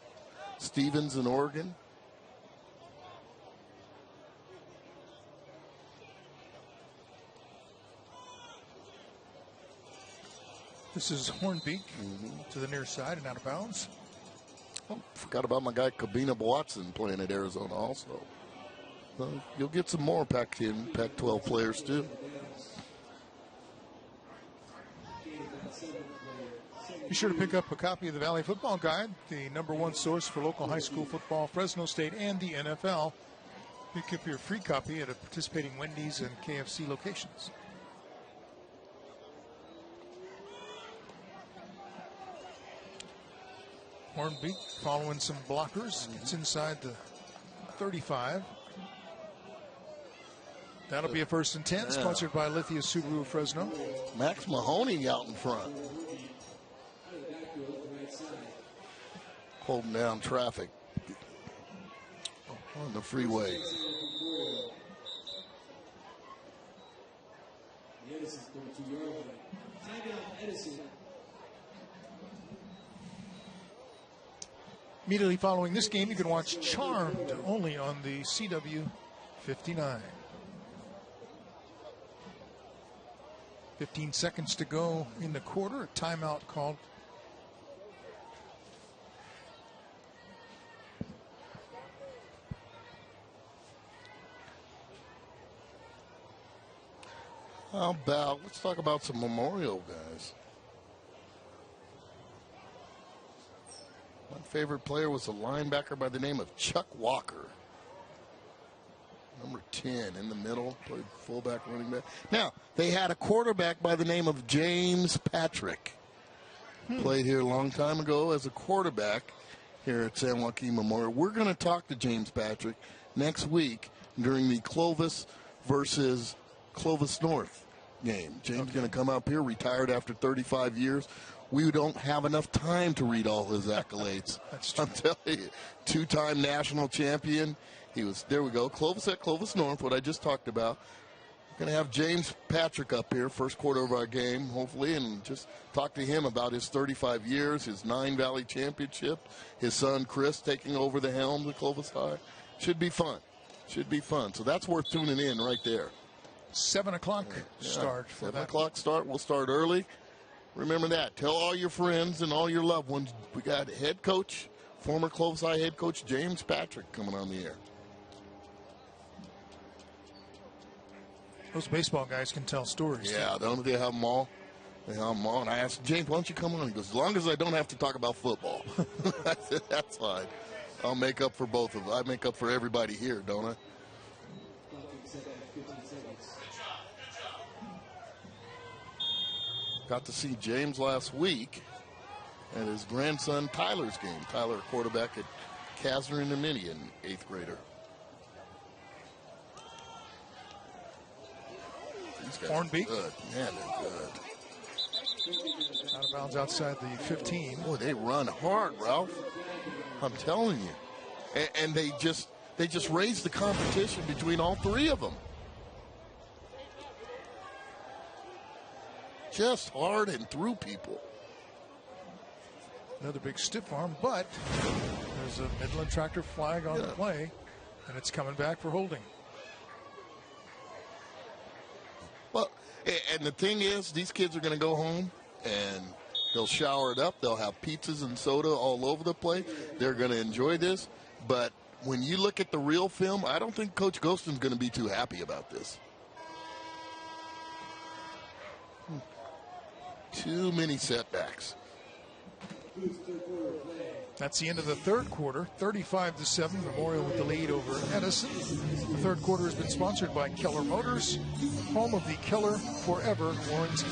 Stevens in Oregon. This is Hornbeak to the near side and out of bounds. Oh, forgot about my guy Kabina Watson playing at Arizona also. So you'll get some more Pac-10, Pac-12 players too. Be sure to pick up a copy of the Valley Football Guide, the #1 source for local high school football, Fresno State, and the NFL. Pick up your free copy at a participating Wendy's and KFC locations. Hornbeak following some blockers. Gets inside the 35. That'll be a 1st and 10, sponsored by Lithia Subaru Fresno. Max Mahoney out in front. Holding down traffic on the freeway. Immediately following this game, you can watch Charmed only on the CW 59. 15 seconds to go in the quarter. A timeout called. How about, let's talk about some Memorial guys. My favorite player was a linebacker by the name of Chuck Walker. Number 10 in the middle, played fullback, running back. Now, they had a quarterback by the name of James Patrick. Played here a long time ago as a quarterback here at San Joaquin Memorial. We're going to talk to James Patrick next week during the Clovis versus Clovis North game. James going to come up here, retired after 35 years. We don't have enough time to read all his accolades. I'm telling you, 2-time national champion. He was, there we go, Clovis at Clovis North, what I just talked about. Going to have James Patrick up here, first quarter of our game, hopefully, and just talk to him about his 35 years, his 9 Valley championship, his son Chris taking over the helm of Clovis High. Should be fun. Should be fun. So that's worth tuning in right there. 7 o'clock start. 7 o'clock start. We'll start early. Remember that. Tell all your friends and all your loved ones. We got head coach, former Clovis High head coach James Patrick coming on the air. Those baseball guys can tell stories. Yeah, don't they have them all? They have them all. And I asked James, why don't you come on? He goes, as long as I don't have to talk about football. I said, that's fine. I'll make up for both of them. I make up for everybody here, don't I? Got to see James last week at his grandson Tyler's game. Tyler, quarterback at Kasner in the Mini, an 8th grader. Hornbeak. Good. Man, they're good. Out of bounds outside the 15. Boy, they run hard, Ralph. I'm telling you. And they just raised the competition between all 3 of them. Just hard and through people. Another big stiff arm, but there's a Midland Tractor flag on the play, and it's coming back for holding. Well, and the thing is, these kids are going to go home, and they'll shower it up. They'll have pizzas and soda all over the place. They're going to enjoy this. But when you look at the real film, I don't think Coach Ghostin's going to be too happy about this. Too many setbacks. That's the end of the third quarter. 35-7. Memorial with the lead over Edison. The third quarter has been sponsored by Keller Motors, home of the Keller Forever warranty.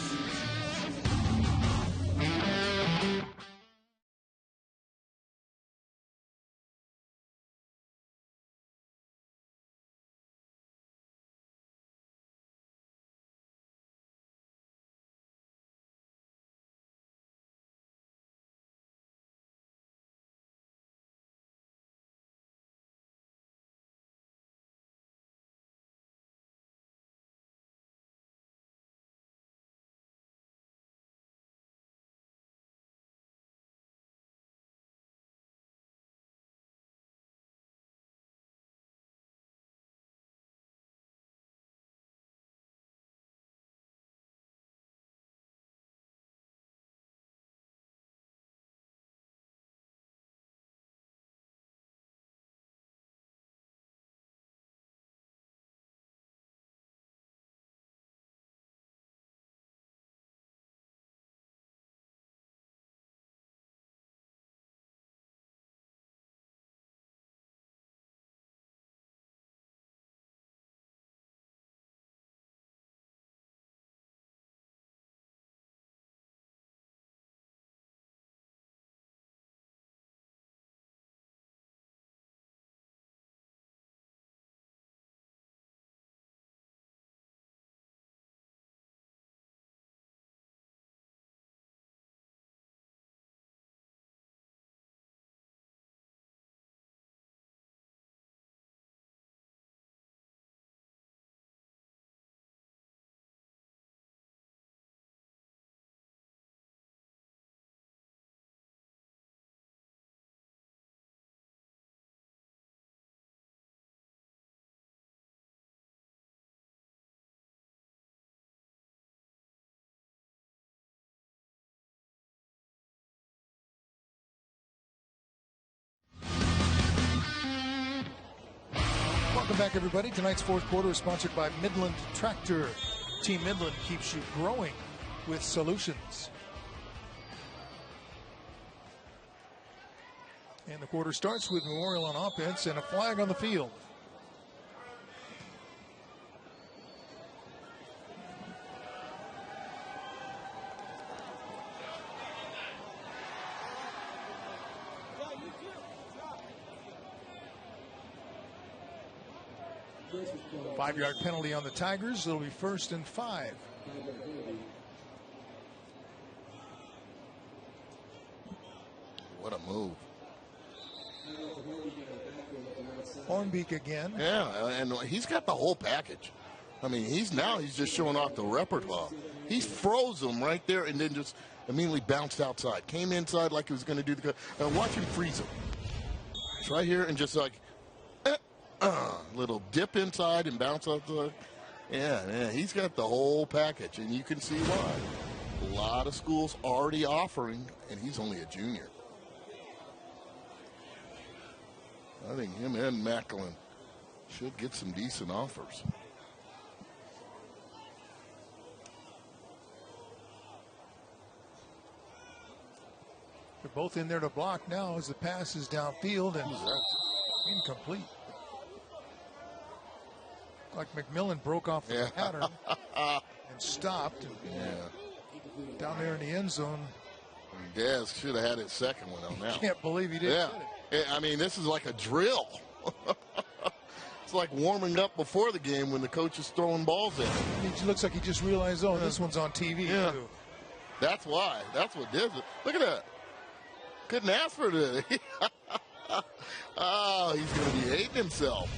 Welcome back, everybody. Tonight's fourth quarter is sponsored by Midland Tractor. Team Midland keeps you growing with solutions. And the quarter starts with Memorial on offense and a flag on the field. Five-yard penalty on the Tigers. It'll be 1st and 5. What a move. Hornbeak again. Yeah, and he's got the whole package. I mean, he's just showing off the repertoire. He froze him right there and then just immediately bounced outside. Came inside like he was going to do the... watch him freeze him. It's right here and just like... little dip inside and bounce outside. Yeah, he's got the whole package, and you can see why. A lot of schools already offering, and he's only a junior. I think him and Macklin should get some decent offers. They're both in there to block now as the pass is downfield and incomplete. Like McMillan broke off the pattern and stopped. And down there in the end zone. Dez should have had his second one on that. I can't believe he didn't get it. I mean, this is like a drill. It's like warming up before the game when the coach is throwing balls at him. It looks like he just realized, oh, this one's on TV, too. That's why. That's what did it. Look at that. Couldn't ask for it. Oh, he's going to be hating himself.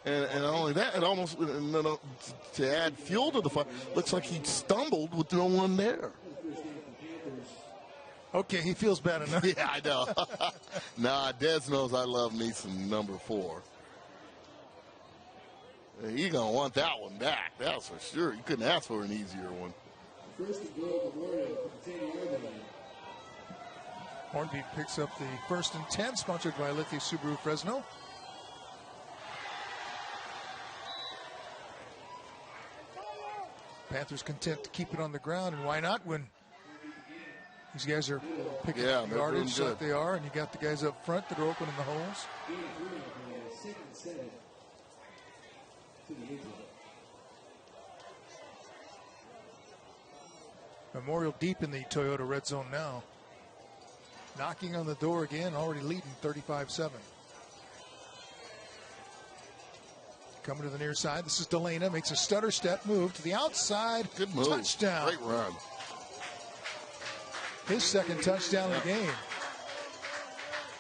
And not only that, it almost, to add fuel to the fire, looks like he stumbled with no one there. Okay, he feels bad enough. Yeah, I know. Nah, Dez knows I love me some number 4. He's going to want that one back, that's for sure. You couldn't ask for an easier one. Hornbeak picks up the 1st and 10, sponsored by Lithia Subaru Fresno. Panthers content to keep it on the ground, and why not when these guys are picking up yardage like they are, and you got the guys up front that are opening the holes. Memorial deep in the Toyota red zone now. Knocking on the door again, already leading 35-7. Coming to the near side. This is Delana. Makes a stutter step move to the outside. Good move. Touchdown. Great run. His second touchdown of the game.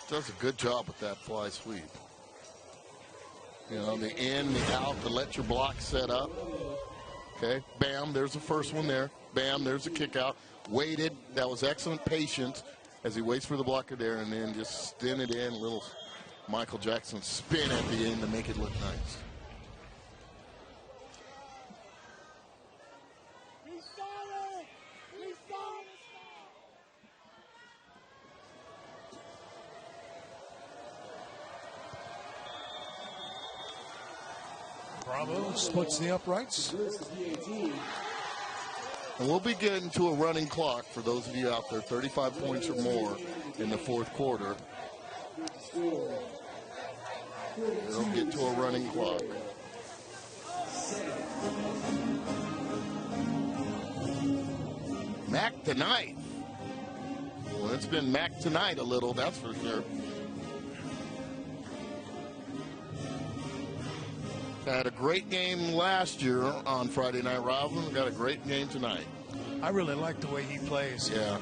Does a good job with that fly sweep. You know, the in, the out, to let your block set up. Okay. Bam. There's the first one there. Bam. There's the kick out. Waited. That was excellent patience as he waits for the blocker there, and then just spin it in. A little Michael Jackson spin at the end to make it look nice. Bravo splits the uprights. And we'll be getting to a running clock for those of you out there, 35 points or more in the fourth quarter. It'll get to a running clock. Mac tonight. Well, it's been Mac tonight a little, that's for sure. Had a great game last year on Friday Night Rivalry. Got a great game tonight. I really like the way he plays. Yeah.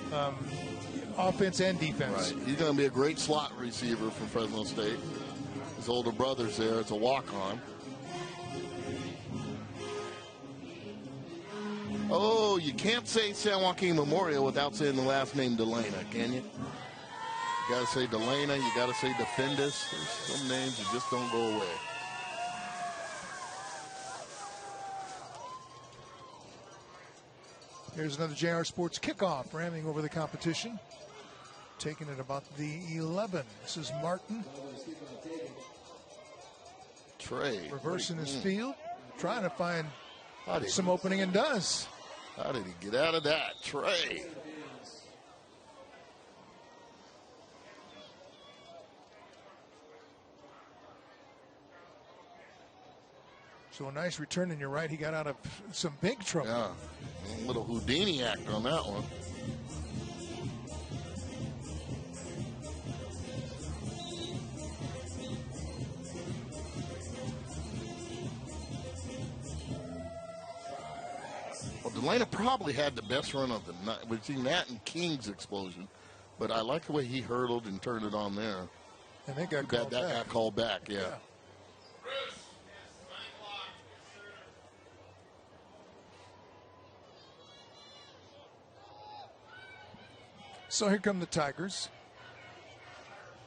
Offense and defense. Right. He's going to be a great slot receiver for Fresno State. His older brother's there. It's a walk-on. Oh, you can't say San Joaquin Memorial without saying the last name Delana, can you? You got to say Delana. You got to say Defendus. There's some names that just don't go away. Here's another JR Sports kickoff, ramming over the competition. taking it about the 11. This is Martin. Trey. Reversing his field, trying to find some opening, and does. How did he get out of that? Trey. So a nice return, and you're right, he got out of some big trouble. Yeah, a little Houdini act on that one. Well, Delana probably had the best run of the night between that and King's explosion, but I like the way he hurdled and turned it on there. And they got called back. Got called back, yeah. So here come the Tigers.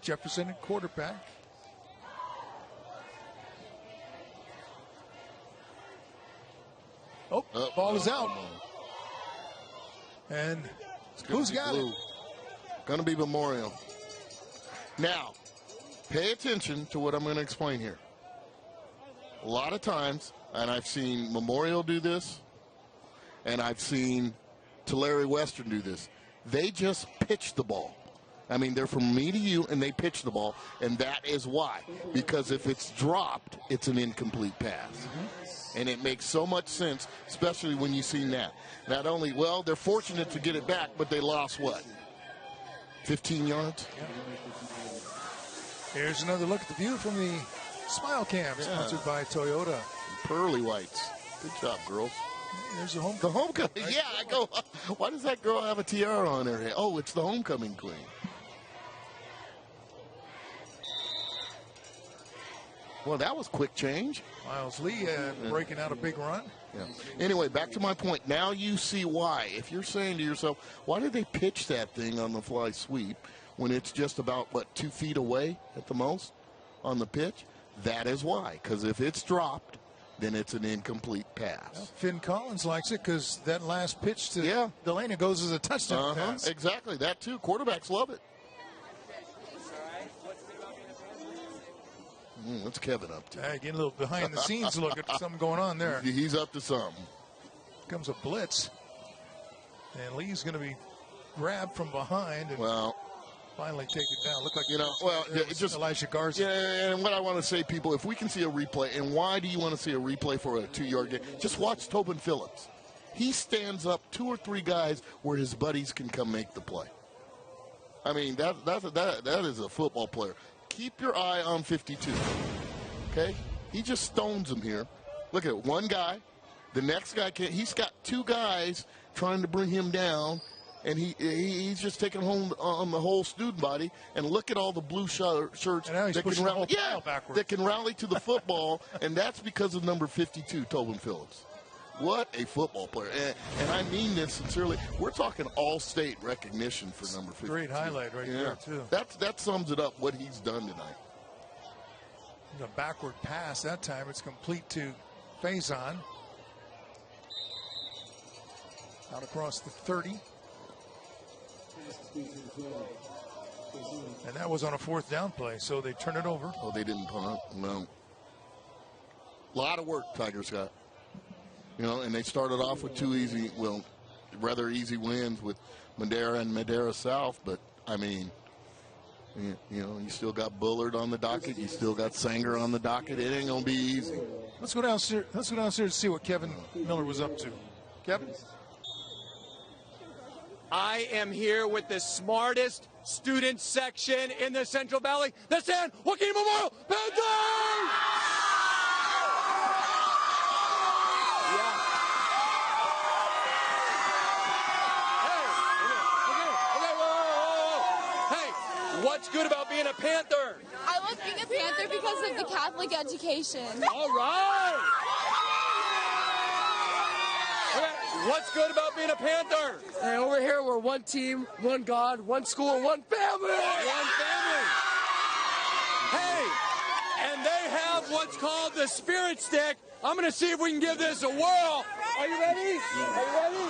Jefferson at quarterback. Oh, ball is out. And who's got it? Going to be Memorial. Now, pay attention to what I'm going to explain here. A lot of times, and I've seen Memorial do this, and I've seen Tulare Western do this. They just pitch the ball. I mean, they're from me to you, and they pitch the ball, and that is why. Because if it's dropped, it's an incomplete pass. And it makes so much sense, especially when you see that. Not only, well, they're fortunate to get it back, but they lost what? 15 yards? Here's another look at the view from the Smile Cam, sponsored by Toyota. Pearly whites. Good job, girls. There's the homecoming. The homecoming. Yeah, I go, why does that girl have a tiara on her head? Oh, it's the homecoming queen. Well, that was quick change. Miles Lee breaking out a big run. Yeah. Anyway, back to my point. Now you see why. If you're saying to yourself, why did they pitch that thing on the fly sweep when it's just about, 2 feet away at the most on the pitch? That is why. Because if it's dropped, then it's an incomplete pass. Well, Finn Collins likes it because that last pitch to Delana goes as a touchdown pass. Exactly. That, too. Quarterbacks love it. What's Kevin up to? Getting a little behind-the-scenes look at something going on there. He's up to something. Comes a blitz. And Lee's going to be grabbed from behind and finally take it down. Looked like just Elijah Garza. Yeah, and what I want to say, people, if we can see a replay, and why do you want to see a replay for a 2-yard gain? Just watch Tobin Phillips. He stands up 2 or 3 guys where his buddies can come make the play. I mean, that is a football player. Keep your eye on 52, okay? He just stones him here. Look at one guy. The next guy can't. He's got 2 guys trying to bring him down, and he's just taking home on the whole student body. And look at all the blue shirts that can rally to the football, and that's because of number 52, Tobin Phillips. What a football player. And I mean this sincerely. We're talking all-state recognition for number 52. Great highlight right there, too. That sums it up, what he's done tonight. The backward pass that time. It's complete to Faison. Out across the 30. And that was on a 4th down play, so they turn it over. Oh, they didn't punt it? No. A lot of work Tigers got. And they started off with 2 rather easy wins with Madera and Madera South. But, I mean, you still got Bullard on the docket. You still got Sanger on the docket. It ain't going to be easy. Let's go downstairs to see what Kevin Miller was up to. Kevin? I am here with the smartest student section in the Central Valley, the San Joaquin Memorial Panthers! What's good about being a Panther? I love being a Panther because of the Catholic education. All right. Okay. What's good about being a Panther? Hey, over here we're one team, one God, one school, one family. One family. Hey, and they have what's called the Spirit Stick. I'm going to see if we can give this a whirl. Are you ready? Are you ready?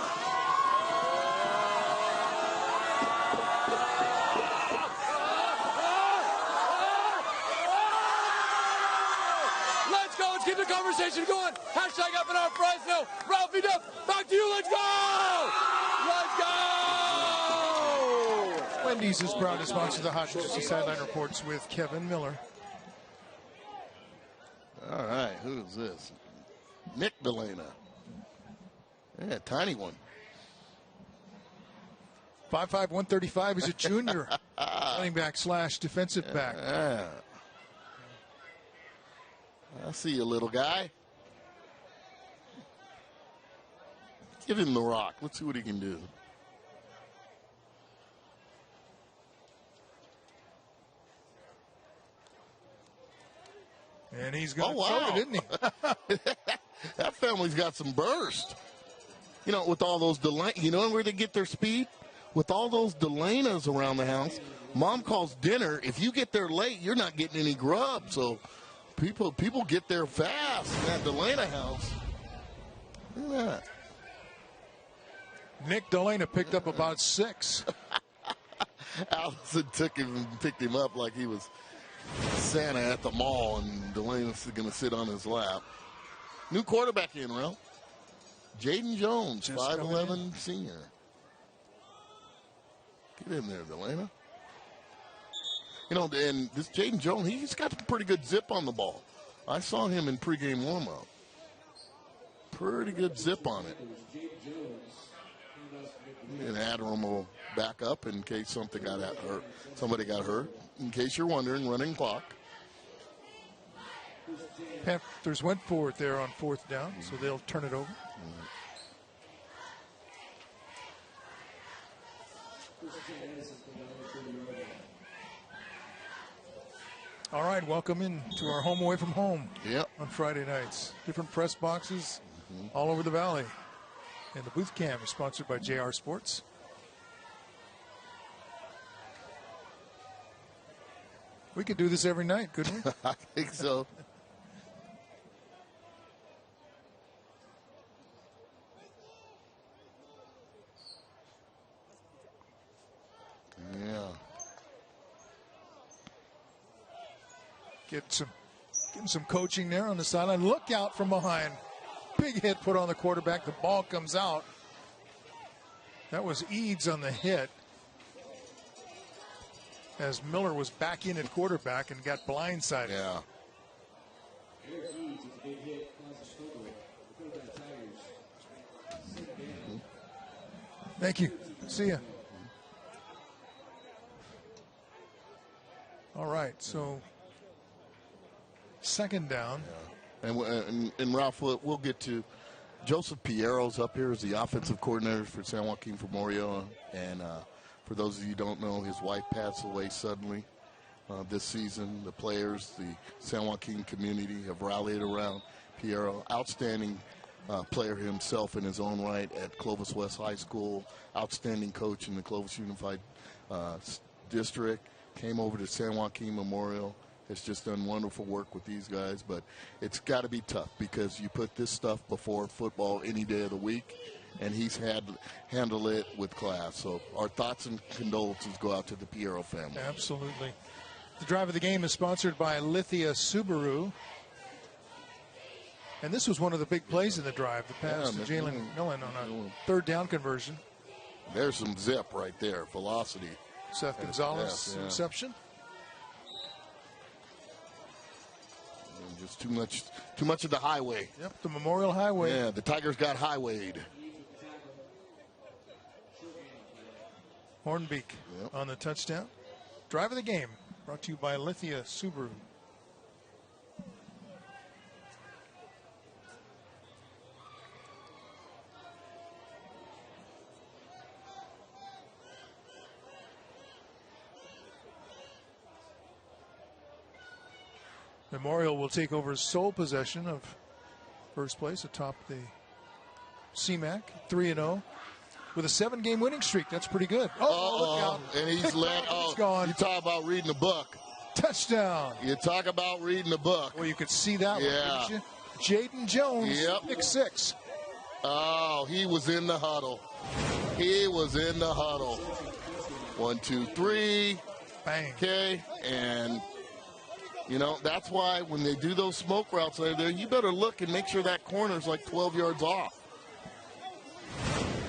conversation going. Hashtag FNR Fresno. Ralphie Duff, back to you. Let's go! Let's go! Wendy's is proud to sponsor the Hot Juicy Sideline Reports with Kevin Miller. All right, who's this? Nick Delana. Yeah, tiny one. 5'5", 135. He's a junior running back / defensive back. Yeah. I see you, little guy. Give him the rock. Let's see what he can do. And he's got it, didn't he? That family's got some burst. You know, with all those you know where they get their speed? With all those Delanas around the house. Mom calls dinner. If you get there late, you're not getting any grub. So people get there fast in that Delana house. Look at that. Nick Delana picked up about 6. Allison took him and picked him up like he was Santa at the mall, and Delana's going to sit on his lap. New quarterback in, Ralph. Jaden Jones, 5'11", senior. Get in there, Delana. You know, and this Jaden Jones, he's got some pretty good zip on the ball. I saw him in pregame warm-up. Pretty good zip on it. And Adam will back up in case somebody got hurt. In case you're wondering, running clock. Panthers went for it there on 4th down, so they'll turn it over. All right, welcome in to our home away from home on Friday nights. Different press boxes all over the valley. And the booth cam is sponsored by JR Sports. We could do this every night, couldn't we? I think so. Yeah. Getting some coaching there on the sideline. Look out from behind. Big hit put on the quarterback. The ball comes out. That was Eads on the hit, as Miller was back in at quarterback and got blindsided. Yeah. Thank you. See ya. All right, so 2nd down. Yeah. And Ralph, we'll get to Joseph Piero's up here as the offensive coordinator for San Joaquin Memorial. And for those of you who don't know, his wife passed away suddenly this season. The players, the San Joaquin community have rallied around Piero. Outstanding player himself in his own right at Clovis West High School. Outstanding coach in the Clovis Unified District. Came over to San Joaquin Memorial. Has just done wonderful work with these guys, but it's got to be tough because you put this stuff before football any day of the week, and he's handled it with class. So our thoughts and condolences go out to the Piero family. Absolutely. The drive of the game is sponsored by Lithia Subaru. And this was one of the big plays in the drive, the pass to Jalen Millen on a 3rd down conversion. There's some zip right there, velocity. Seth Gonzalez reception. Just too much of the highway. Yep, the Memorial Highway. Yeah, the Tigers got highwayed. Hornbeak on the touchdown. Drive of the game brought to you by Lithia Subaru. Memorial will take over sole possession of first place atop the CMAC, 3-0, with a 7-game winning streak. That's pretty good. Look out. And he's led. He's gone. You talk about reading a book. Touchdown. You talk about reading a book. Well, you could see that one, didn't you? Jaden Jones, pick 6. Oh, he was in the huddle. He was in the huddle. 1, 2, 3. Bang. Okay, and You know, that's why when they do those smoke routes over there, you better look and make sure that corner's like 12 yards off.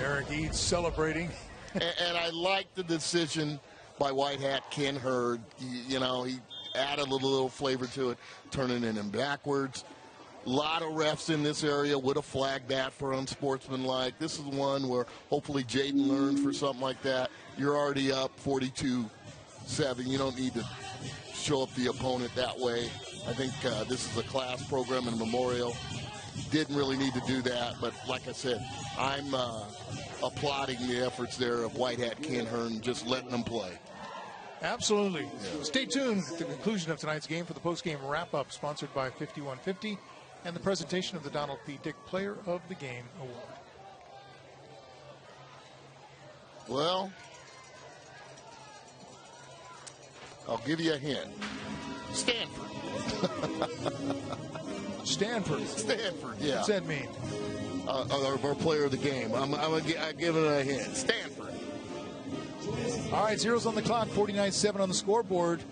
Eric Eads celebrating. and I like the decision by White Hat Ken Hurd. He added a little flavor to it, turning it in backwards. A lot of refs in this area would have flagged that for unsportsmanlike. This is one where hopefully Jaden learned for something like that. You're already up 42-7. You don't need to show up the opponent that way. I think this is a class program in Memorial. Didn't really need to do that, but like I said, I'm applauding the efforts there of White Hat Ken Hurd, just letting them play. Absolutely. Yeah. Stay tuned at the conclusion of tonight's game for the postgame wrap-up, sponsored by 5150 and the presentation of the Donald P. Dick Player of the Game Award. Well, I'll give you a hint. Stanford. Stanford, yeah. What's that mean? Our player of the game. I'm giving it a hint. Stanford. All right, zeros on the clock, 49-7 on the scoreboard.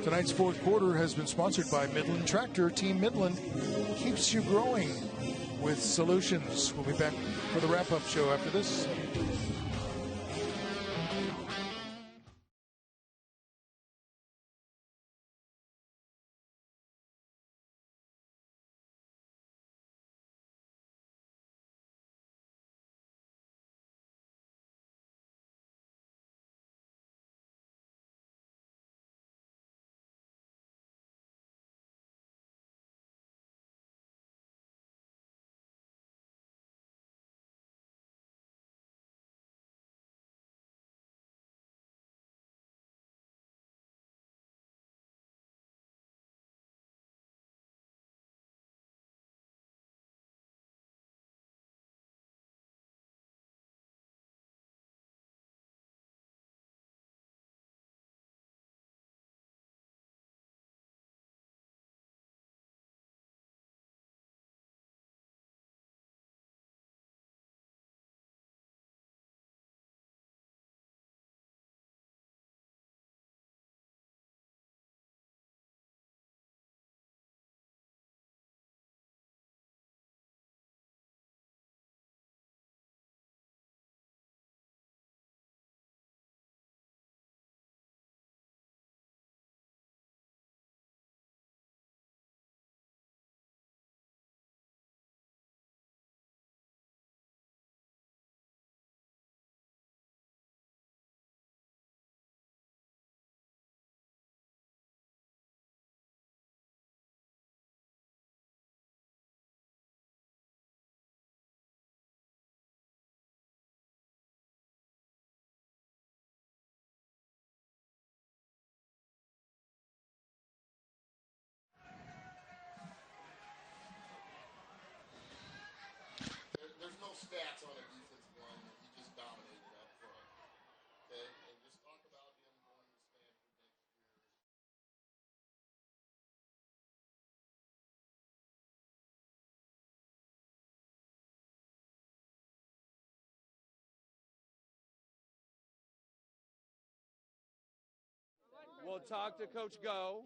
Tonight's fourth quarter has been sponsored by Midland Tractor. Team Midland keeps you growing with solutions. We'll be back for the wrap-up show after this. There's no stats on a defensive lineman. He just dominated up front. Okay? And just talk about him going to Stanford next year. We'll talk to Coach Go.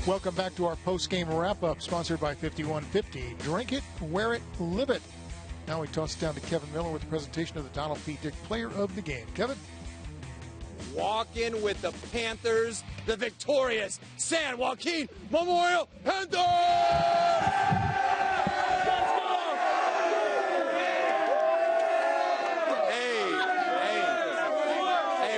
Welcome back to our post-game wrap-up, sponsored by 5150. Drink it, wear it, live it. Now we toss it down to Kevin Miller with the presentation of the Donald P. Dick Player of the Game. Kevin? Walking with the Panthers, the victorious San Joaquin Memorial Panthers!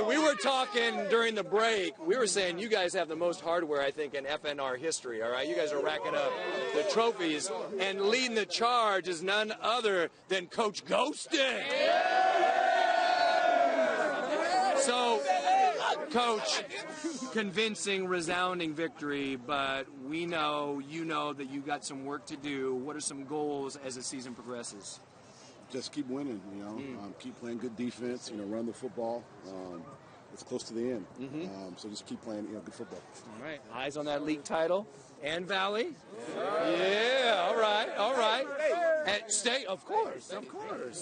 We were talking during the break. We were saying you guys have the most hardware, I think, in FNR history, all right? You guys are racking up the trophies, and leading the charge is none other than Coach Ghostin. So, Coach, convincing, resounding victory, but we know, you know, that you got some work to do. What are some goals as the season progresses? Just keep winning, keep playing good defense, run the football. It's close to the end. So just keep playing, good football. All right. Eyes on that league title. And Valley? Yeah, all right. And State, of course.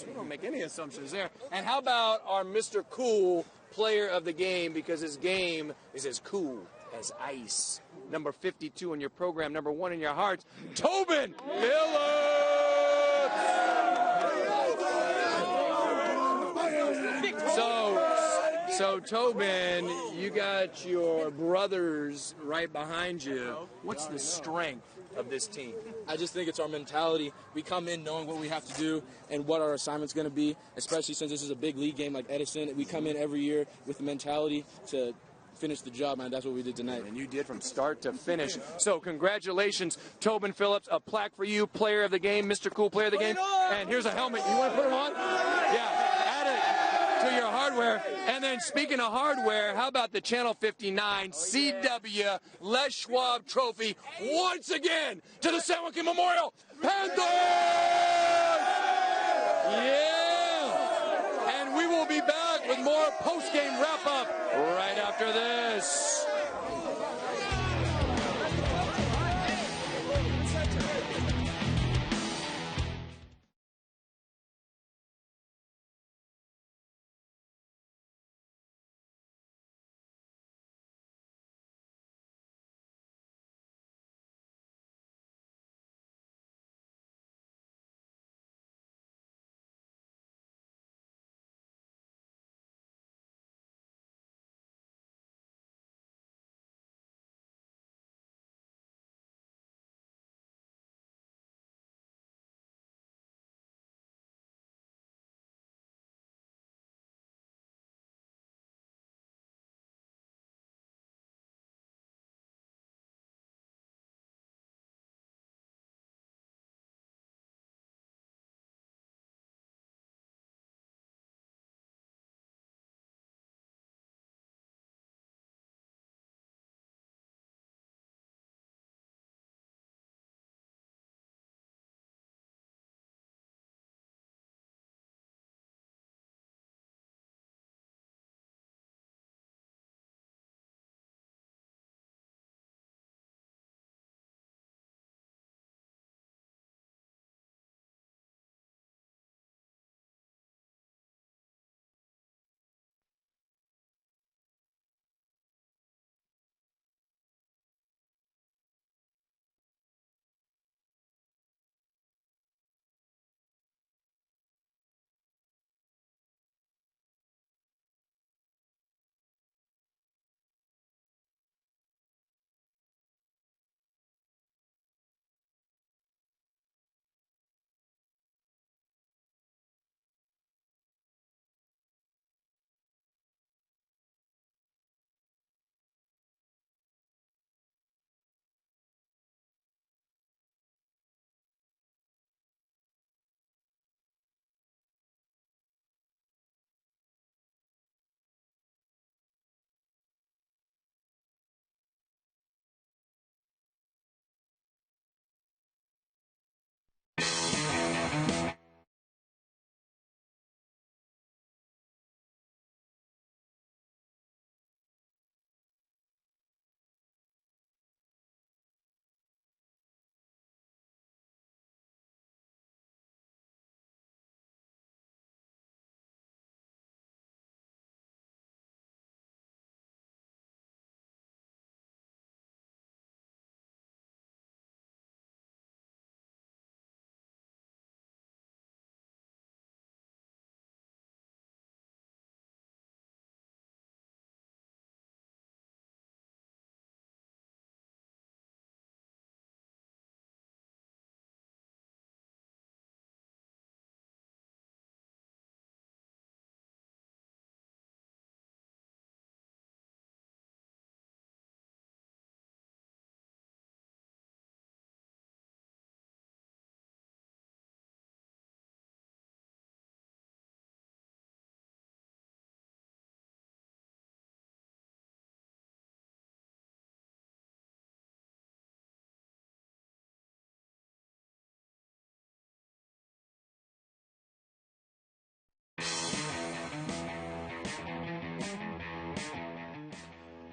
We don't make any assumptions there. And how about our Mr. Cool player of the game, because his game is as cool as ice. Number 52 in your program, number 1 in your hearts, Tobin Phillips! So, Tobin, you got your brothers right behind you. What's the strength of this team? I just think it's our mentality. We come in knowing what we have to do and what our assignment's going to be, especially since this is a big league game like Edison. We come in every year with the mentality to finish the job, man. That's what we did tonight. And you did from start to finish. So congratulations, Tobin Phillips. A plaque for you, player of the game, Mr. Cool player of the game. And here's a helmet. You want to put him on? Yeah. Add it to your hardware. And then speaking of hardware, how about the Channel 59 CW Les Schwab Trophy once again to the San Joaquin Memorial Panthers! Yeah! And we will be back with more post-game wrap-up right after this.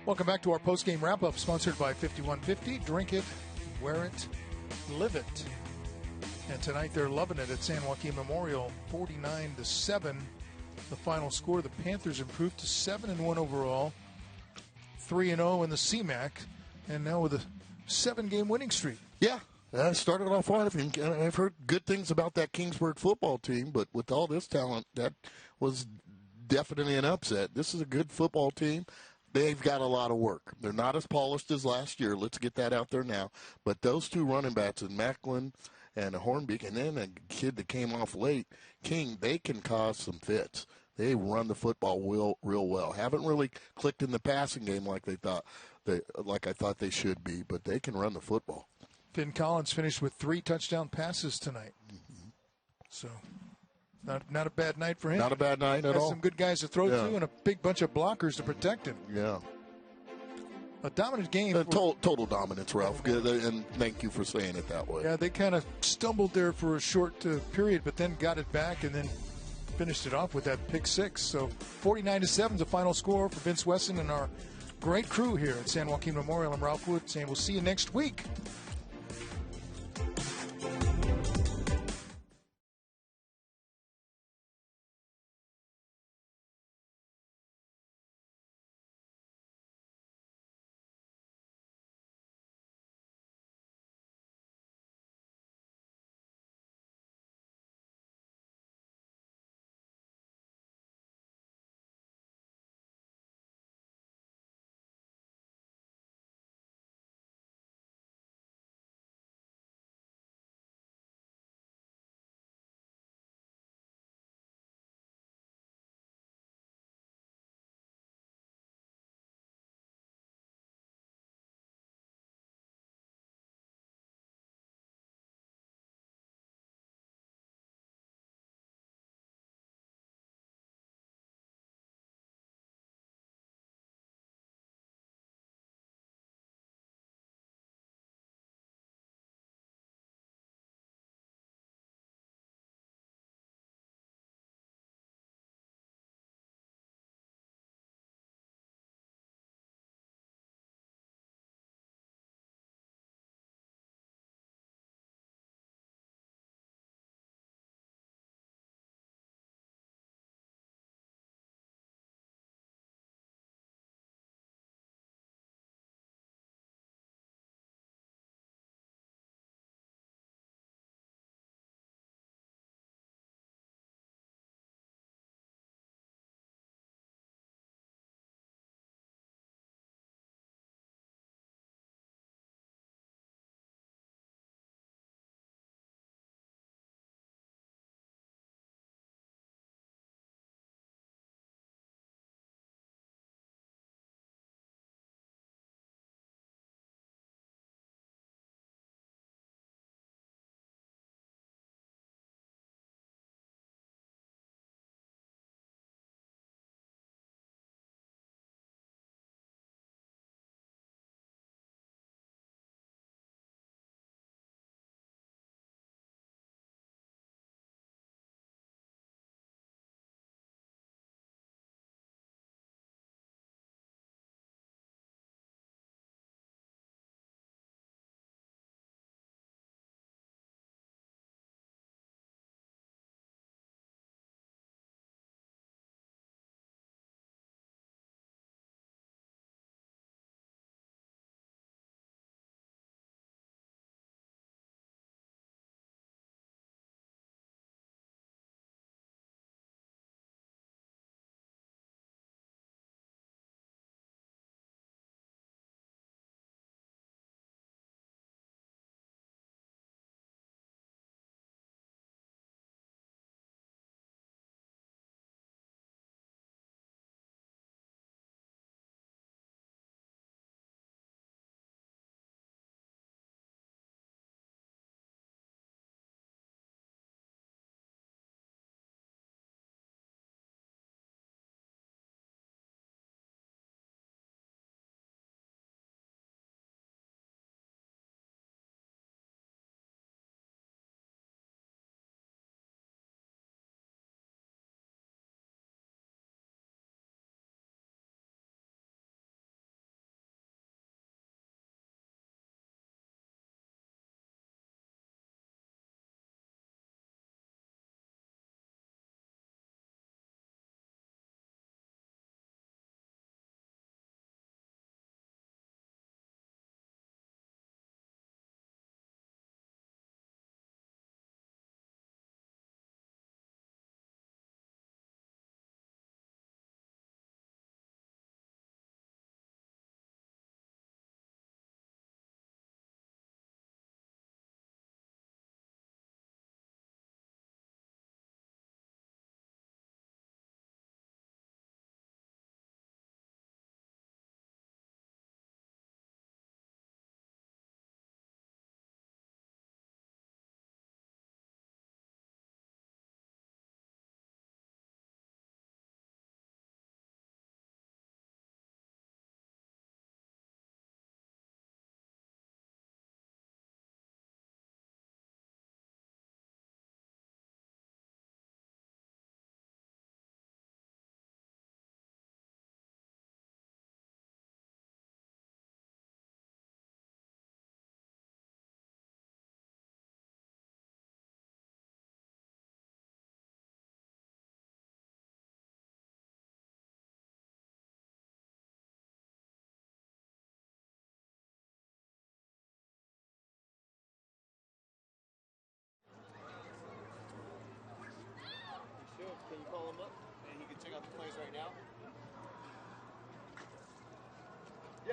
Welcome back to our post-game wrap-up, sponsored by 5150. Drink it, wear it, live it. And tonight they're loving it at San Joaquin Memorial, 49-7. The final score. The Panthers improved to 7-1 overall, 3-0 in the CMAC, and now with a 7-game winning streak. Yeah, started off hard. I've heard good things about that Kingsburg football team, but with all this talent, that was definitely an upset. This is a good football team. They've got a lot of work. They're not as polished as last year. Let's get that out there now. But those two running backs, in Macklin and Hornbeak, and then a kid that came off late, King, they can cause some fits. They run the football real well. Haven't really clicked in the passing game like I thought they should be, but they can run the football. Finn Collins finished with 3 touchdown passes tonight. So not a bad night for him. Not a bad night at all. Some good guys to throw to and a big bunch of blockers to protect him. Yeah. A dominant game. Total dominance, Ralph. And thank you for saying it that way. Yeah, they kind of stumbled there for a short period, but then got it back and then finished it off with that pick 6. So 49-7 is the final score for Vince Wesson and our great crew here at San Joaquin Memorial. I'm Ralph Wood saying we'll see you next week.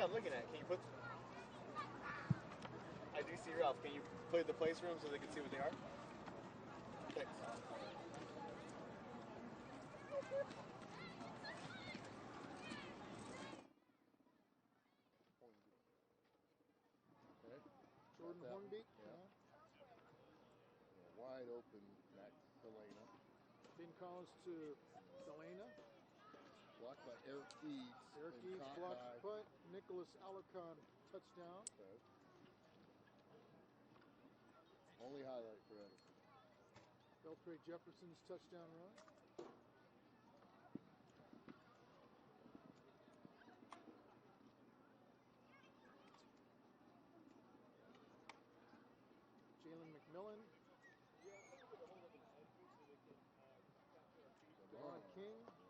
I'm looking at. Can you put... I do see Ralph. Can you play the place for them so they can see what they are? Thanks. Okay. Jordan Hornbeek. Yeah. Wide open, Max Delana. Ben Collins to Delana. Blocked by Eric Eads. Eric and Eads caught blocked by punt. Nicholas Alarcon touchdown. Okay. Only highlight for Edison. Beltray Jefferson's touchdown run. Jalen McMillan. Devon King.